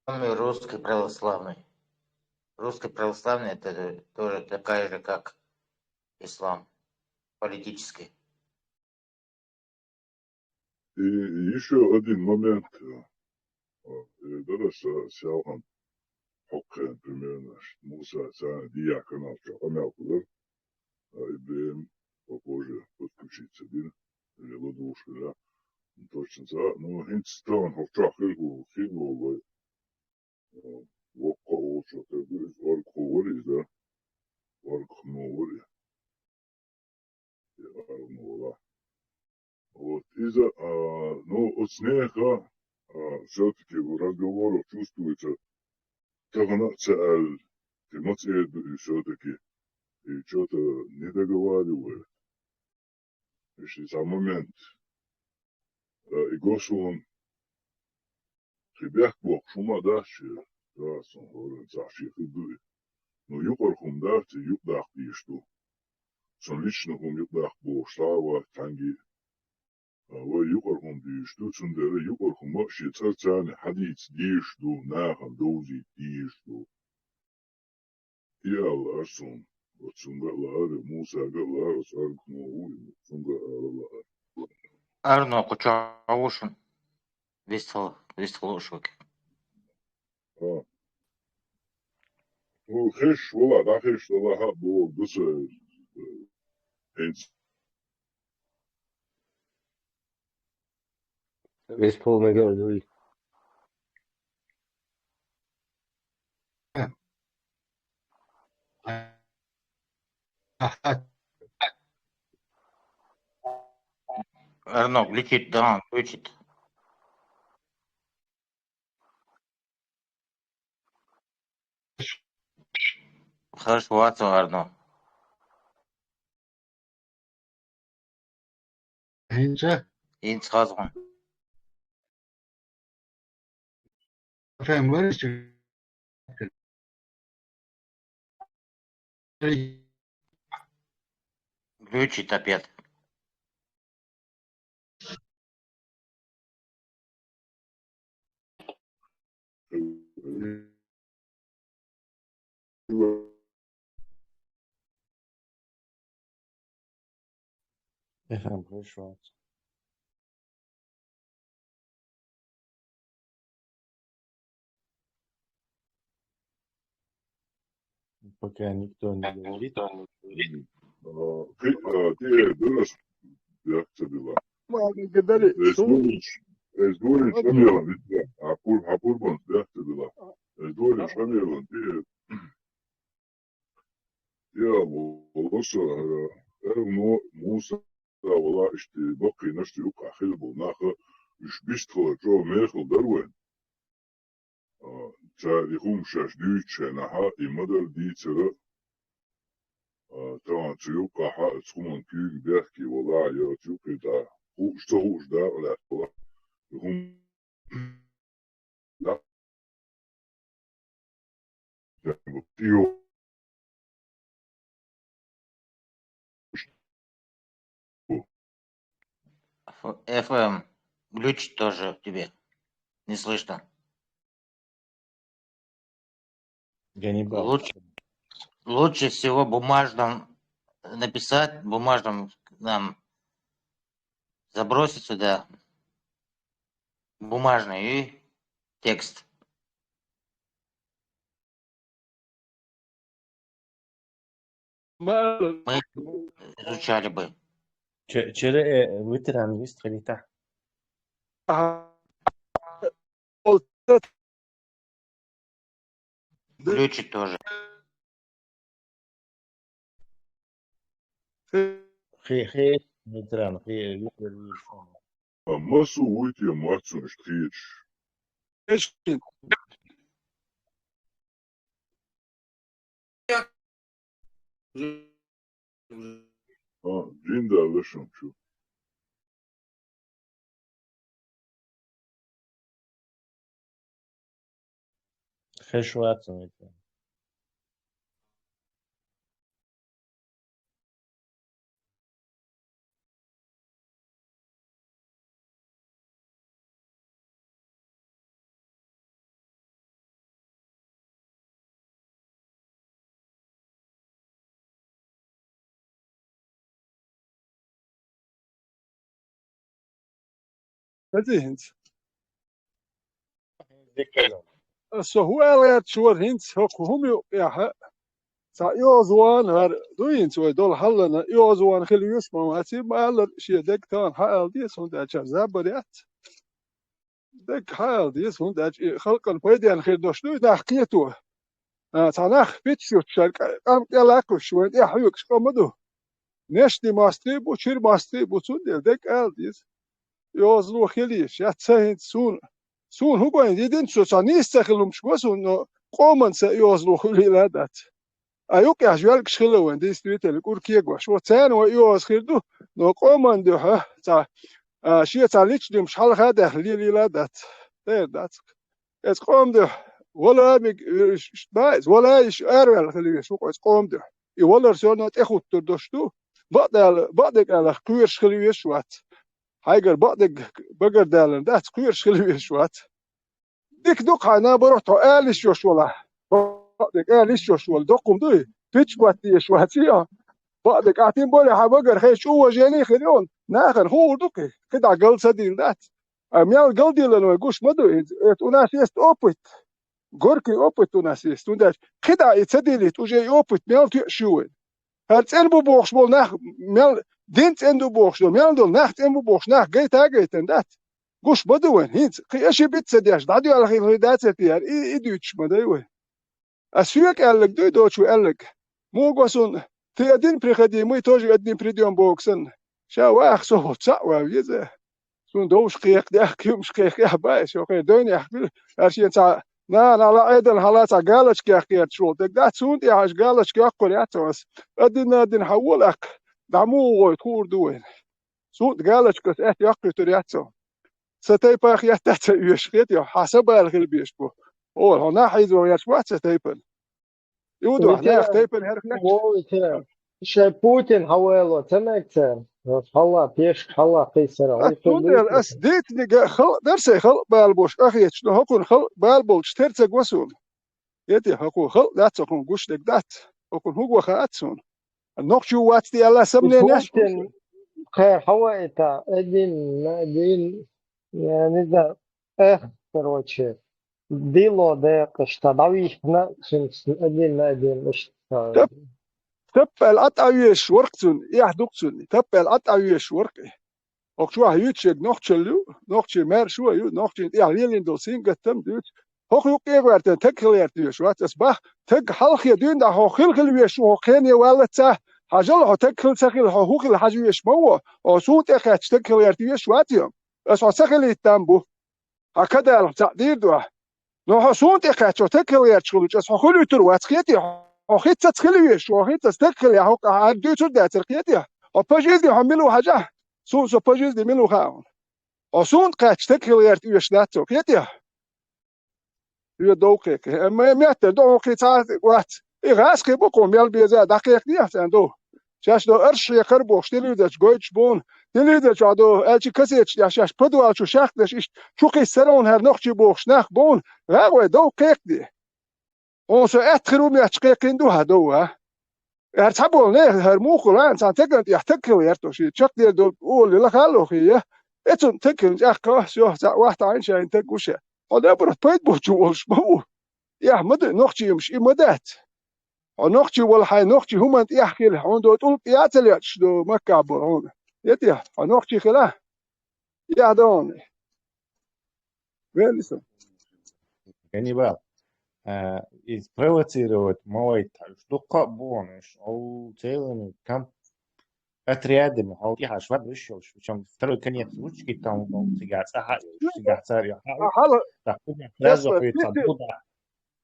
F: Русский православный. Русский православный это тоже такая же, как ислам, политический.
P: И еще один момент. Дорос Сяохан Хоккен примерно Муса Цана Диаконов Чахамялкулар, Ибраим попозже подключиться, или Ладушка, да, точно за, но Хинстон Хокчахилку Хиловой, Вокко Олчота, Варк Ховарис, да, Варк Хновари, Арновала. Вот, из-за, ну, от снега все-таки в разговорах чувствуется тагнация, эмоции все-таки, и что-то не договаривает. Если за момент, и госуон, ребят, бог, шума дальше, да, сон говорит, заши худые. Но юпархум дarte, юпдах что, сон лично хум юпдах бог, слава, танги, Ой, юпархум что, цундера, юпархум вообще царцане, хадиц, что, нахан, дози, что. И Аллах сон. Вот сунга ларе, Муса галара, сарк моуи, сунга аллах.
F: Арно кучаушин. Вестолошок.
P: Ну, хеш, вала, да хеш, вала, ха, бо, дуса, хенс.
B: Весь полный говорю.
F: Арно летит, да, летит. Хорошо, Арно.
A: Хинца?
F: Инц хазган.
A: فاهم ورش
F: Глючит опять.
I: Efendim, şu пока никто не говорит.
P: Te danas jāatceļā.
D: Mani gadari.
P: Es doju šamielam, Hapurbans jāatceļā. Es doju šamielam, tie losa, no mūsu valla işte bakın işte yok ahil bu naha iş bistro jo mehel darwen. Tarihum şaşdüçe naha imadal diyçere tamam yok aha tsuman küyük derki valla ya yok da bu işte hoş da ala valla hum da diyor
F: FM. Глючит тоже тебе. Не слышно.
I: Ганнибал.
F: Лучше всего бумажным написать, бумажным нам забросить сюда бумажный и текст. Мы изучали бы.
I: Çere veteran list harita.
F: Глючит тоже.
I: Хе veteran
P: массу уйти массу штхич. Джинда лышим чу.
I: Хешватсон это.
D: Hints. Så hur är det så hints och hur ja så jag zwan har doin så dol hallarna jag zwan khilius ma att ma alla شيء دك تان حال دي سون ده زبريات دك حال دي سون ده خلق الفيدي ان خير دوشلو تحقيقته تناخ بيتشو شرق قام يلاكو شو يا حيوك قمدو نشتي ماستي بو شير ماستي بو سون دك قال دي يوزلو خليش يتسهد سون هو قاعد يدين سو سانيس تخلهم شو سون قومن يوزلو خلي دات أيوك يا جوال كشخلو وين ديستريت الكوركية قواش وتسان ويوز خيردو نو قومن ده ها تا شيء تاليش دي مش حال هذا خلي لا دات دات اس قوم ده ولا بايز ولا إيش أروي خلي شو قاعد قوم ده يولر سونا تأخذ تردشتو بعدك على كويرش خلي شوات هايجر بعدك بقر دالن ده كويرش خلي شوات ديك دوك أنا بروح تقالش يشولا بعدك قالش يشول دوكم ده بيتش باتي يشواتيا بعدك قاعدين بقول حبقر خيش هو جاني خليون ناخر هو دوكي كده قل سدين دات ميال قل دي لانه يقوش مدو وناس يست اوبت غوركي اوبت وناس يست ونداش كده يتسديلي توجي اوبت ميال تشوين هرت انبو بوخش بول ناخ ميال دينت اندو بوخش ميال دول ناخت انبو بوخش ناخ جيتا جيتن دات قوش بدوين هينت قياشي بيتسدياش داديو على خير دات ستيار ايدوش مدوين اسفيك قالك دوتشو قالك مو قوسون تيادين بريخدي مي توجي ادين بريديون بوكسن شا واخ صوت ساوا يزه سون دوش قيق ده كيمش قيق يا باي شو قي دون يحكي ارشي انت نا لا ايدن حالات قالش قيق شو دات سون دي حاج قالش قيق يا توس ادين حولك دعمو تخور دوين سون قالش كس يقي ترياتو ستي باخ يتات يشخيت يا حسب الخل بيشبو هو ناحيزو يا شواتس تيبن يودو ناخ تيبن هركنك
E: شاي بوتين حوالو تمكتن حلا بيش حلا قيسر
D: أتوندر أس ديت نجا خل درسي خل بالبوش أخي شنو هكون خل بالبوش ترتق وسون يدي هكون خل لا تكون قش دك دات هكون هو خاتسون النقشو وات دي الله سمنين ياش
E: بوتين خير حوائتا ادين يعني ذا короче ديلو ده قشتا داويشنا شنس ادين
D: تب الأطعيش ورقتون يحدقتون تب الأطعيش ورقي وكشوا هيوتشيك نوختشلو نوختشي مار شو يو نوختشي يالين دوسين قتم دوت هوك يوك يغرتن تكلير دوش وات اسبح تك حلخ يدين ده هو خلخل ويش هو خيني والتا حاجل هو تكل سخل هو خل حاجه ويش مو او صوت اخت تكلير دوش واتيم بس هو سخل يتامبو هكذا التقدير دو لو صوت اخت تكلير شغل جس هو خلو تر واتخيتي هو خيت تخلي ويش هو خيت تكل هو عدو تر ترقيتي او باجيز يعملوا حاجه سو باجيز دي ملو خاون أصون قاتش تكلير دوش ناتو كيتي يدوقك ما ميت دوقي تعرف وقت إغاسك بقوم يلبي دقيق ديت عنده شاش دو أرش يقربوش تليدش جويتش بون تليدش عدو ألشي كسيتش ياشاش بدو ألشو شاختش شو قيسرون هر نخشي بوش نخ بون غاوي دوقيق دي ونسو أتخرو ميتشقيقين دو هدو ها هرتحبو نه هرموخو لا انسان تكن يحتكل يرتوشي تشق دي دول قول لك هلو خيه اتن تكن اخ شو واحد عين شاين تكوشه هذا برت بيت بوجولش مو يا مد نختي مش مدات نختي ولا حي نختي هم انت يحكي له عنده تقول يا تليش دو مكعبر هون يتي نختي خلا يا دون وين لسه
I: Ганнибал, спровоцировать Малайта, что кабониш, целыми отрядами, я аж вышел, причем второй конец ручки там был сига царь, так, сразу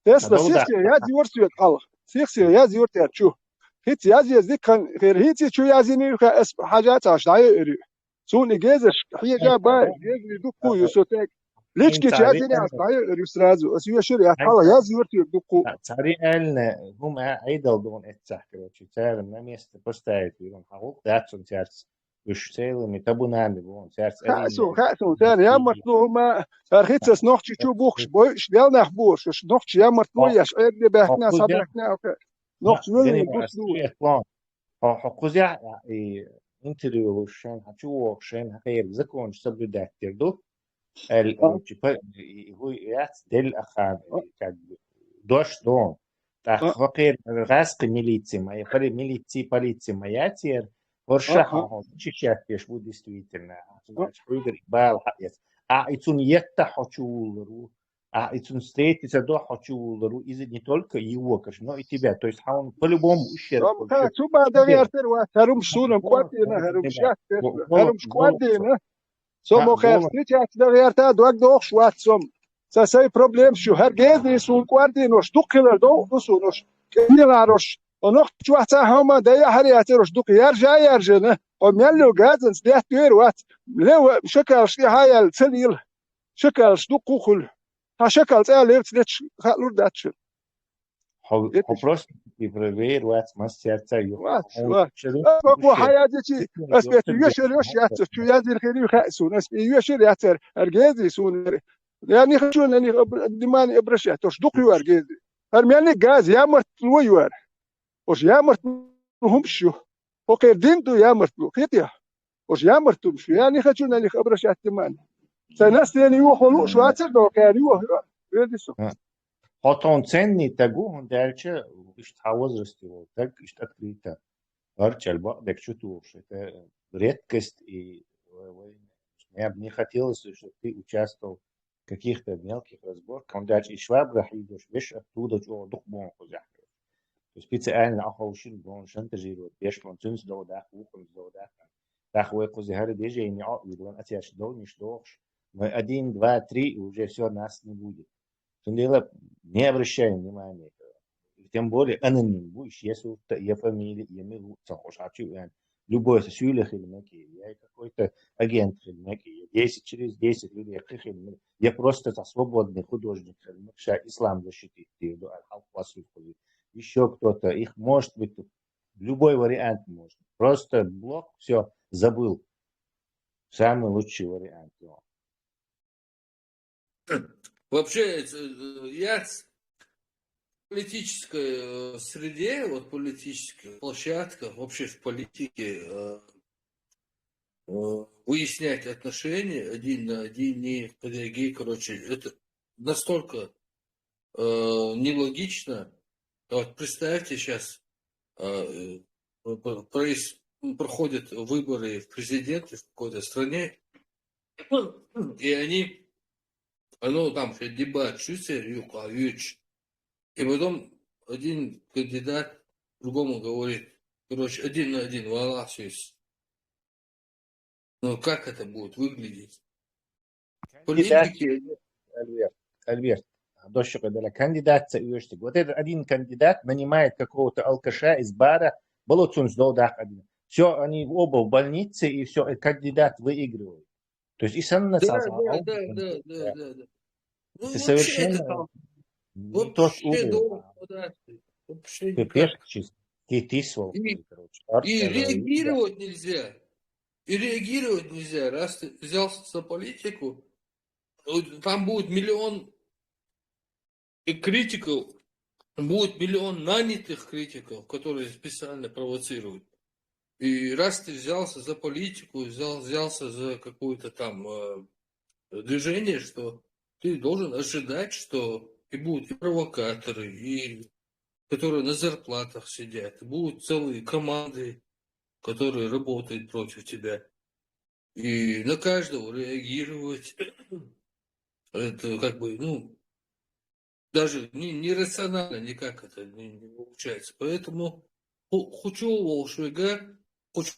D: تسلا سيخسي يا زيورتي الله سيخسي يا زيورتي شو هيت يا زي ذيك كان غير هيت شو يا زيني حاجات عش دايري سوني جيزش هي جابا جيزي دوكو يوسوتك ليش كي يا زيني عش دايري سرازو اسيو شري الله يا زيورتي دوكو
I: цари эльне هم عيدل دون اتسح короче царь на место поставить он хавок датсон царь وش целыми табунами вон царь
D: خاسو ثاني يا مرتلو ما رخيتس نوختي شو بوخش بوش ديال نخ بوش نوختي يا مرتلو ياش ايدي بحنا صبركنا نوختي وين
I: بوش حقوزيا انتريو شان هتشو شان خير زكون سبدات تردو هو يات دل أخان دوش دون تأخير غاسق ميليتي ما يفرق ميليتي полиции маятер ورشحه تشيشات يشبو действительно حيقدر يقبل حقيقة يتون يتحشولرو يتون встретиться до حشولرو إذا не только его конечно но и тебя то есть он по-любому ущерб
D: شو بعد غير تروى هرم شونم قوتينا هرم شات هرم قوتينا سومو خير ستريتشات غير تا دوك دوخ شوات سوم ساساي بروبليم شو هرجيز نسون قوتينوش دوكيلر دو نسونوش كيلاروش ونقط شوات هما دايا هرياتروش دوك يرجع يرجع وميلو غازن سديت دير وات لو شكل شي هاي السليل شكل دوك كوخل ها شكل تالير تلتش خلور داتش
I: هو просто يبرير وات ماستر
D: وات هو حياتي اسبت يشر يشر شو يازي الخير يخسون اسبت يشر ياتر ارجازي سون يعني خشون اني دمان ابرشاتوش دوك يارجازي ارمياني غاز يا مرت ويوار وش يا مرت هم شو اوكي دينتو يا مرت خيتيا وش يا مرت شو يعني خشون اني ابرشات دمان سناس يعني يوخلو شو اتر دو كان يوه يدسو
I: Потом ценный тагу, он дальше что возраст его, так что открыто. Арчальба, так что это редкость, и я бы не хотелось, чтобы ты участвовал в каких-то мелких разборках. Он дальше и швабрах идешь, видишь, оттуда чего дух бон хозяин. То есть специально ахаушин бон шантажирует, беш он цинс до дах, ухом до дах. Так вы хозяин даже не он отец до не что. Мы 1, 2, 3 и уже все нас не будет. Дело не обращаем внимания. Тем более аноним будешь, если я фамилия, я могу захожу, любой сосюля хилмеки, я какой-то агент хилмеки, 10 через 10 людей хилмеки. Я просто свободный художник хилмеки, ислам защитит, еще кто-то, их может быть, любой вариант может. Просто блок, все, забыл. Самый лучший вариант.
G: Вообще, я в политической среде, вот политических площадках, вообще в политике выяснять отношения один на один, не коллеги, короче, это настолько нелогично. Вот представьте, сейчас проходят выборы в президенты в какой-то стране, и они, там дебат, и потом один кандидат другому говорит, короче, один на один, валасусь. Ну, как это будет выглядеть? Политики...
I: Альберт, кандидат, вот этот один кандидат нанимает какого-то алкаша из бара, все, они оба в больнице, и все, и кандидат выигрывает. То есть, и сам
G: Да.
I: это
G: Ну,
I: совершенно не тот уровень.
G: Вообще
I: Ты
G: никак. И реагировать нельзя. И реагировать нельзя. Раз ты взялся за политику, там будет миллион критиков, будет миллион нанятых критиков, которые специально провоцируют. И раз ты взялся за политику, взялся за какое-то там движение, что ты должен ожидать, что и будут и провокаторы, и которые на зарплатах сидят, и будут целые команды, которые работают против тебя. И на каждого реагировать, это как бы, даже нерационально никак это не получается. Поэтому хочу волшебга, хоть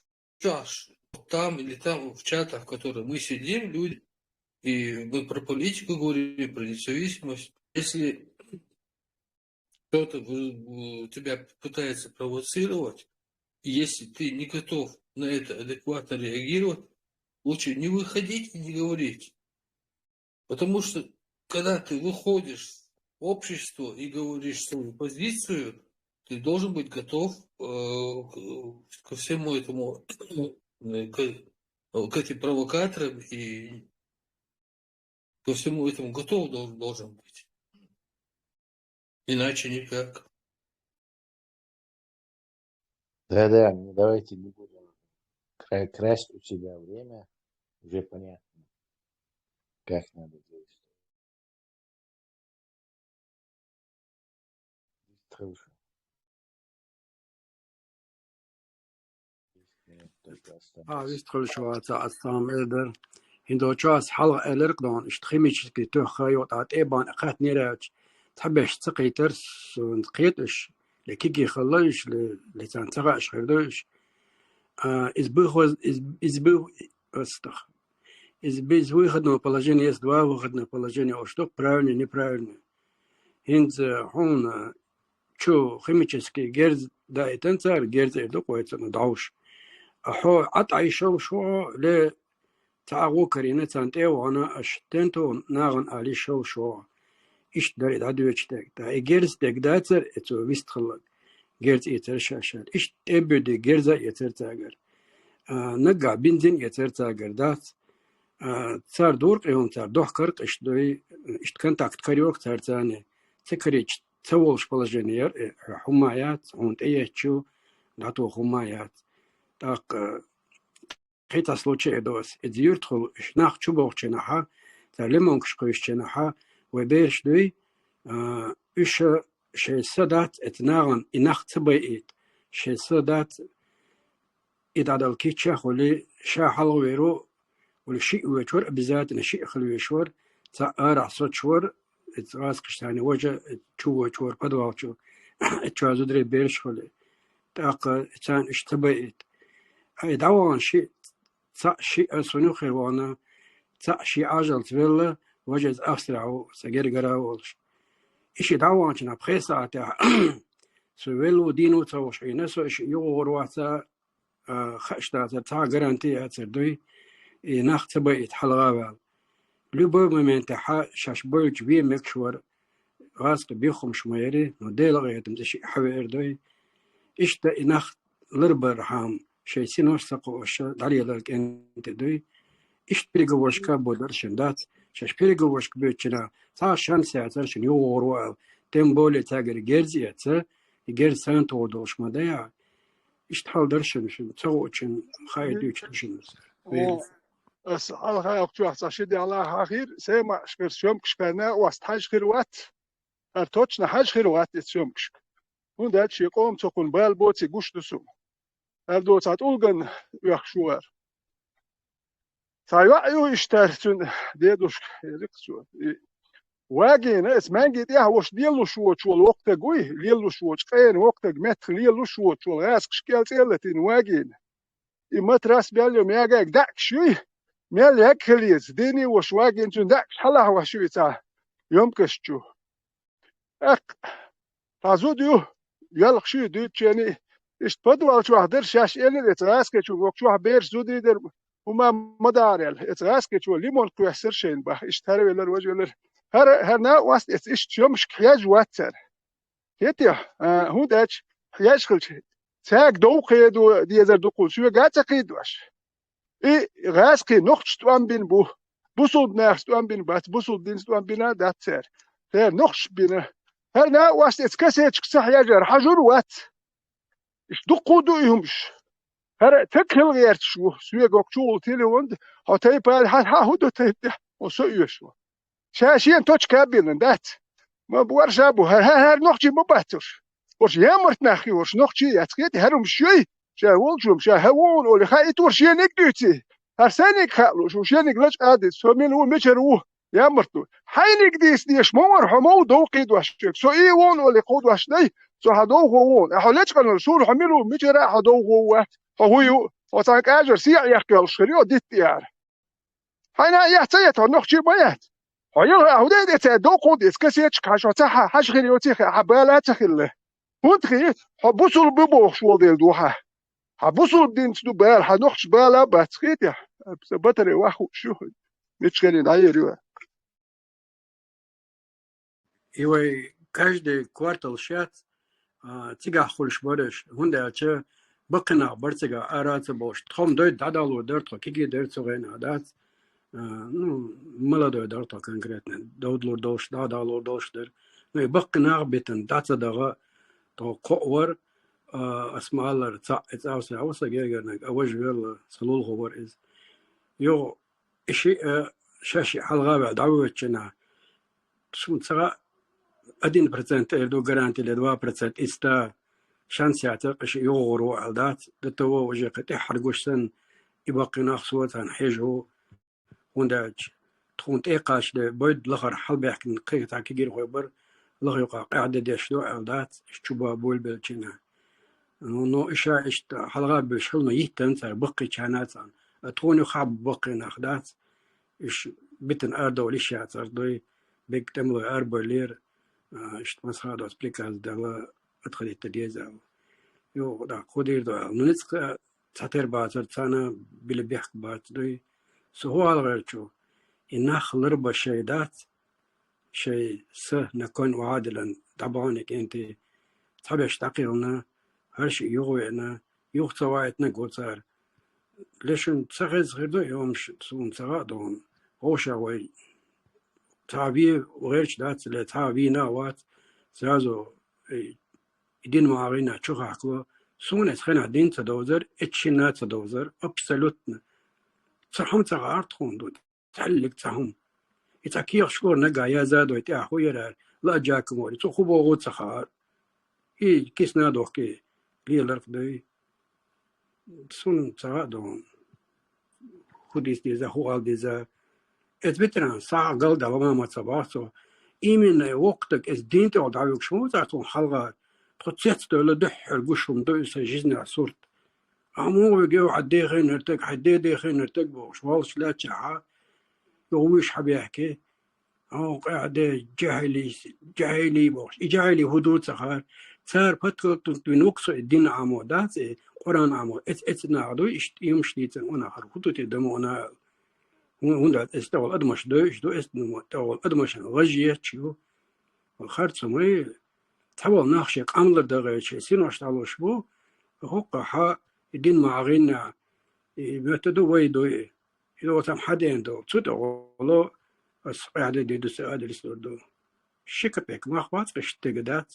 G: там или там в чатах, в которых мы сидим, люди, и мы про политику говорим, про независимость. Если кто-то тебя пытается провоцировать, и если ты не готов на это адекватно реагировать, лучше не выходить и не говорить. Потому что, когда ты выходишь в общество и говоришь свою позицию, ты должен быть готов ко всему этому, к этим провокаторам, и ко всему этому готов должен быть. Иначе никак.
I: Да, давайте не будем красть у себя время. Уже понятно, как надо действовать. Хорошо.
M: Вистхol шваца астам элдер. Индо час حلقة الرقدان اشتخيمش كي تخيط عتيبان أخذت نراج تحبش تقيترس ونقيتش لكيكي خلاش لسان تغاش خردوش избы остах. Избы выходного положения есть два выходных положения. А что правильно, неправильно. Инц он чё химический герц да и тенцар герц это коется на дауш. أحو عطعيشو شو ل تعاقو كرينة تانتي وانا اشتنتو ناغن علي شو إيش داري عدو يشتاك تا إيجرز دك داتر اتو ويست خلق جرز يتر شاشال إيش تبدي جرزا يتر تاجر نقع بنزين يتر تاجر دات صار دور قيوم صار دوح كرق إيش دوي إيش كنتاكت كاريوك صار تاني تكريش تسولش بلاجينير حمايات هون تيجو داتو حمايات так какие-то случаи дос идиортхол шнах чубовченаха талемонкшкоишченаха вебершдуй иша шесадат этнаган инахтбайт шесадат идадалкича холи шахалверу والشيء وشور بذات الشيء خلوي شور تأرع صوت شور اتراس كشتاني وجه تشو شور بدو شو تشو زدري بيرش خلي تاق تان اشتبيت دعوان شيء شيء سنو خيوانا شيء عجل تبلا وجد أسرع سجر جراولش إيش دعوان شنا بخيسة تاع سويلو دينو توش نسو إيش يغور واتا
R: خشتا تا جرانتي أتردوي ناخت بيت حلقة لبو من تحا شاش بولج بي مكشور غاسق بيخم شميري نو ديل غيت مزشي حوير دوي إشتا إناخ لربر هام شي سينوش سقوش دالي لك انت دوي إشت بيريغوشكا بودرشن دات شاش بيريغوشك بيتشنا تا شان ساعترشن يورو تمبولي تاجر جيرزي أتسا جيرز سانتو دوش مدايا إشت حال درشن شن تسووشن خايدو يتشن
D: بس على وقت واحد عشان على آخر سامع شغل شوم كشكنا واستحاج خيروات أرتوتشنا حاج خيروات يتشوم كشك وندات شيء قوم تكون بالبوتي جوش دسوم أردوت أتولجن يخشوار سايوا أيو يشترتون ديدوش ركسوا واجينا اسمان جيت يا وش ديلو شو الوقت جوي ليلو شو كين وقت مت ليلو شو غاس كشكال تيلتين واجينا إما تراس بياليوم ياجاك داك شوي ميال يكليز ديني وش واجين تون داك حلا وشوي تا يوم كشتو أك تازوديو يالك شو دي تشاني إيش بدو على شو هدر شاش إلي إتراس كشو وشو بير زودي در وما مداريل إتراس كشو ليمون كويسر شين با إيش ترى ولا الوجه ولا هرنا واست إيش شو مش حياج واتر هتيا هو داش حياج خلش تاج دوقي دو ديزر دوقول شو قاعد تقيدوش إيه غاسكي نقش توان بين بو بوصل ناس توان بين بات بوصل دين توان بينا داتر هر نقش بينا هرنا واست إتكسيتش كسح يجر حجر وات إيش دوقودو يهمش هر تكل غير شو سوى قوكشول تيلي وند هتاي بعد ها هو دو تيبدأ وسويش شاشين توش كابين دات ما بورش أبو هر نقشي مباتر ورش يامرت ناخي ورش نقشي يتقيت هرم شوي شاول شوم شاهون ولا خايت ورش ينقدتي هرسانك خالوش وش ينقلش قادت سومين هو مشرو يامرتو حينك ديس ديش مور حمو دوقيد واشتك سو إيوون ولا قود واشتي سو هدوه وون أحولش كان الرسول حملوا مجرى هدوه هو وتاك أجر سيع يحكي الشريو ديت يار حينا يحتيت ونخشي بيات هيا هودي دو ديس كسيتش كاشو تاعها حاج غير يوتي حبالا تخله وانتخي حبوسوا البيبوخ شو ديال دوحه حبوسوا الدين تدو بال حنخش بالا باتخيت يا بتري واخو شو نتشكلين عيروا
R: إيوه каждый квартал شات تيجا خلش برش هنده چه بقنا برتجا آرات باش تخم دوی دادالو درت كيجي درت سوين عادات نو ملا دوی درت كونكريتنا دودلو دوش دادالو دوش در نو بقنا بيتن داتا دغا تو قور اسمع الله تاوس اوس جيجرنك اوج ويل سلول خبر از يو شيء شاشي حلقه دعوتنا شو تسرا أدين برسنت إردو جرانتي لدوا برسنت إستا شانس يعتقش يغورو عالدات دتوا وجه قطع حرقوش سن يبقي ناخصوات عن حيجو ونداج تخون تيقاش ده بيد لخر حلبة يحكي قيقة كيجير غيبر لغ يقع قاعدة ديشدو عالدات اشتبا بول بالجنا نو إشا إشت حلقة بشلنا يهتن سر بقي كانات عن تخون يخاب بقي ناخدات إش بيتن أردو ليشيات أردوي بيكتملو أربو لير إشت مسخادو سبليكاز دالا أدخل التديزة يو دا قدير دا ننسق تاتير باتر تانا بلي بيحك بات دوي سهو على غير شو إنها خلربا شيدات شيء سه نكون وعادلا طبعاًك أنت تحبش تقيلنا هرشي يغوينا يغتواعتنا قوتار ليشن تسغيز غير دو يوم سون تغادون غوشا وي تعبي وغيرش دات اللي تعبي ناوات سازو دين معارينا شو حكوا سونة خنا دين تدوزر اتشنا تدوزر أبسلوتنا صحهم تغارت خوندود تعلق صحهم يتأكير شكور نجا يا زادو يتأخو يرار لا جاكم وري تخو بوغو تخار كيس نادو كي ليه لرف دوي سون تغادون خوديس ديزا خوال ديزا اتبتران ساعة قلد على ما تصباسو إيمن وقتك إز دينتي ودعوك شمو تعطون حلقات تخطيت دولا دحر قشهم دوسا جزنا صورت عمو يجيو عدي خين نرتق حدي خين نرتق بوش والش لا تشعى يغويش حب يحكي أو قاعدة جاهلي بوش جاهلي هدوء سخار صار فترة تنوكس الدين عمودات قرآن عمو نعدو يمشتيتن ونا خرطوتي دمو ونا هوندا استول أدمش دوش دو استول أدمش غجية تشيو وخرط مي تحول ناخشك عمل دغيش سينو اشتغلوش بو هوقا حا الدين معغينا بيتدو ويدو إذا وتم حدين دو تدو والله قاعدة دو سعادة لسدو شكبك مخبات قشتقدات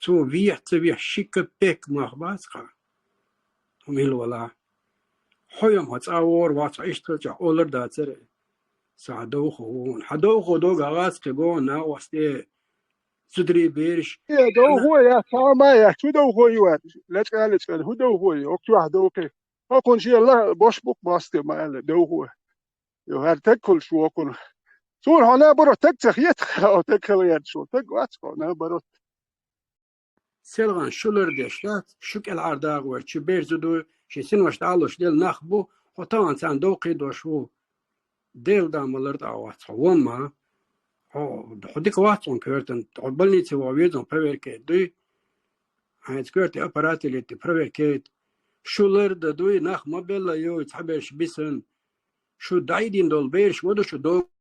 R: تو بيح تبيح شكبك مخبات قا وميل ولا حيام هتعور واتعيشترجع أولر داتر سعدوخون حدوخو دو غاز كجون واسطة سدري بيرش
D: يا دو هو يا ساما يا شو دو هو يوان لا تقال هو دو هو وقت واحد اوكي اكون شيء الله باش بوك باستي ما قال دو هو يو هر تاكل شو اكون صور هنا برو تك تخيت او تاكل يد شو تك واتكو انا برو
R: سلغان شولر دشتات شك العرداغ ورچ بيرزدو شسين واشتعلوش ديل نخبو خطان سان دوقي دوشو ديل داملرد اوات وما او خديك واتون كورتن قبلني تواويزون بيركي دوي هاي سكورتي اباراتي اللي تبريكيت شولر دوي نخ مبلا يو تحبش بيسن شو دايدين دول بيرش ودو شو دوغ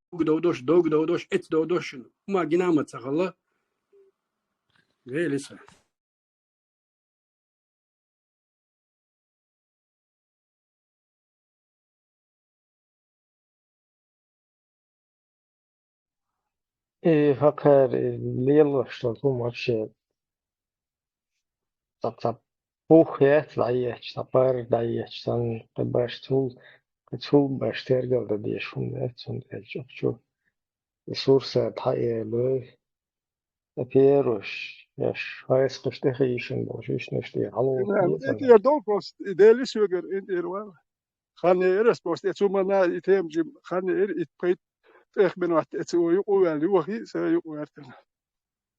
R: ات دودوش ما جنامت سخلا غير لسه
E: И хакер лело что tu вообще тап пухет лаеч тапар даеч сан качул баштергал да дешун эцун элчу ресурсы тае бö эперош яш хайс кыштехишин бошиш нешти алу
D: انت يا دو بوست ديلي سوغر انت يروال خاني ارس بوست اتسومنا يتم جيم خاني ار اتبيت اخ بن وقت اتسو يقوال يوخي سيقوارتن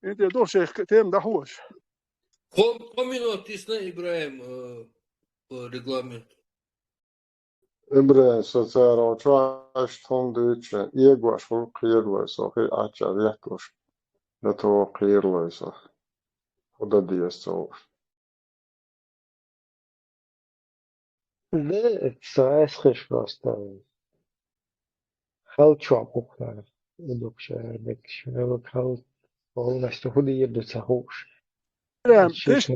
D: انت يا دو شيخ تيم دحوش
G: Поминут тисна Ибраим регламент.
Q: إبراهيم ستارة وشاش تون دوتش يقواش والقير ليسا خي أعجى يحكوش لتو قير ليسا ودا ديستو
E: ده سايسخش просто хал чопукна идукша декш хал полностью худые до цахуш
D: تش تش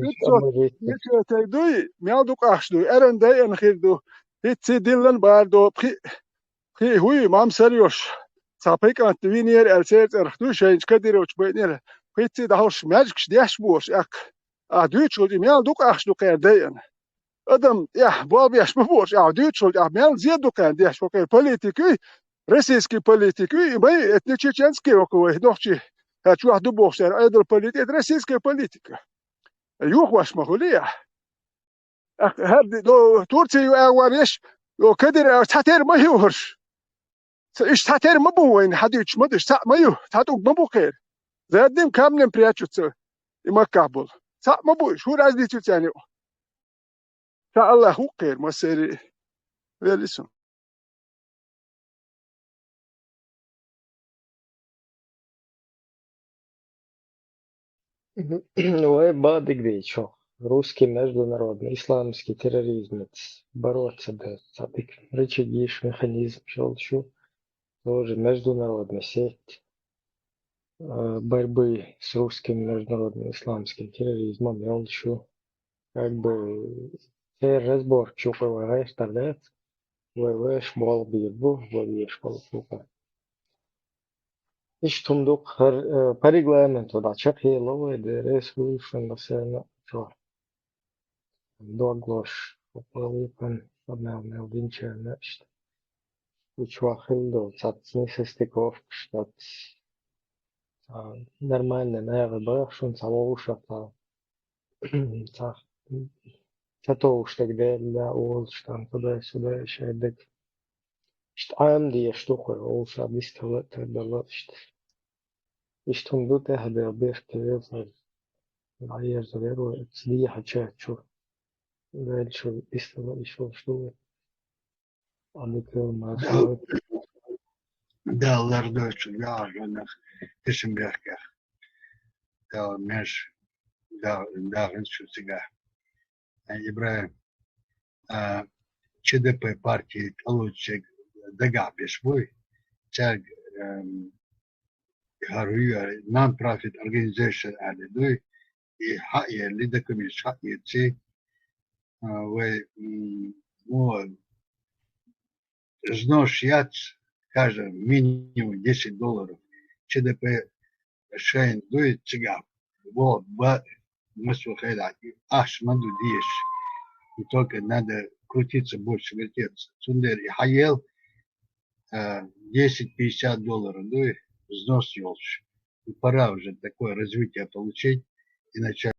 D: تدوي ميادوك أخشدو أرن داي أن خيردو هيتسي ديلن باردو بخي هوي مام سريوش صابيك أنت وينير ألسيرت أرخدو شاينش كديروش بينير هيتسي دهوش ماجكش ديش بوش أك أدويتشو دي ميادوك أخشدو قير داي أن أدم يح بابيش مبوش أدويتشو دي ميال زيادو قير ديش وقير بوليتيكي رسيسكي بوليتيكي باي اتنيتشيشنسكي وكوه دوخشي هاتشو واحد بوش أيضا بوليتيك رسيسكي بوليتيكي يوخ واش مغولية هاد دو تورتي يواريش لو كدر تاتير ما يوهرش إيش تاتير ما بوين حديش مدش تا ما يو تاتوك ما بوخير زادين كاملين برياتشوت إما كابل تا ما بو شو راز دي تاني تا الله هو خير ما سيري ويلسون
E: Ой, бадык да чё. Русский международный исламский терроризм бороться да садык рычагиш механизм шелчу тоже международная сеть борьбы с русским международным исламским терроризмом елчу как бы разбор чуковая стадет вэш бол бирбу вэш бол чука إيش تمدق بريغلامنت ودا شقي لو درس ويفن مثلا شو دوغلوش وقويفن فبنعمل دينشر نشت وشواخل دو цацни состыков штат нормально наверное шун самоуша та то уж тогда для ол штам туда сюда еще дек штам дي штука ол сабистала тогда что إيش تمدق ده هذا بيختلف العيار زغير وتصليح حتشات شو قال شو استوى شو عليك ما شو
A: Dağlar da ölçü, yağını kesin berker. Dağ meş, dağın şu siga. İbrahim, ЧДП партии получше дагабиш бой, церг Haruya non-profit organization added и хае лидокомиш хае ци вы знос яц каждый минимум $10 ЧДП шайн дует цигав вот мы слухали аж маду диеш и только надо крутиться больше вертеться сундер и хаел $10-50 дует взнос елш и пора уже такое развитие получить и начать